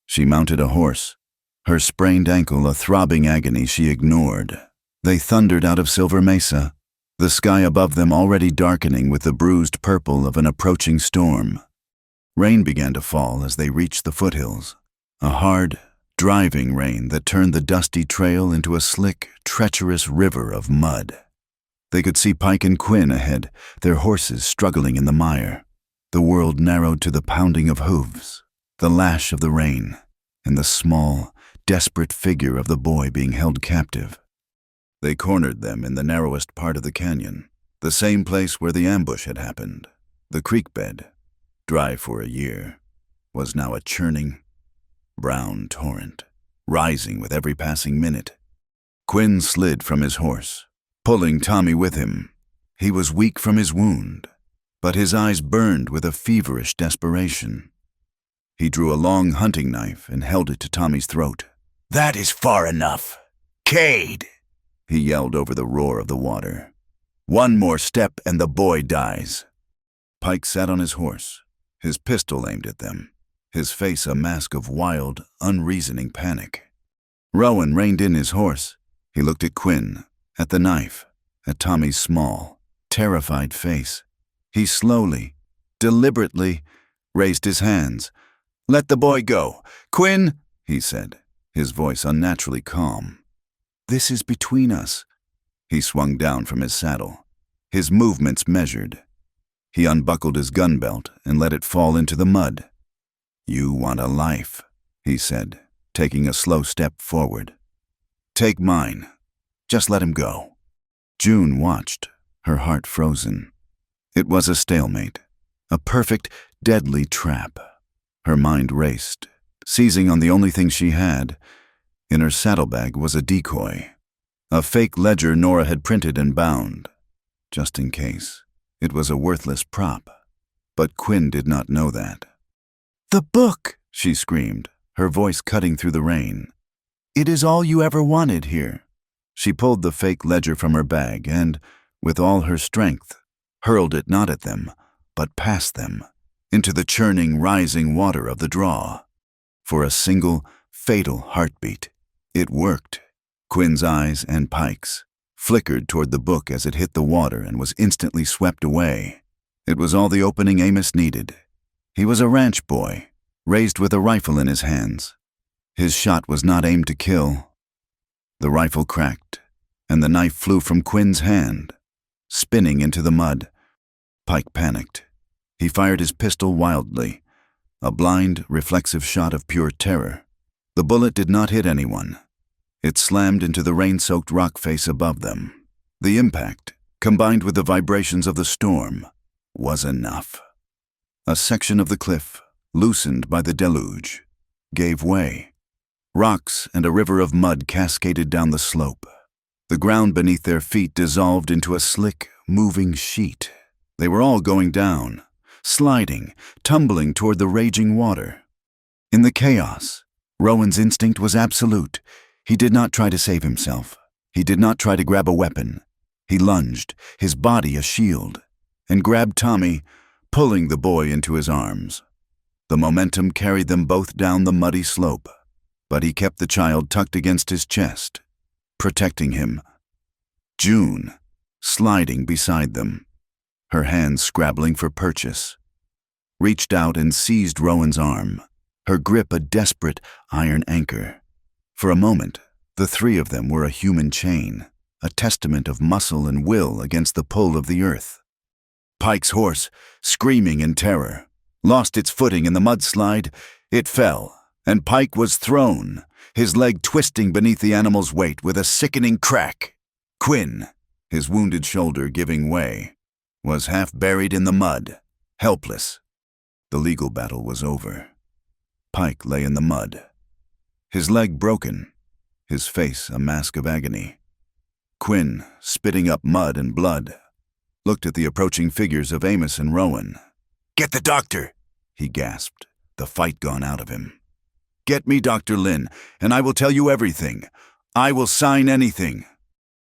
She mounted a horse, her sprained ankle a throbbing agony she ignored. They thundered out of Silver Mesa, the sky above them already darkening with the bruised purple of an approaching storm. Rain began to fall as they reached the foothills, a hard, driving rain that turned the dusty trail into a slick, treacherous river of mud. They could see Pike and Quinn ahead, their horses struggling in the mire. The world narrowed to the pounding of hooves, the lash of the rain, and the small, desperate figure of the boy being held captive. They cornered them in the narrowest part of the canyon, the same place where the ambush had happened. The creek bed, dry for a year, was now a churning, brown torrent, rising with every passing minute. Quinn slid from his horse, pulling Tommy with him. He was weak from his wound, but his eyes burned with a feverish desperation. He drew a long hunting knife and held it to Tommy's throat. "That is far enough. Cade!" he yelled over the roar of the water. "One more step and the boy dies." Pike sat on his horse, his pistol aimed at them, his face a mask of wild, unreasoning panic. Rowan reined in his horse. He looked at Quinn, at the knife, at Tommy's small, terrified face. He slowly, deliberately, raised his hands. "Let the boy go. Quinn," he said, his voice unnaturally calm. "This is between us." He swung down from his saddle, his movements measured. He unbuckled his gun belt and let it fall into the mud. "You want a life," he said, taking a slow step forward. "Take mine. Just let him go." June watched, her heart frozen. It was a stalemate, a perfect, deadly trap. Her mind raced, seizing on the only thing she had. In her saddlebag was a decoy, a fake ledger Nora had printed and bound, just in case. It was a worthless prop, but Quinn did not know that. "The book!" she screamed, her voice cutting through the rain. It is all you ever wanted here." She pulled the fake ledger from her bag and, with all her strength, hurled it not at them, but past them, into the churning, rising water of the draw. For a single, fatal heartbeat, it worked. Quinn's eyes and Pike's flickered toward the book as it hit the water and was instantly swept away. It was all the opening Amos needed. He was a ranch boy, raised with a rifle in his hands. His shot was not aimed to kill. The rifle cracked, and the knife flew from Quinn's hand, spinning into the mud. Pike panicked. He fired his pistol wildly, a blind, reflexive shot of pure terror. The bullet did not hit anyone. It slammed into the rain-soaked rock face above them. The impact, combined with the vibrations of the storm, was enough. A section of the cliff, loosened by the deluge, gave way. Rocks and a river of mud cascaded down the slope. The ground beneath their feet dissolved into a slick, moving sheet. They were all going down, sliding, tumbling toward the raging water. In the chaos, Rowan's instinct was absolute. He did not try to save himself. He did not try to grab a weapon. He lunged, his body a shield, and grabbed Tommy, pulling the boy into his arms. The momentum carried them both down the muddy slope, but he kept the child tucked against his chest, protecting him. June, sliding beside them, her hands scrabbling for purchase, reached out and seized Rowan's arm, her grip a desperate iron anchor. For a moment, the three of them were a human chain, a testament of muscle and will against the pull of the earth. Pike's horse, screaming in terror, lost its footing in the mudslide. It fell, and Pike was thrown, his leg twisting beneath the animal's weight with a sickening crack. Quinn, his wounded shoulder giving way, was half buried in the mud, helpless. The legal battle was over. Pike lay in the mud, his leg broken, his face a mask of agony. Quinn, spitting up mud and blood, looked at the approaching figures of Amos and Rowan. "Get the doctor," he gasped, the fight gone out of him. "Get me Dr. Lynn, and I will tell you everything. I will sign anything."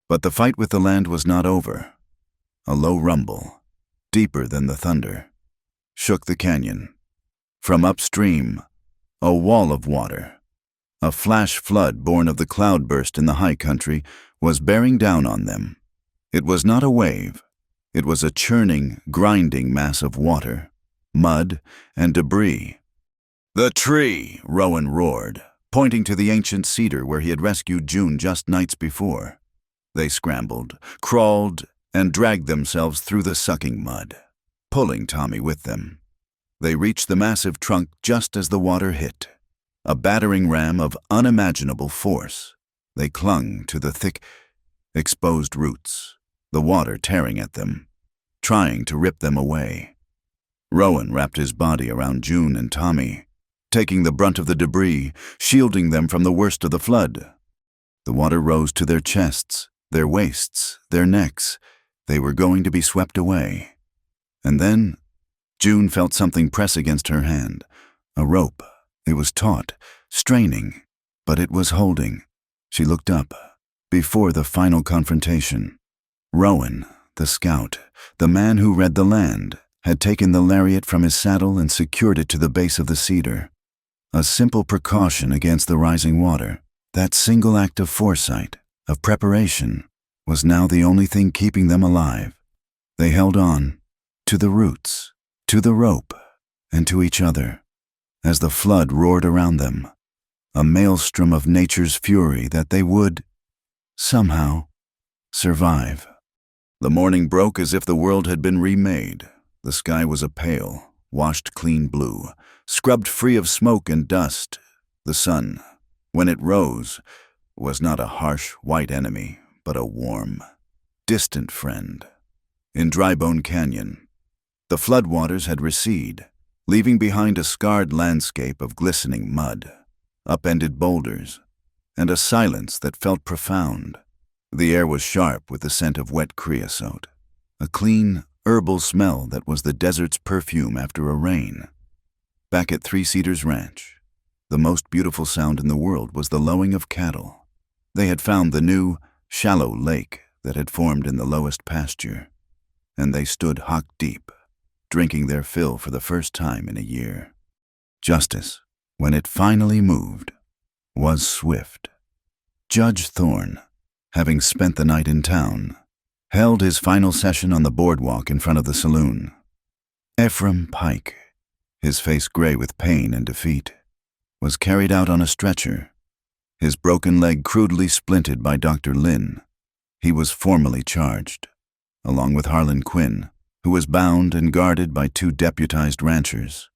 But the fight with the land was not over. A low rumble, deeper than the thunder, shook the canyon. From upstream, a wall of water, a flash flood born of the cloudburst in the high country, was bearing down on them. It was not a wave. It was a churning, grinding mass of water, mud, and debris. "The tree!" Rowan roared, pointing to the ancient cedar where he had rescued June just nights before. They scrambled, crawled, and dragged themselves through the sucking mud, pulling Tommy with them. They reached the massive trunk just as the water hit, a battering ram of unimaginable force. They clung to the thick, exposed roots, the water tearing at them, trying to rip them away. Rowan wrapped his body around June and Tommy, taking the brunt of the debris, shielding them from the worst of the flood. The water rose to their chests, their waists, their necks. They were going to be swept away. And then June felt something press against her hand, a rope. It was taut, straining, but it was holding. She looked up, before the final confrontation. Rowan, the scout, the man who read the land, had taken the lariat from his saddle and secured it to the base of the cedar. A simple precaution against the rising water. That single act of foresight, of preparation, was now the only thing keeping them alive. They held on, to the roots, to the rope, and to each other, as the flood roared around them, a maelstrom of nature's fury that they would, somehow, survive. The morning broke as if the world had been remade. The sky was a pale, washed clean blue, scrubbed free of smoke and dust. The sun, when it rose, was not a harsh white enemy, but a warm, distant friend. In Drybone Canyon, the floodwaters had receded, leaving behind a scarred landscape of glistening mud, upended boulders, and a silence that felt profound. The air was sharp with the scent of wet creosote, a clean, herbal smell that was the desert's perfume after a rain. Back at Three Cedars Ranch, The most beautiful sound in the world was the lowing of cattle. They had found the new, shallow lake that had formed in the lowest pasture, and they stood hock-deep, drinking their fill for the first time in a year. Justice, when it finally moved, was swift. Judge Thorne, having spent the night in town, held his final session on the boardwalk in front of the saloon. Ephraim Pike, his face gray with pain and defeat, was carried out on a stretcher, his broken leg crudely splinted by Dr. Lynn. He was formally charged, along with Harlan Quinn, who was bound and guarded by 2 deputized ranchers.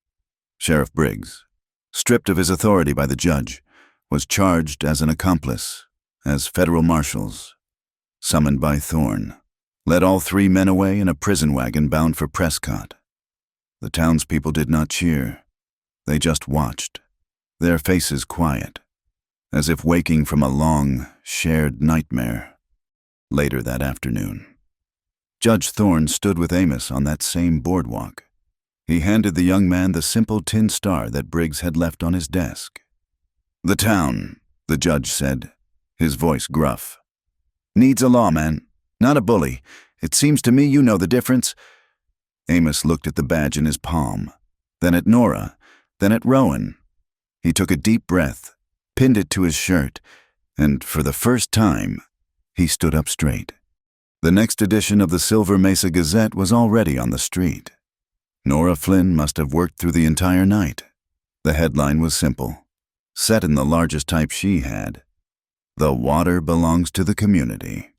Sheriff Briggs, stripped of his authority by the judge, was charged as an accomplice, as federal marshals, summoned by Thorne, led all 3 men away in a prison wagon bound for Prescott. The townspeople did not cheer. They just watched, their faces quiet, as if waking from a long, shared nightmare. Later that afternoon, Judge Thorne stood with Amos on that same boardwalk. He handed the young man the simple tin star that Briggs had left on his desk. "The town," the judge said, his voice gruff, "needs a lawman, not a bully. It seems to me you know the difference." Amos looked at the badge in his palm, then at Nora, then at Rowan. He took a deep breath, pinned it to his shirt, and for the first time, he stood up straight. The next edition of the Silver Mesa Gazette was already on the street. Nora Flynn must have worked through the entire night. The headline was simple, set in the largest type she had: "The water belongs to the community."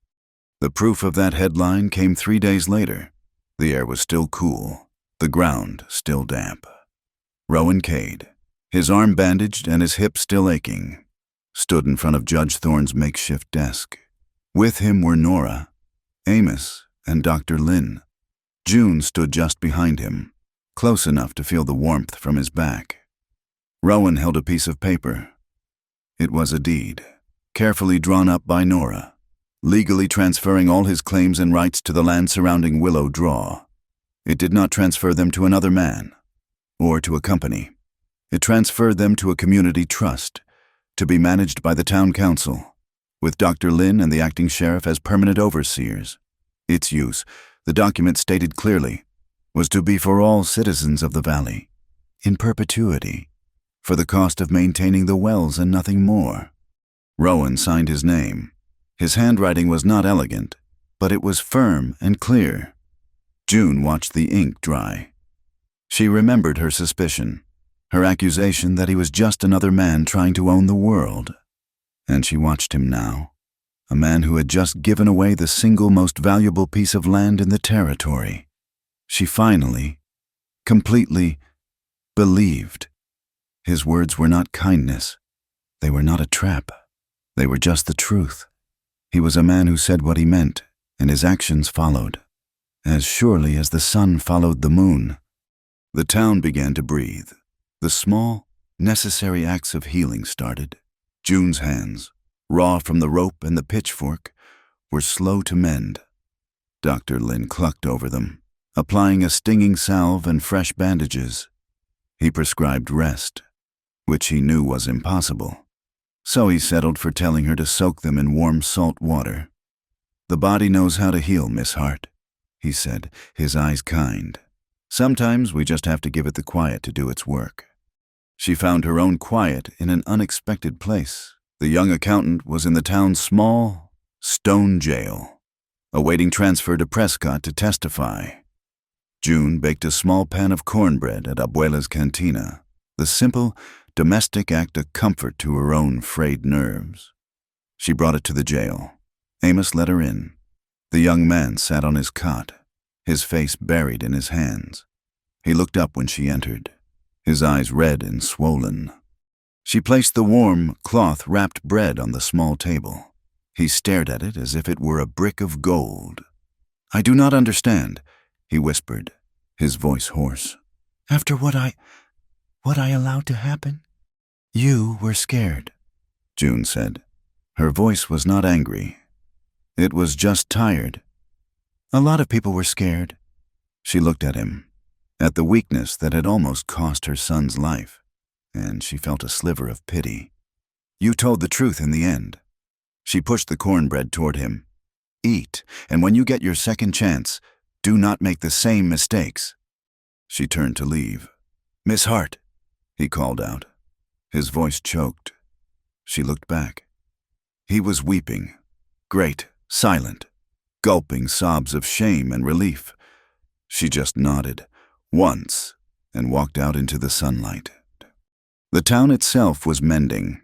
The proof of that headline came 3 days later. The air was still cool, the ground still damp. Rowan Cade, his arm bandaged and his hip still aching, stood in front of Judge Thorne's makeshift desk. With him were Nora, Amos, and Dr. Lynn. June stood just behind him, close enough to feel the warmth from his back. Rowan held a piece of paper. It was a deed, carefully drawn up by Nora, legally transferring all his claims and rights to the land surrounding Willow Draw. It did not transfer them to another man, or to a company. It transferred them to a community trust, to be managed by the town council, with Dr. Lynn and the acting sheriff as permanent overseers. Its use, the document stated clearly, was to be for all citizens of the valley, in perpetuity, for the cost of maintaining the wells and nothing more. Rowan signed his name. His handwriting was not elegant, but it was firm and clear. June watched the ink dry. She remembered her suspicion, her accusation that he was just another man trying to own the world. And she watched him now, a man who had just given away the single most valuable piece of land in the territory. She finally, completely, believed. His words were not kindness. They were not a trap. They were just the truth. He was a man who said what he meant, and his actions followed, as surely as the sun followed the moon. The town began to breathe. The small, necessary acts of healing started. June's hands, raw from the rope and the pitchfork, were slow to mend. Dr. Lynn clucked over them, applying a stinging salve and fresh bandages. He prescribed rest, which he knew was impossible. So he settled for telling her to soak them in warm salt water. "The body knows how to heal, Miss Hart," he said, his eyes kind. "Sometimes we just have to give it the quiet to do its work." She found her own quiet in an unexpected place. The young accountant was in the town's small, stone jail, awaiting transfer to Prescott to testify. June baked a small pan of cornbread at Abuela's cantina, the simple, domestic act of comfort to her own frayed nerves. She brought it to the jail. Amos let her in. The young man sat on his cot, his face buried in his hands. He looked up when she entered, his eyes red and swollen. She placed the warm, cloth-wrapped bread on the small table. He stared at it as if it were a brick of gold. "I do not understand," he whispered, his voice hoarse. "After what I allowed to happen?" "You were scared," June said. Her voice was not angry. It was just tired. "A lot of people were scared." She looked at him, at the weakness that had almost cost her son's life. and she felt a sliver of pity. "You told the truth in the end." She pushed the cornbread toward him. "Eat, and when you get your second chance, do not make the same mistakes." She turned to leave. "Miss Hart," he called out. His voice choked. She looked back. He was weeping, great, silent, gulping sobs of shame and relief. She just nodded, once, and walked out into the sunlight. The town itself was mending.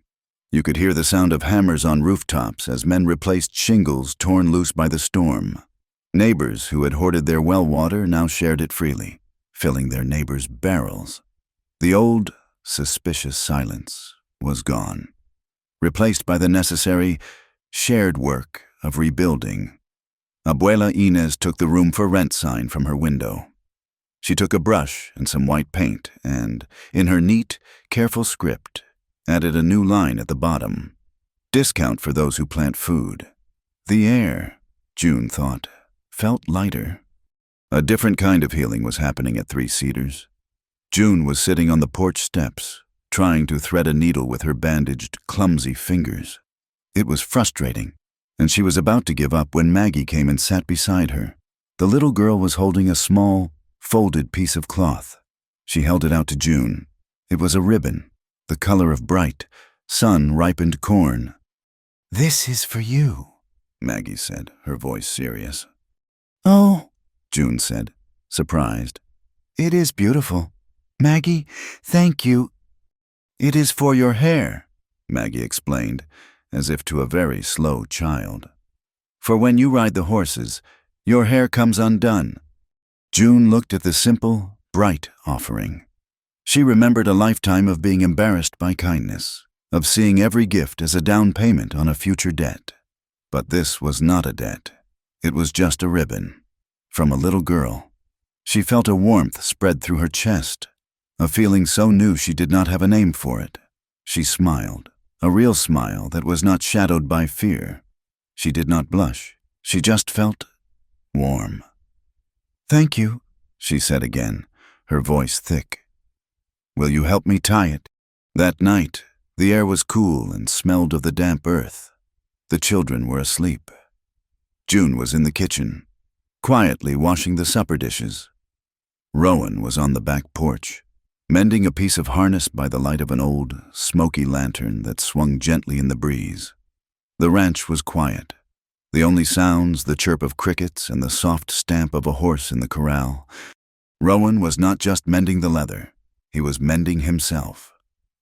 You could hear the sound of hammers on rooftops as men replaced shingles torn loose by the storm. Neighbors who had hoarded their well water now shared it freely, filling their neighbors' barrels. The old, suspicious silence was gone, replaced by the necessary, shared work of rebuilding. Abuela Inez took the room for rent sign from her window. She took a brush and some white paint and, in her neat, careful script, added a new line at the bottom. "Discount for those who plant food." The air, June thought, felt lighter. A different kind of healing was happening at Three Cedars. June was sitting on the porch steps, trying to thread a needle with her bandaged, clumsy fingers. It was frustrating, and she was about to give up when Maggie came and sat beside her. The little girl was holding a small, folded piece of cloth. She held it out to June. It was a ribbon, the color of bright, sun-ripened corn. "This is for you," Maggie said, her voice serious. "Oh," June said, surprised. "It is beautiful. Maggie, thank you." "It is for your hair," Maggie explained, as if to a very slow child. "For when you ride the horses, your hair comes undone." June looked at the simple, bright offering. She remembered a lifetime of being embarrassed by kindness, of seeing every gift as a down payment on a future debt. But this was not a debt. It was just a ribbon. From a little girl. She felt a warmth spread through her chest, a feeling so new she did not have a name for it. She smiled, a real smile that was not shadowed by fear. She did not blush. She just felt warm. "Thank you," she said again, her voice thick. "Will you help me tie it?" That night, the air was cool and smelled of the damp earth. The children were asleep. June was in the kitchen, quietly washing the supper dishes. Rowan was on the back porch, mending a piece of harness by the light of an old, smoky lantern that swung gently in the breeze. The ranch was quiet. The only sounds, the chirp of crickets and the soft stamp of a horse in the corral. Rowan was not just mending the leather. He was mending himself.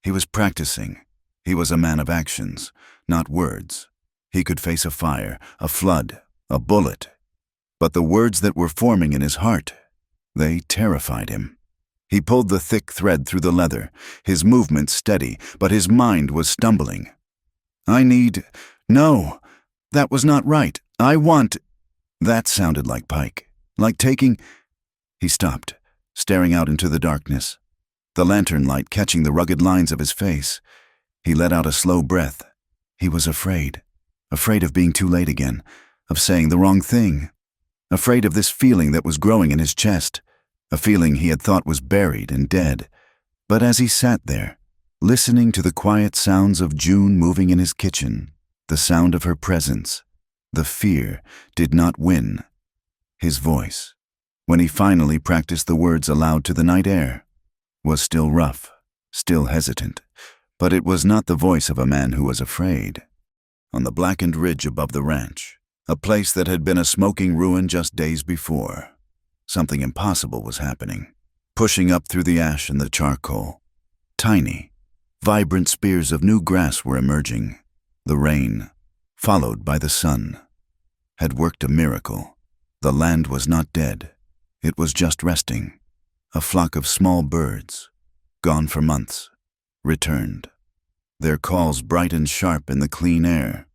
He was practicing. He was a man of actions, not words. He could face a fire, a flood, a bullet. But the words that were forming in his heart, they terrified him. He pulled the thick thread through the leather, his movement steady, but his mind was stumbling. No, that was not right. That sounded like Pike, like taking... He stopped, staring out into the darkness, the lantern light catching the rugged lines of his face. He let out a slow breath. He was afraid of being too late again, of saying the wrong thing, afraid of this feeling that was growing in his chest, a feeling he had thought was buried and dead. But as he sat there, listening to the quiet sounds of June moving in his kitchen, the sound of her presence, the fear did not win. His voice, when he finally practiced the words aloud to the night air, was still rough, still hesitant, but it was not the voice of a man who was afraid. On the blackened ridge above the ranch, a place that had been a smoking ruin just days before, something impossible was happening, pushing up through the ash and the charcoal. Tiny, vibrant spears of new grass were emerging. The rain, followed by the sun, had worked a miracle. The land was not dead. It was just resting. A flock of small birds, gone for months, returned, their calls bright and sharp in the clean air.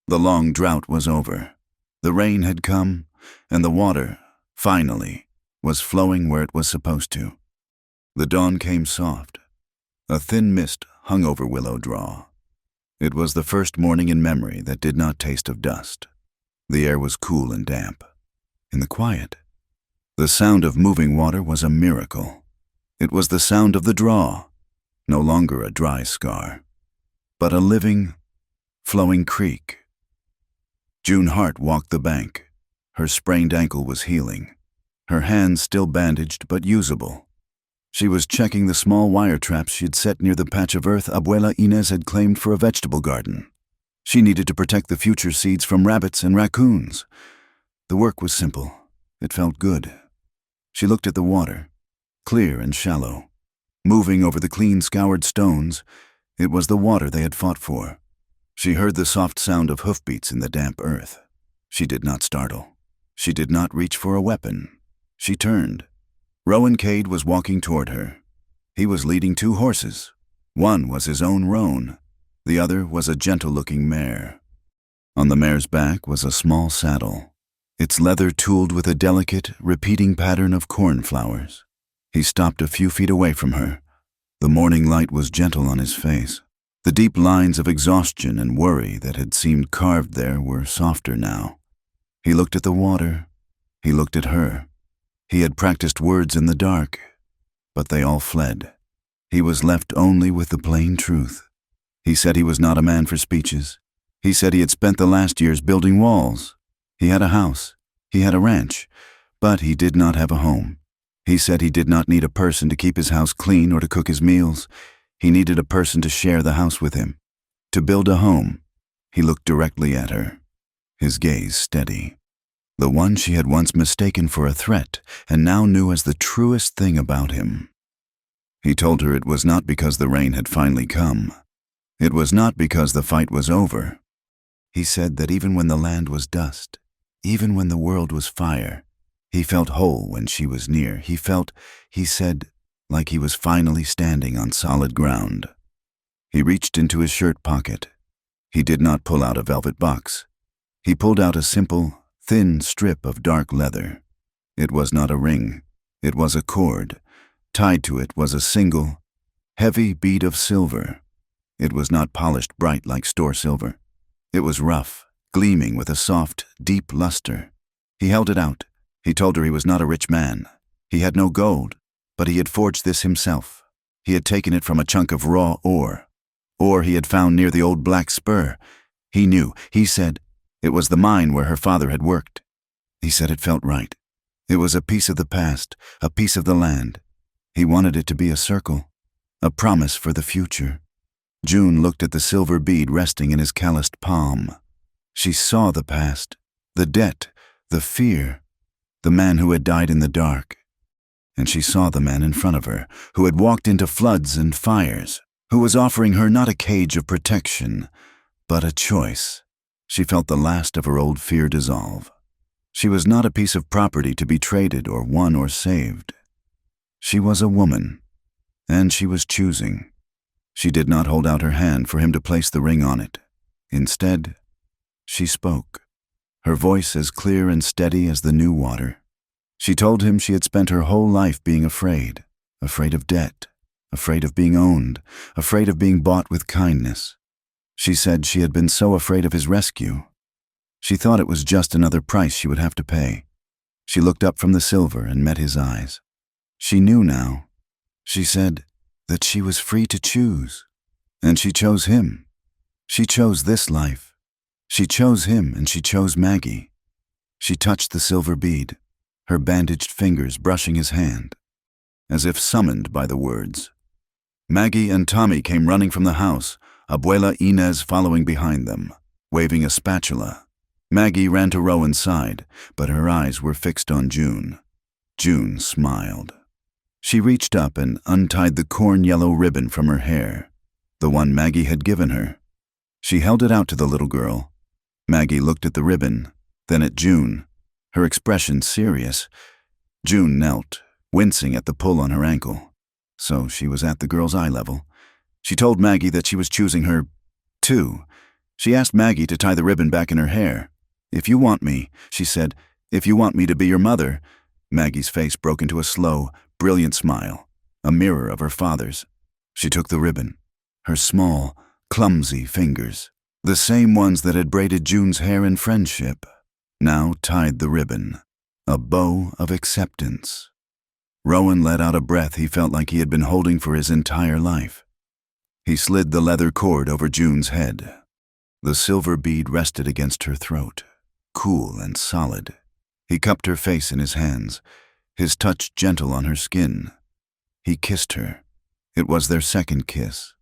The long drought was over. The rain had come, and the water, finally, was flowing where it was supposed to. The dawn came soft. A thin mist hung over Willow Draw. It was the first morning in memory that did not taste of dust. The air was cool and damp. In the quiet, the sound of moving water was a miracle. It was the sound of the draw. no longer a dry scar, but a living, flowing creek. June Hart walked the bank. Her sprained ankle was healing, her hands still bandaged but usable. She was checking the small wire traps she had set near the patch of earth Abuela Inez had claimed for a vegetable garden. She needed to protect the future seeds from rabbits and raccoons. The work was simple. It felt good. She looked at the water, clear and shallow. Moving over the clean scoured stones, it was the water they had fought for. She heard the soft sound of hoofbeats in the damp earth. She did not startle. She did not reach for a weapon. She turned. Rowan Cade was walking toward her. He was leading 2 horses. One was his own roan. The other was a gentle-looking mare. On the mare's back was a small saddle, its leather tooled with a delicate, repeating pattern of cornflowers. He stopped a few feet away from her. The morning light was gentle on his face. The deep lines of exhaustion and worry that had seemed carved there were softer now. He looked at the water. He looked at her. He had practiced words in the dark, but they all fled. He was left only with the plain truth. He said he was not a man for speeches. He said he had spent the last years building walls. He had a house. He had a ranch, but he did not have a home. He said he did not need a person to keep his house clean or to cook his meals. He needed a person to share the house with him, to build a home. He looked directly at her, his gaze steady. The one she had once mistaken for a threat and now knew as the truest thing about him. He told her it was not because the rain had finally come. It was not because the fight was over. He said that even when the land was dust, even when the world was fire, he felt whole when she was near. He felt, he said, like he was finally standing on solid ground. He reached into his shirt pocket. He did not pull out a velvet box. He pulled out a simple, thin strip of dark leather. It was not a ring. It was a cord. Tied to it was a single, heavy bead of silver. It was not polished bright like store silver. It was rough, gleaming with a soft, deep luster. He held it out. He told her he was not a rich man. He had no gold, but he had forged this himself. He had taken it from a chunk of raw ore he had found near the old black spur. He knew, he said, it was the mine where her father had worked. He said it felt right. It was a piece of the past, a piece of the land. He wanted it to be a circle, a promise for the future. June looked at the silver bead resting in his calloused palm. She saw the past, the debt, the fear, the man who had died in the dark. And she saw the man in front of her, who had walked into floods and fires, who was offering her not a cage of protection, but a choice. She felt the last of her old fear dissolve. She was not a piece of property to be traded or won or saved. She was a woman, and she was choosing. She did not hold out her hand for him to place the ring on it. Instead, she spoke, her voice as clear and steady as the new water. She told him she had spent her whole life being afraid of debt, afraid of being owned, afraid of being bought with kindness. She said she had been so afraid of his rescue. She thought it was just another price she would have to pay. She looked up from the silver and met his eyes. She knew now. She said that she was free to choose. And she chose him. She chose this life. She chose him and she chose Maggie. She touched the silver bead, her bandaged fingers brushing his hand, as if summoned by the words. Maggie and Tommy came running from the house, Abuela Inez following behind them, waving a spatula. Maggie ran to Rowan's side, but her eyes were fixed on June. June smiled. She reached up and untied the corn-yellow ribbon from her hair, the one Maggie had given her. She held it out to the little girl. Maggie looked at the ribbon, then at June, her expression serious. June knelt, wincing at the pull on her ankle, so she was at the girl's eye level. She told Maggie that she was choosing her, too. She asked Maggie to tie the ribbon back in her hair. "If you want me," she said, "if you want me to be your mother." Maggie's face broke into a slow, brilliant smile, a mirror of her father's. She took the ribbon, her small, clumsy fingers, the same ones that had braided June's hair in friendship, now tied the ribbon, a bow of acceptance. Rowan let out a breath he felt like he had been holding for his entire life. He slid the leather cord over June's head. The silver bead rested against her throat, cool and solid. He cupped her face in his hands, his touch gentle on her skin. He kissed her. It was their second kiss.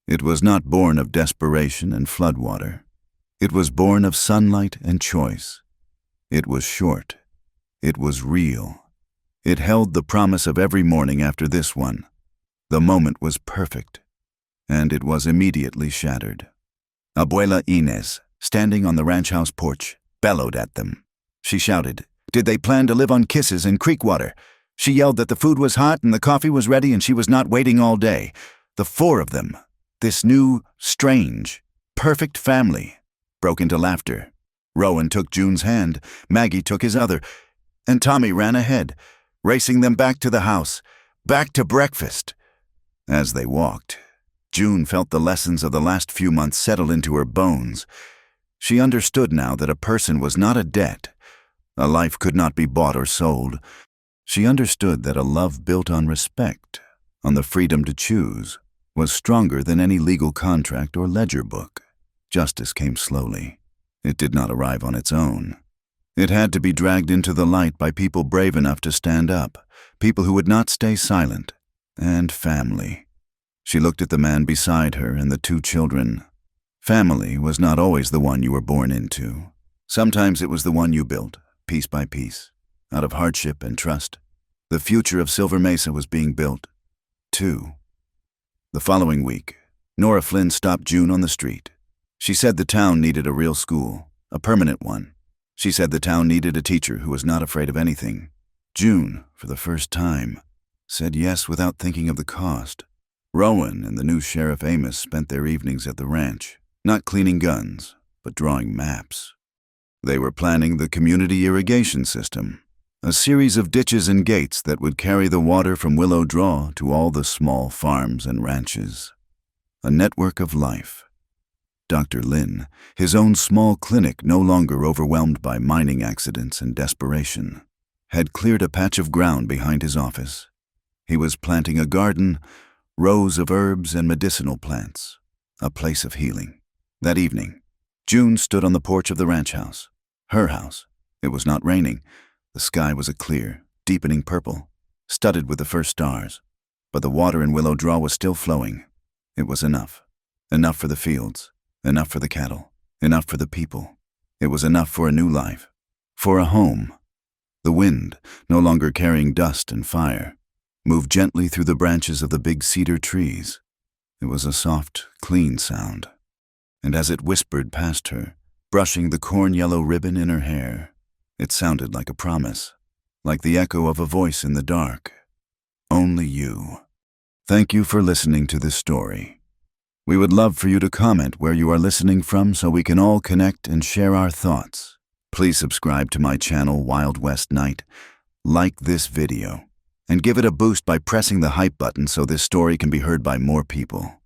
It was not born of desperation and floodwater. It was born of sunlight and choice. It was short. It was real. It held the promise of every morning after this one. The moment was perfect, and it was immediately shattered. Abuela Inez, standing on the ranch house porch, bellowed at them. She shouted, "Did they plan to live on kisses and creek water?" She yelled that the food was hot and the coffee was ready and she was not waiting all day. The four of them, this new, strange, perfect family, broke into laughter. Rowan took June's hand, Maggie took his other, and Tommy ran ahead, racing them back to the house, back to breakfast. As they walked, June felt the lessons of the last few months settle into her bones. She understood now that a person was not a debt. A life could not be bought or sold. She understood that a love built on respect, on the freedom to choose, was stronger than any legal contract or ledger book. Justice came slowly. It did not arrive on its own. It had to be dragged into the light by people brave enough to stand up, people who would not stay silent, and family. She looked at the man beside her and the two children. Family was not always the one you were born into. Sometimes it was the one you built, piece by piece, out of hardship and trust. The future of Silver Mesa was being built, too. The following week, Nora Flynn stopped June on the street. She said the town needed a real school, a permanent one. She said the town needed a teacher who was not afraid of anything. June, for the first time, said yes without thinking of the cost. Rowan and the new Sheriff Amos spent their evenings at the ranch, not cleaning guns, but drawing maps. They were planning the community irrigation system, a series of ditches and gates that would carry the water from Willow Draw to all the small farms and ranches. A network of life. Dr. Lynn, his own small clinic no longer overwhelmed by mining accidents and desperation, had cleared a patch of ground behind his office. He was planting a garden, rows of herbs and medicinal plants, a place of healing. That evening, June stood on the porch of the ranch house. Her house. It was not raining. The sky was a clear, deepening purple, studded with the first stars. But the water in Willow Draw was still flowing. It was enough. Enough for the fields. Enough for the cattle. Enough for the people. It was enough for a new life. For a home. The wind, no longer carrying dust and fire, moved gently through the branches of the big cedar trees. It was a soft, clean sound. And as it whispered past her, brushing the corn-yellow ribbon in her hair, it sounded like a promise, like the echo of a voice in the dark. Only you. Thank you for listening to this story. We would love for you to comment where you are listening from so we can all connect and share our thoughts. Please subscribe to my channel, Wild West Night, like this video, and give it a boost by pressing the hype button so this story can be heard by more people.